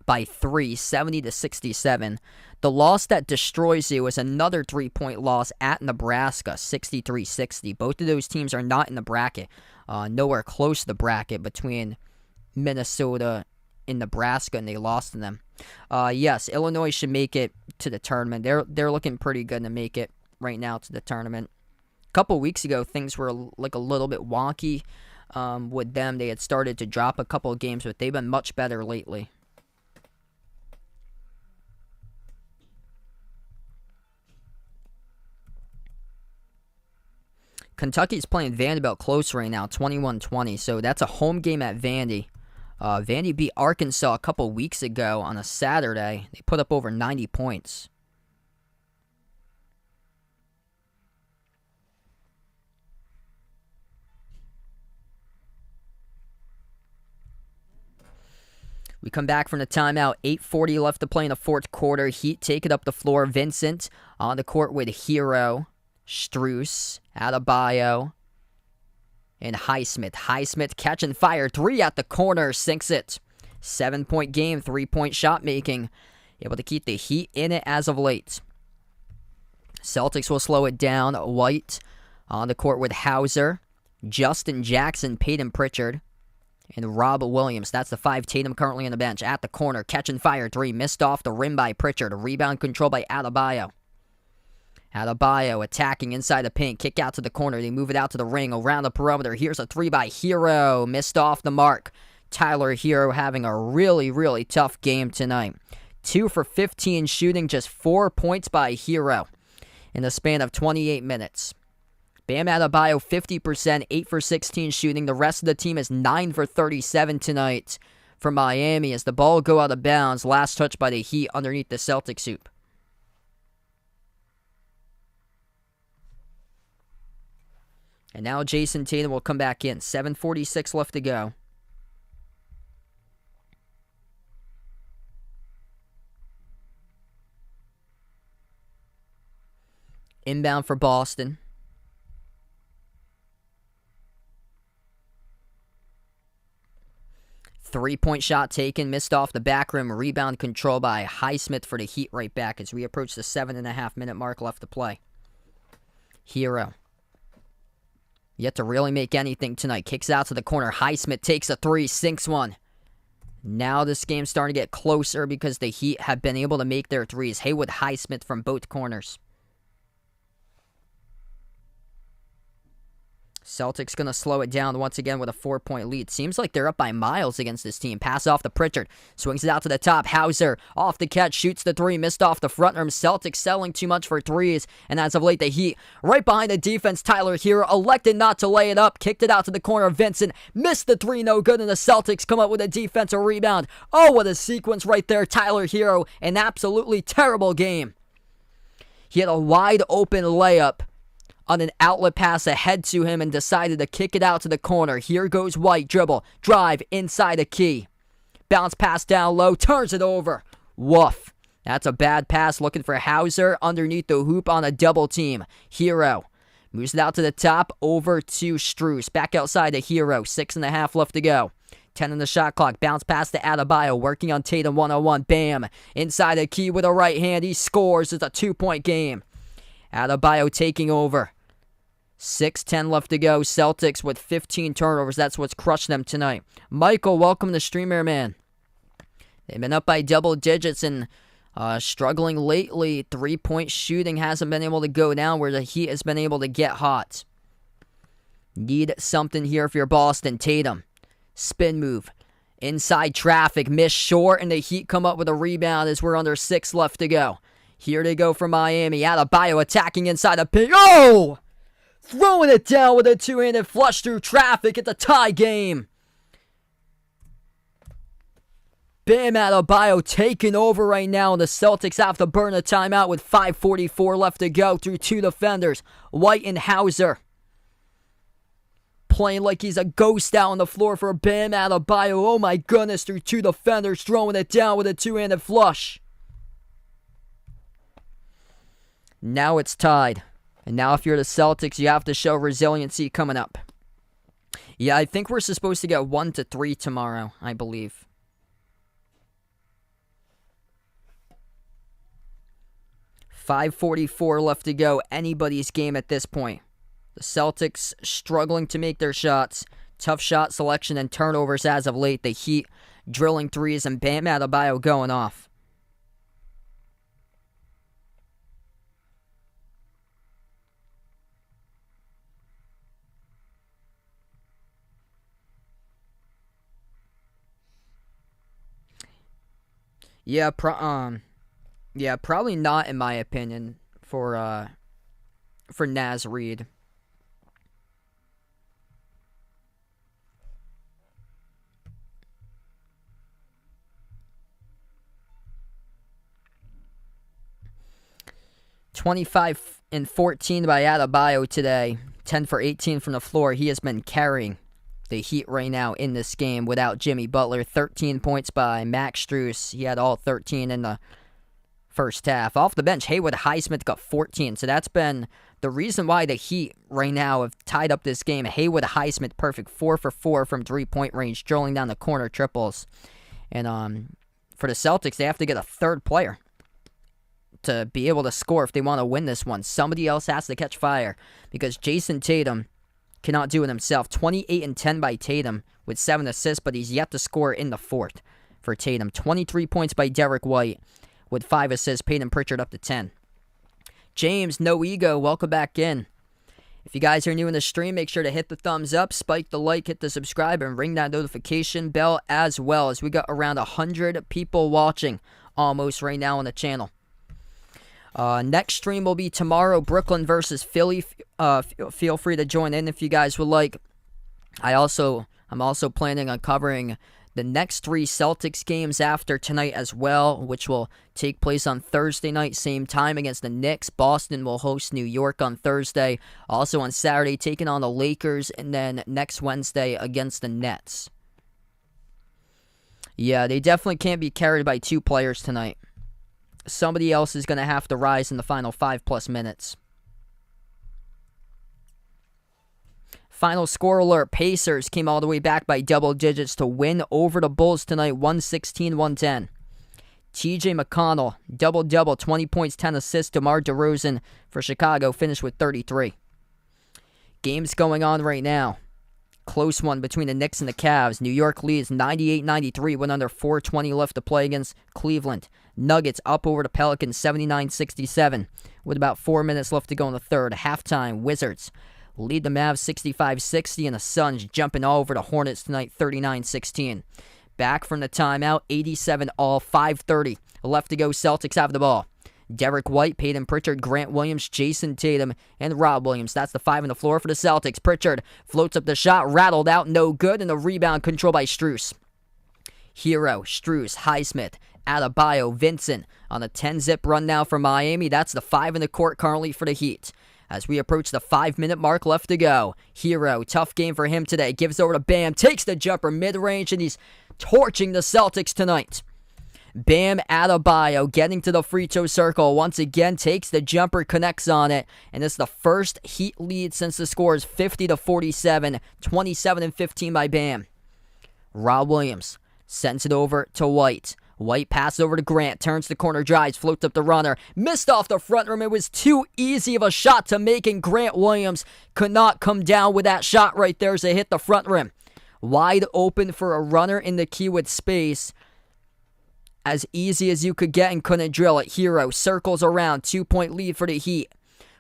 by 3, 70-67. The loss that destroys you is another 3-point loss at Nebraska, 63-60. Both of those teams are not in the bracket. Nowhere close to the bracket between Minnesota and Nebraska, and they lost to them. Yes, Illinois should make it to the tournament. They're looking pretty good to make it right now to the tournament. A couple weeks ago, things were like a little bit wonky with them. They had started to drop a couple of games, but they've been much better lately. Kentucky's playing Vanderbilt close right now, 21-20, so that's a home game at Vandy. Vandy beat Arkansas a couple weeks ago on a Saturday. They put up over 90 points. We come back from the timeout. 8:40 left to play in the fourth quarter. Heat take it up the floor. Vincent on the court with Hero, Strus, Adebayo, and Highsmith. Highsmith catching fire. 3 at the corner. Sinks it. 7-point game. 3-point shot making. Able to keep the Heat in it as of late. Celtics will slow it down. White on the court with Hauser, Justin Jackson, Peyton Pritchard, and Rob Williams. That's the 5. Tatum currently on the bench. At the corner. Catching fire. 3. Missed off the rim by Pritchard. Rebound control by Adebayo. Adebayo attacking inside the paint. Kick out to the corner. They move it out to the ring. Around the perimeter. Here's a 3 by Hero. Missed off the mark. Tyler Hero having a really, really tough game tonight. 2 for 15 shooting. Just 4 points by Hero in the span of 28 minutes. Bam Adebayo, 50%, 8 for 16 shooting. The rest of the team is 9 for 37 tonight for Miami as the ball go out of bounds. Last touch by the Heat underneath the Celtics hoop. And now Jason Tatum will come back in. 7:46 left to go. Inbound for Boston. Three-point shot taken, missed off the back rim. Rebound control by Highsmith for the Heat right back as we approach the 7.5-minute mark left to play. Hero. Yet to really make anything tonight. Kicks out to the corner. Highsmith takes a 3, sinks one. Now this game's starting to get closer because the Heat have been able to make their threes. Haywood Highsmith from both corners. Celtics going to slow it down once again with a 4-point lead. Seems like they're up by miles against this team. Pass off to Pritchard. Swings it out to the top. Hauser off the catch. Shoots the 3. Missed off the front rim. Celtics selling too much for threes. And as of late, the Heat right behind the defense. Tyler Hero elected not to lay it up. Kicked it out to the corner. Vincent missed the 3. No good. And the Celtics come up with a defensive rebound. Oh, what a sequence right there. Tyler Hero, an absolutely terrible game. He had a wide open layup on an outlet pass ahead to him and decided to kick it out to the corner. Here goes White. Dribble. Drive inside a key. Bounce pass down low. Turns it over. Woof. That's a bad pass looking for Hauser underneath the hoop on a double team. Hero moves it out to the top over to Strus. Back outside to Hero. 6.5 left to go. 10 on the shot clock. Bounce pass to Adebayo. Working on Tatum 1-on-1. Bam. Inside a key with a right hand. He scores. It's a 2-point game. Adebayo taking over. 6:10 left to go. Celtics with 15 turnovers. That's what's crushed them tonight. Michael, welcome to Streamer, man. They've been up by double digits and struggling lately. 3-point shooting hasn't been able to go down where the Heat has been able to get hot. Need something here if you're Boston. Tatum. Spin move. Inside traffic. Miss short, and the Heat come up with a rebound as we're under 6 left to go. Here they go for Miami. Adebayo attacking inside the paint. Oh! Throwing it down with a 2-handed flush through traffic. It's a tie game. Bam Adebayo taking over right now, and the Celtics have to burn a timeout with 5:44 left to go through two defenders, White and Hauser. Playing like he's a ghost out on the floor for Bam Adebayo. Oh my goodness, through two defenders, throwing it down with a two-handed flush. Now it's tied. And now if you're the Celtics, you have to show resiliency coming up. Yeah, I think we're supposed to get 1 to 3 tomorrow, I believe. $5:44 left to go. Anybody's game at this point. The Celtics struggling to make their shots. Tough shot selection and turnovers as of late. The Heat drilling threes and Bam Adebayo going off. Yeah, probably not in my opinion for Naz Reid. $25 and 14 by Adebayo today. 10 for 18 from the floor. He has been carrying the Heat right now in this game without Jimmy Butler. 13 points by Max Strus. He had all 13 in the first half. Off the bench, Haywood Highsmith got 14. So that's been the reason why the Heat right now have tied up this game. Haywood Highsmith perfect. 4 for 4 from three-point range, drilling down the corner triples. And for the Celtics, they have to get a third player to be able to score if they want to win this one. Somebody else has to catch fire because Jason Tatum cannot do it himself. 28 and 10 by Tatum with 7 assists, but he's yet to score in the fourth for Tatum. 23 points by Derek White with 5 assists. Peyton Pritchard up to 10. James, no ego, welcome back in. If you guys are new in the stream, make sure to hit the thumbs up, spike the like, hit the subscribe, and ring that notification bell as well, as we got around 100 people watching almost right now on the channel. Next stream will be tomorrow, Brooklyn versus Philly. Feel free to join in if you guys would like. I'm also planning on covering the next 3 Celtics games after tonight as well, which will take place on Thursday night, same time against the Knicks. Boston will host New York on Thursday. Also on Saturday, taking on the Lakers, and then next Wednesday against the Nets. Yeah, they definitely can't be carried by 2 players tonight. Somebody else is going to have to rise in the final 5+ minutes. Final score alert. Pacers came all the way back by double digits to win over the Bulls tonight, 116-110. TJ McConnell, double-double, 20 points, 10 assists. DeMar DeRozan for Chicago finished with 33. Games going on right now. Close one between the Knicks and the Cavs. New York leads 98-93 with under 4:20 left to play against Cleveland. Nuggets up over the Pelicans 79-67 with about 4 minutes left to go in the third. Halftime, Wizards lead the Mavs 65-60, and the Suns jumping all over the Hornets tonight 39-16. Back from the timeout, 87-all, 5:30 left to go. Celtics have the ball. Derek White, Peyton Pritchard, Grant Williams, Jason Tatum, and Rob Williams. That's the 5 on the floor for the Celtics. Pritchard floats up the shot, rattled out, no good, and the rebound controlled by Strus. Hero, Strus, Highsmith, Adebayo, Vincent on a 10-zip run now for Miami. That's the 5 in the court currently for the Heat. As we approach the 5-minute mark left to go. Hero, tough game for him today. Gives over to Bam, takes the jumper mid-range, and he's torching the Celtics tonight. Bam Adebayo getting to the free throw circle once again, takes the jumper, connects on it, and it's the first Heat lead since the score is 50-47, 27-15 by Bam. Rob Williams sends it over to White. White passes over to Grant, turns the corner, drives, floats up the runner, missed off the front rim. It was too easy of a shot to make, and Grant Williams could not come down with that shot right there as it hit the front rim. Wide open for a runner in the key with space. As easy as you could get and couldn't drill it. Hero circles around, 2-point lead for the Heat.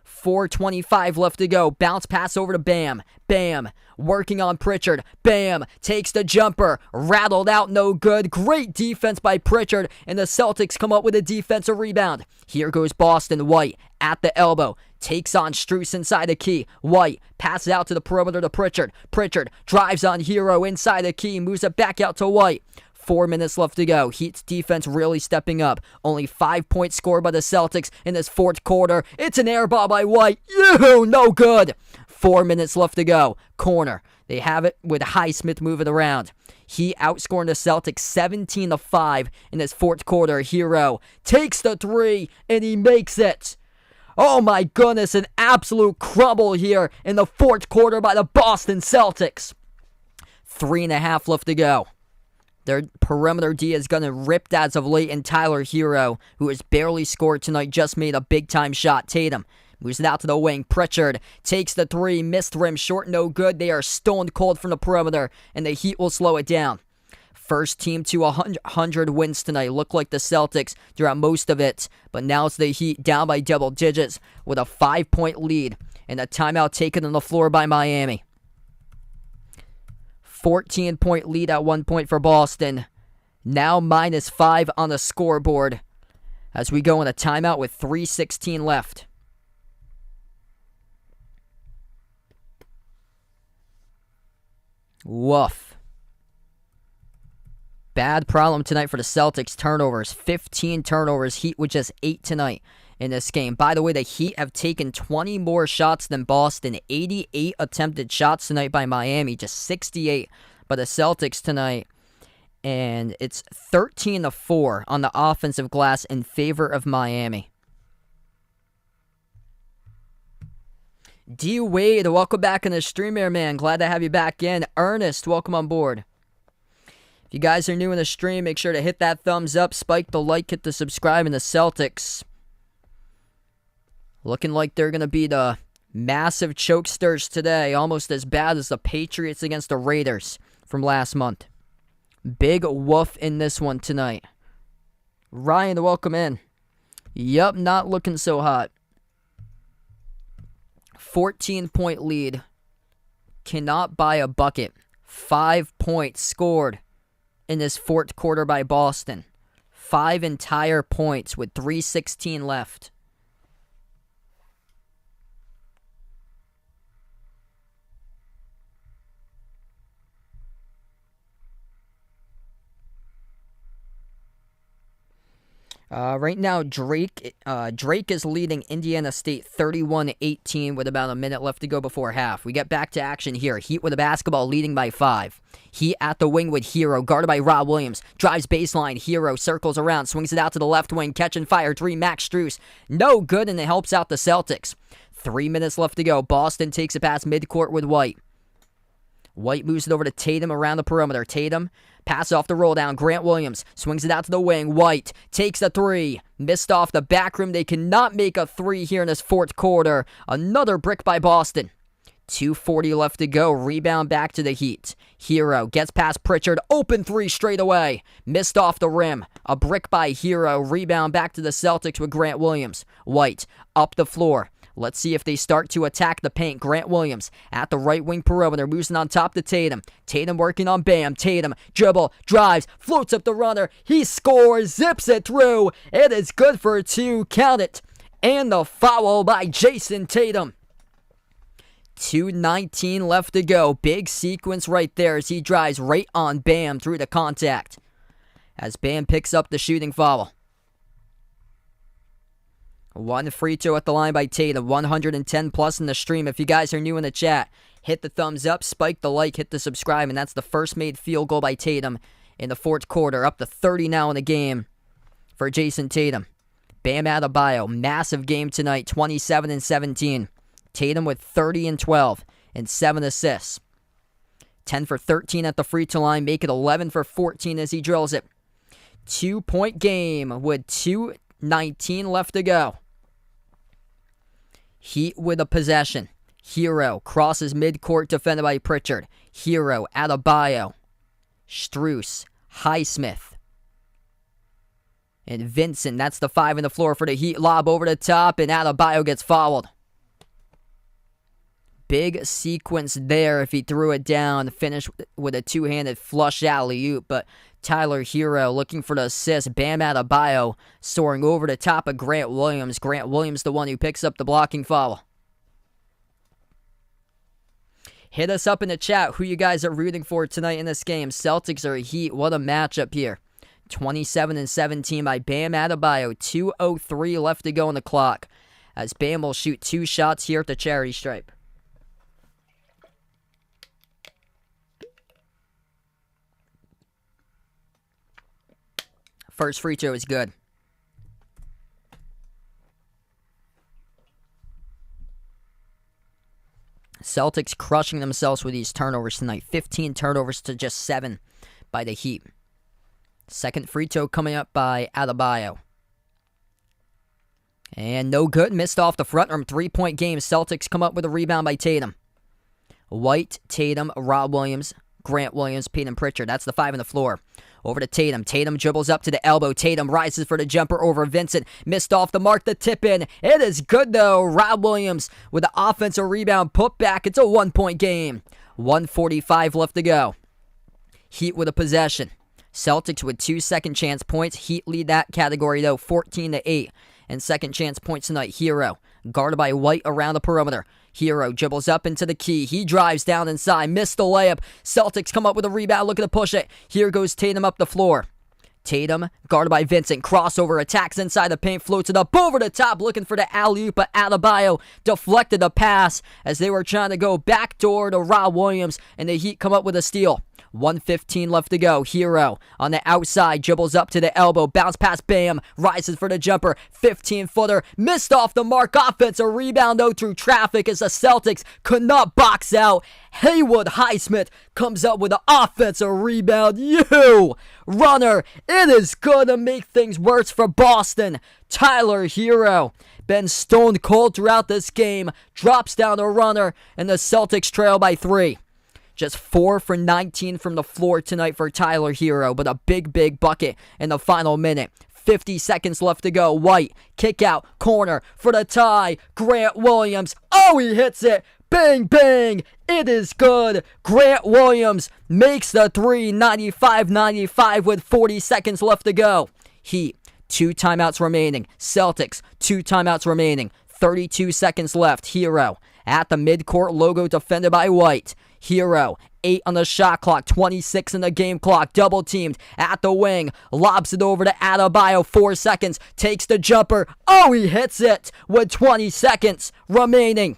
4:25 left to go. Bounce pass over to Bam. Bam working on Pritchard. Bam takes the jumper. Rattled out, no good. Great defense by Pritchard, and the Celtics come up with a defensive rebound. Here goes Boston. White at the elbow. Takes on Strus inside the key. White passes out to the perimeter to Pritchard. Pritchard drives on Hero inside the key. Moves it back out to White. 4 minutes left to go. Heat's defense really stepping up. Only 5 points scored by the Celtics in this fourth quarter. It's an air ball by White. No good. 4 minutes left to go. Corner. They have it with Highsmith moving around. He outscoring the Celtics 17-5 in this fourth quarter. Hero takes the three, and he makes it. Oh my goodness, an absolute crumble here in the fourth quarter by the Boston Celtics. 3.5 left to go. Their perimeter D is going to rip as of late, and Tyler Hero, who has barely scored tonight, just made a big-time shot. Tatum moves it out to the wing. Pritchard takes the three. Missed rim. Short, no good. They are stone cold from the perimeter, and the Heat will slow it down. First team to 100 wins tonight. Look like the Celtics throughout most of it, but now it's the Heat down by double digits with a 5-point lead, and a timeout taken on the floor by Miami. 14-point lead at 1 point for Boston. Now -5 on the scoreboard as we go in a timeout with 3:16 left. Woof. Bad problem tonight for the Celtics. Turnovers. 15 turnovers. Heat with just 8 tonight in this game. By the way, the Heat have taken 20 more shots than Boston. 88 attempted shots tonight by Miami. Just 68 by the Celtics tonight. And it's 13-4 on the offensive glass in favor of Miami. D. Wade, welcome back in the stream here, man. Glad to have you back in. Ernest, welcome on board. If you guys are new in the stream, make sure to hit that thumbs up, spike the like, hit the subscribe, and the Celtics looking like they're going to be the massive chokesters today, almost as bad as the Patriots against the Raiders from last month. Big woof in this one tonight. Ryan, welcome in. Yup, not looking so hot. 14-point lead. Cannot buy a bucket. 5 points scored in this fourth quarter by Boston. 5 entire points with 3:16 left. Right now, Drake is leading Indiana State 31-18 with about a minute left to go before half. We get back to action here. Heat with the basketball leading by 5. Heat at the wing with Hero, guarded by Rob Williams. Drives baseline. Hero circles around, swings it out to the left wing. Catch and fire. 3, Max Strus. No good, and it helps out the Celtics. 3 minutes left to go. Boston takes it past midcourt with White. White moves it over to Tatum around the perimeter. Tatum, pass off the roll down. Grant Williams swings it out to the wing. White takes a 3. Missed off the back rim. They cannot make a 3 here in this fourth quarter. Another brick by Boston. 2:40 left to go. Rebound back to the Heat. Hero gets past Pritchard. Open 3 straight away. Missed off the rim. A brick by Hero. Rebound back to the Celtics with Grant Williams. White up the floor. Let's see if they start to attack the paint. Grant Williams at the right wing perimeter, moves it on top to Tatum. Tatum working on Bam. Tatum, dribble, drives, floats up the runner. He scores, zips it through. It is good for 2. Count it. And the foul by Jason Tatum. 2:19 left to go. Big sequence right there as he drives right on Bam through the contact. As Bam picks up the shooting foul. 1 free throw at the line by Tatum. 110 plus in the stream. If you guys are new in the chat, hit the thumbs up, spike the like, hit the subscribe, and that's the first made field goal by Tatum in the fourth quarter. Up to 30 now in the game for Jason Tatum. Bam Adebayo, massive game tonight, 27 and 17. Tatum with 30 and 12 and 7 assists. 10 for 13 at the free throw line, make it 11 for 14 as he drills it. 2-point game with 2:19 left to go. Heat with a possession. Hero crosses midcourt, defended by Pritchard. Hero, Adebayo, Strus, Highsmith, and Vincent. That's the 5 in the floor for the Heat. Lob over the top, and Adebayo gets fouled. Big sequence there if he threw it down. Finished with a 2-handed flush alley-oop, but Tyler Hero looking for the assist. Bam Adebayo soaring over the top of Grant Williams. Grant Williams the one who picks up the blocking foul. Hit us up in the chat who you guys are rooting for tonight in this game. Celtics or Heat. What a matchup here. 27-17 by Bam Adebayo. 2:03 left to go on the clock, as Bam will shoot 2 shots here at the charity stripe. First free throw is good. Celtics crushing themselves with these turnovers tonight. 15 turnovers to just 7 by the Heat. Second free throw coming up by Adebayo. And no good. Missed off the front rim. 3-point game. Celtics come up with a rebound by Tatum. White, Tatum, Rob Williams, Grant Williams, Peyton Pritchard. That's the 5 on the floor. Over to Tatum. Tatum dribbles up to the elbow. Tatum rises for the jumper over Vincent. Missed off the mark. The tip in. It is good, though. Rob Williams with the offensive rebound. Put back. It's a 1-point game. 1:45 left to go. Heat with a possession. Celtics with 2 second chance points. Heat lead that category, though, 14-8. And second chance points tonight. Hero guarded by White around the perimeter. Hero dribbles up into the key. He drives down inside. Missed the layup. Celtics come up with a rebound. Looking to push it. Here goes Tatum up the floor. Tatum, guarded by Vincent. Crossover, attacks inside the paint. Floats it up over the top. Looking for the alley-oop, but Adebayo deflected the pass as they were trying to go backdoor to Rob Williams. And the Heat come up with a steal. 1:15 left to go. Hero on the outside, dribbles up to the elbow, bounce past Bam, rises for the jumper, 15-footer, missed off the mark. Offensive rebound though through traffic as the Celtics could not box out. Haywood Highsmith comes up with an offensive rebound. Runner, it is going to make things worse for Boston. Tyler Hero been stone cold throughout this game, drops down a runner, and the Celtics trail by 3. Just 4 for 19 from the floor tonight for Tyler Hero, but a big bucket in the final minute. 50 seconds left to go. White, kick out, corner for the tie. Grant Williams, he hits it. Bang, bang, it is good. Grant Williams makes the 3, 95-95 with 40 seconds left to go. Heat, 2 timeouts remaining. Celtics, 2 timeouts remaining. 32 seconds left. Hero at the midcourt logo defended by White. Hero, 8 on the shot clock, 26 in the game clock, double teamed at the wing, lobs it over to Adebayo, 4 seconds, takes the jumper, he hits it with 20 seconds remaining.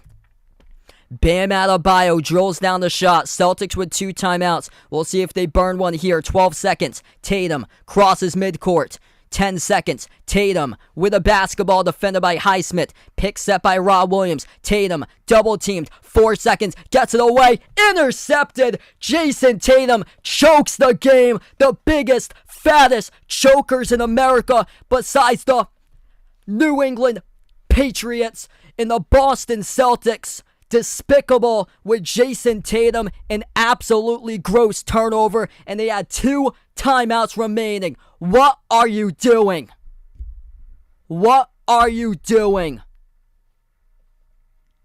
Bam Adebayo drills down the shot. Celtics with 2 timeouts. We'll see if they burn one here. 12 seconds. Tatum crosses midcourt. 10 seconds. Tatum with a basketball defended by Highsmith. Pick set by Rob Williams. Tatum double teamed. 4 seconds. Gets it away. Intercepted. Jason Tatum chokes the game. The biggest, fattest chokers in America besides the New England Patriots and the Boston Celtics. Despicable with Jason Tatum, an absolutely gross turnover, and they had 2 timeouts remaining. What are you doing? What are you doing?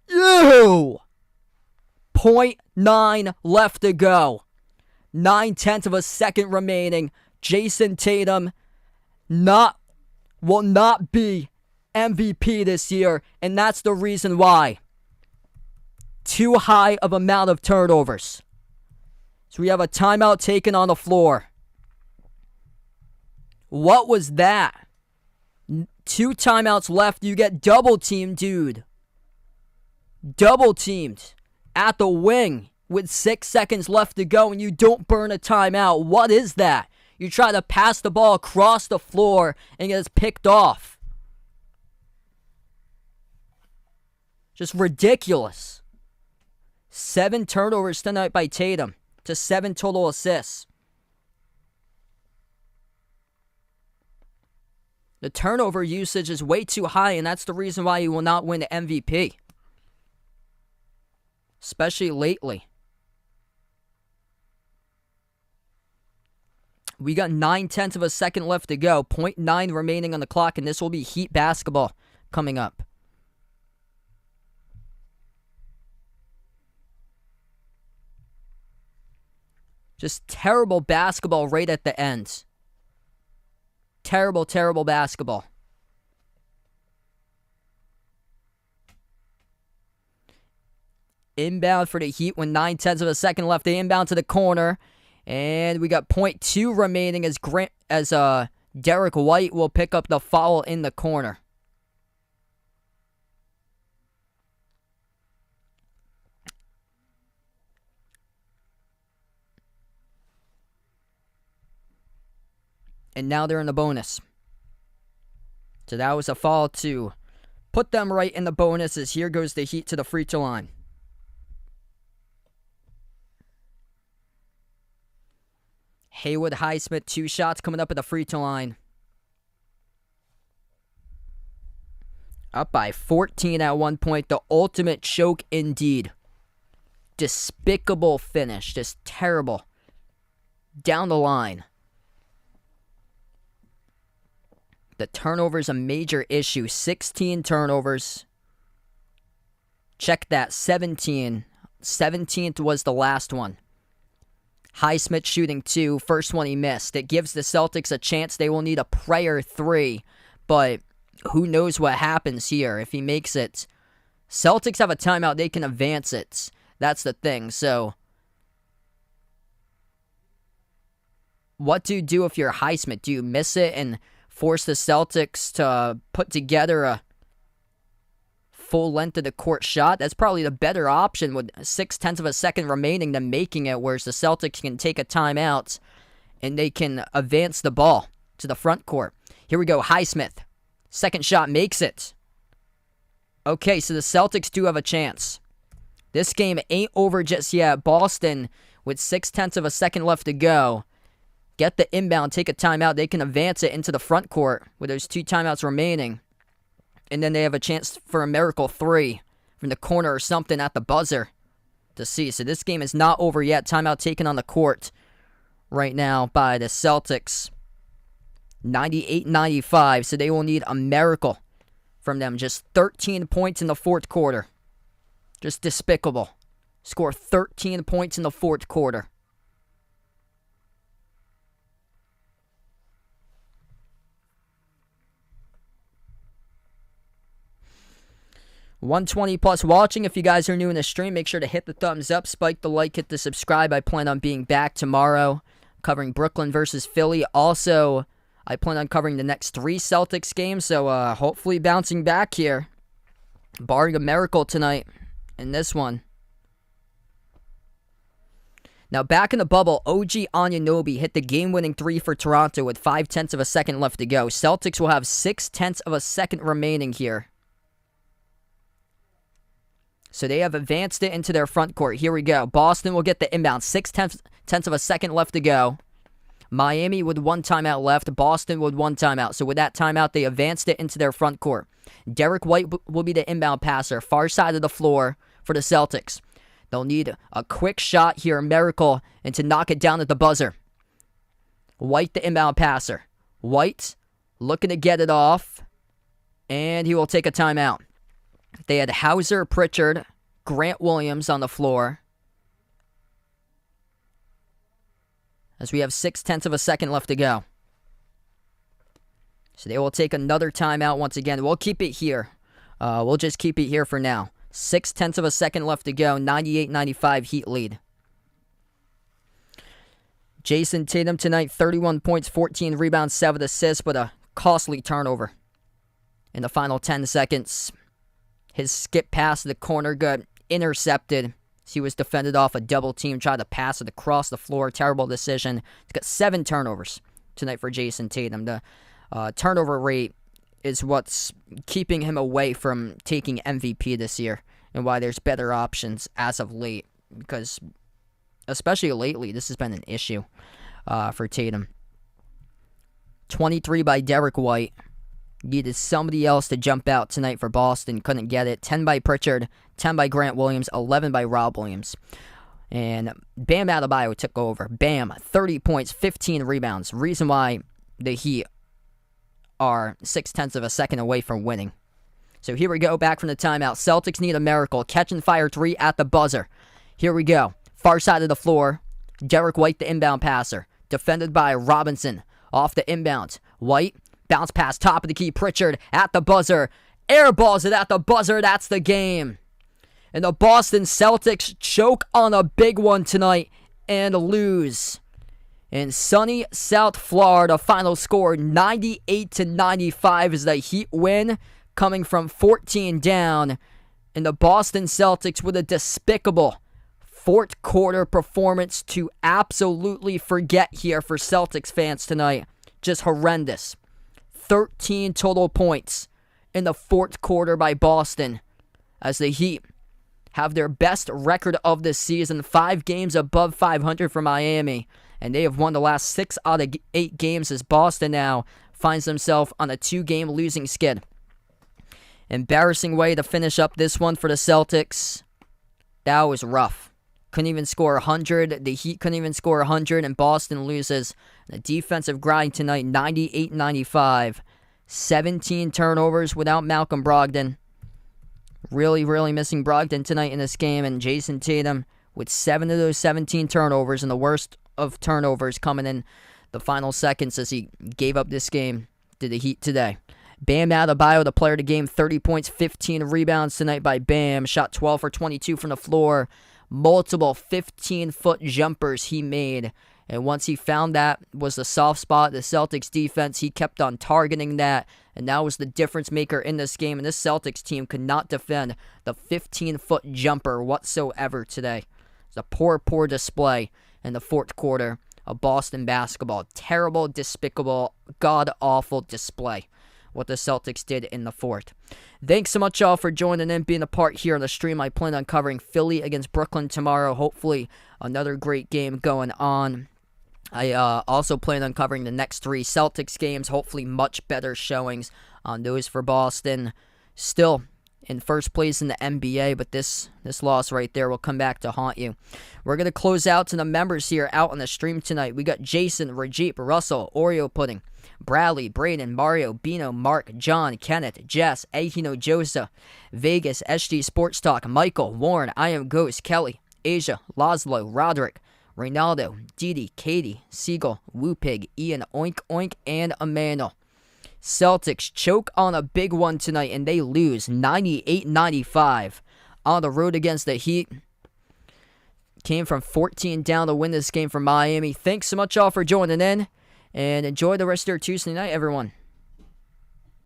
.9 left to go. 9/10 of a second remaining. Jason Tatum will not be MVP this year, and that's the reason why. Too high of amount of turnovers. So we have a timeout taken on the floor. What was that? 2 timeouts left. You get double teamed, dude. Double teamed at the wing with 6 seconds left to go and you don't burn a timeout. What is that? You try to pass the ball across the floor and it gets picked off. Just ridiculous. 7 turnovers tonight by Tatum to 7 total assists. The turnover usage is way too high, and that's the reason why he will not win the MVP. Especially lately. We got 9/10 of a second left to go. 0.9 remaining on the clock, and this will be Heat basketball coming up. Just terrible basketball right at the end. Terrible basketball. Inbound for the Heat with 9/10 of a second left. They inbound to the corner. And we got .2 remaining as Derek White will pick up the foul in the corner. And now they're in the bonus. So that was a foul to put them right in the bonus as here goes the Heat to the free throw line. Haywood Highsmith, 2 shots coming up at the free throw line. Up by 14 at one point. The ultimate choke indeed. Despicable finish. Just terrible. Down the line. The turnover is a major issue. 16 turnovers. Check that. 17. 17th was the last one. Highsmith shooting 2. First one he missed. It gives the Celtics a chance. They will need a prayer 3. But who knows what happens here if he makes it. Celtics have a timeout. They can advance it. That's the thing. So what do you do if you're Highsmith? Do you miss it and force the Celtics to put together a full length of the court shot? That's probably the better option with 0.6 of a second remaining than making it, whereas the Celtics can take a timeout and they can advance the ball to the front court. Here we go, Highsmith. Second shot makes it. Okay, so the Celtics do have a chance. This game ain't over just yet. Boston, with 0.6 of a second left to go, get the inbound, take a timeout. They can advance it into the front court with those 2 timeouts remaining. And then they have a chance for a miracle 3 from the corner or something at the buzzer to see. So this game is not over yet. Timeout taken on the court right now by the Celtics. 98-95. So they will need a miracle from them. Just 13 points in the fourth quarter. Just despicable. Score 13 points in the fourth quarter. $120 plus watching. If you guys are new in the stream, make sure to hit the thumbs up, spike the like, hit the subscribe. I plan on being back tomorrow covering Brooklyn versus Philly. Also, I plan on covering the next 3 Celtics games, so hopefully bouncing back here. Barring a miracle tonight in this one. Now back in the bubble, OG Anunoby hit the game-winning 3 for Toronto with 0.5 of a second left to go. Celtics will have 0.6 of a second remaining here. So they have advanced it into their front court. Here we go. Boston will get the inbound. 0.6 of a second left to go. Miami with 1 timeout left. Boston with 1 timeout. So with that timeout, they advanced it into their front court. Derek White will be the inbound passer. Far side of the floor for the Celtics. They'll need a quick shot here, a miracle, and to knock it down at the buzzer. White the inbound passer. White looking to get it off. And he will take a timeout. They had Hauser, Pritchard, Grant Williams on the floor. As we have 0.6 of a second left to go. So they will take another timeout once again. We'll keep it here. We'll just keep it here for now. 0.6 of a second left to go. 98-95 Heat lead. Jason Tatum tonight, 31 points, 14 rebounds, 7 assists, but a costly turnover in the final 10 seconds. His skip pass to the corner got intercepted. He was defended off a double team, tried to pass it across the floor. Terrible decision. He's got 7 turnovers tonight for Jason Tatum. The turnover rate is what's keeping him away from taking MVP this year and why there's better options as of late. Because, especially lately, this has been an issue for Tatum. 23 by Derek White. Needed somebody else to jump out tonight for Boston. Couldn't get it. 10 by Pritchard. 10 by Grant Williams. 11 by Rob Williams. And Bam Adebayo took over. Bam, 30 points, 15 rebounds. Reason why the Heat are 0.6 of a second away from winning. So here we go, back from the timeout. Celtics need a miracle. Catch and fire 3 at the buzzer. Here we go. Far side of the floor. Derek White, the inbound passer. Defended by Robinson. Off the inbound. White. Bounce pass, top of the key, Pritchard at the buzzer. Airballs it at the buzzer, that's the game. And the Boston Celtics choke on a big one tonight and lose. In sunny South Florida, final score 98-95 is the Heat win, coming from 14 down. And the Boston Celtics with a despicable fourth quarter performance to absolutely forget here for Celtics fans tonight. Just horrendous. 13 total points in the fourth quarter by Boston as the Heat have their best record of the season, 5 games above 500 for Miami, and they have won the last 6 out of 8 games as Boston now finds themselves on a 2-game losing skid. Embarrassing way to finish up this one for the Celtics. That was rough. Couldn't even score 100. The Heat couldn't even score 100, and Boston loses. The defensive grind tonight, 98-95. 17 turnovers without Malcolm Brogdon. Really, really missing Brogdon tonight in this game, and Jason Tatum with 7 of those 17 turnovers, and the worst of turnovers coming in the final seconds as he gave up this game to the Heat today. Bam Adebayo, the player of the game, 30 points, 15 rebounds tonight by Bam. Shot 12 for 22 from the floor. Multiple 15-foot jumpers he made. And once he found that was the soft spot, the Celtics defense, he kept on targeting that. And that was the difference maker in this game. And this Celtics team could not defend the 15-foot jumper whatsoever today. It's a poor, poor display in the fourth quarter of Boston basketball. Terrible, despicable, god-awful display what the Celtics did in the fourth. Thanks so much, y'all, for joining in, being a part here on the stream. I plan on covering Philly against Brooklyn tomorrow. Hopefully, another great game going on. I also plan on covering the next 3 Celtics games. Hopefully, much better showings on those for Boston. Still in first place in the NBA, but this loss right there will come back to haunt you. We're going to close out to the members here out on the stream tonight. We got Jason, Rajip, Russell, Oreo Pudding, Bradley, Braden, Mario, Bino, Mark, John, Kenneth, Jess, Ahino Josa, Vegas, SG Sports Talk, Michael, Warren, I Am Ghost, Kelly, Asia, Laszlo, Roderick, Reynaldo, Didi, Katie, Siegel, Woopig, Ian, Oink Oink, and Emmanuel. Celtics choke on a big one tonight, and they lose 98-95 on the road against the Heat. Came from 14 down to win this game for Miami. Thanks so much, y'all, for joining in, and enjoy the rest of your Tuesday night, everyone.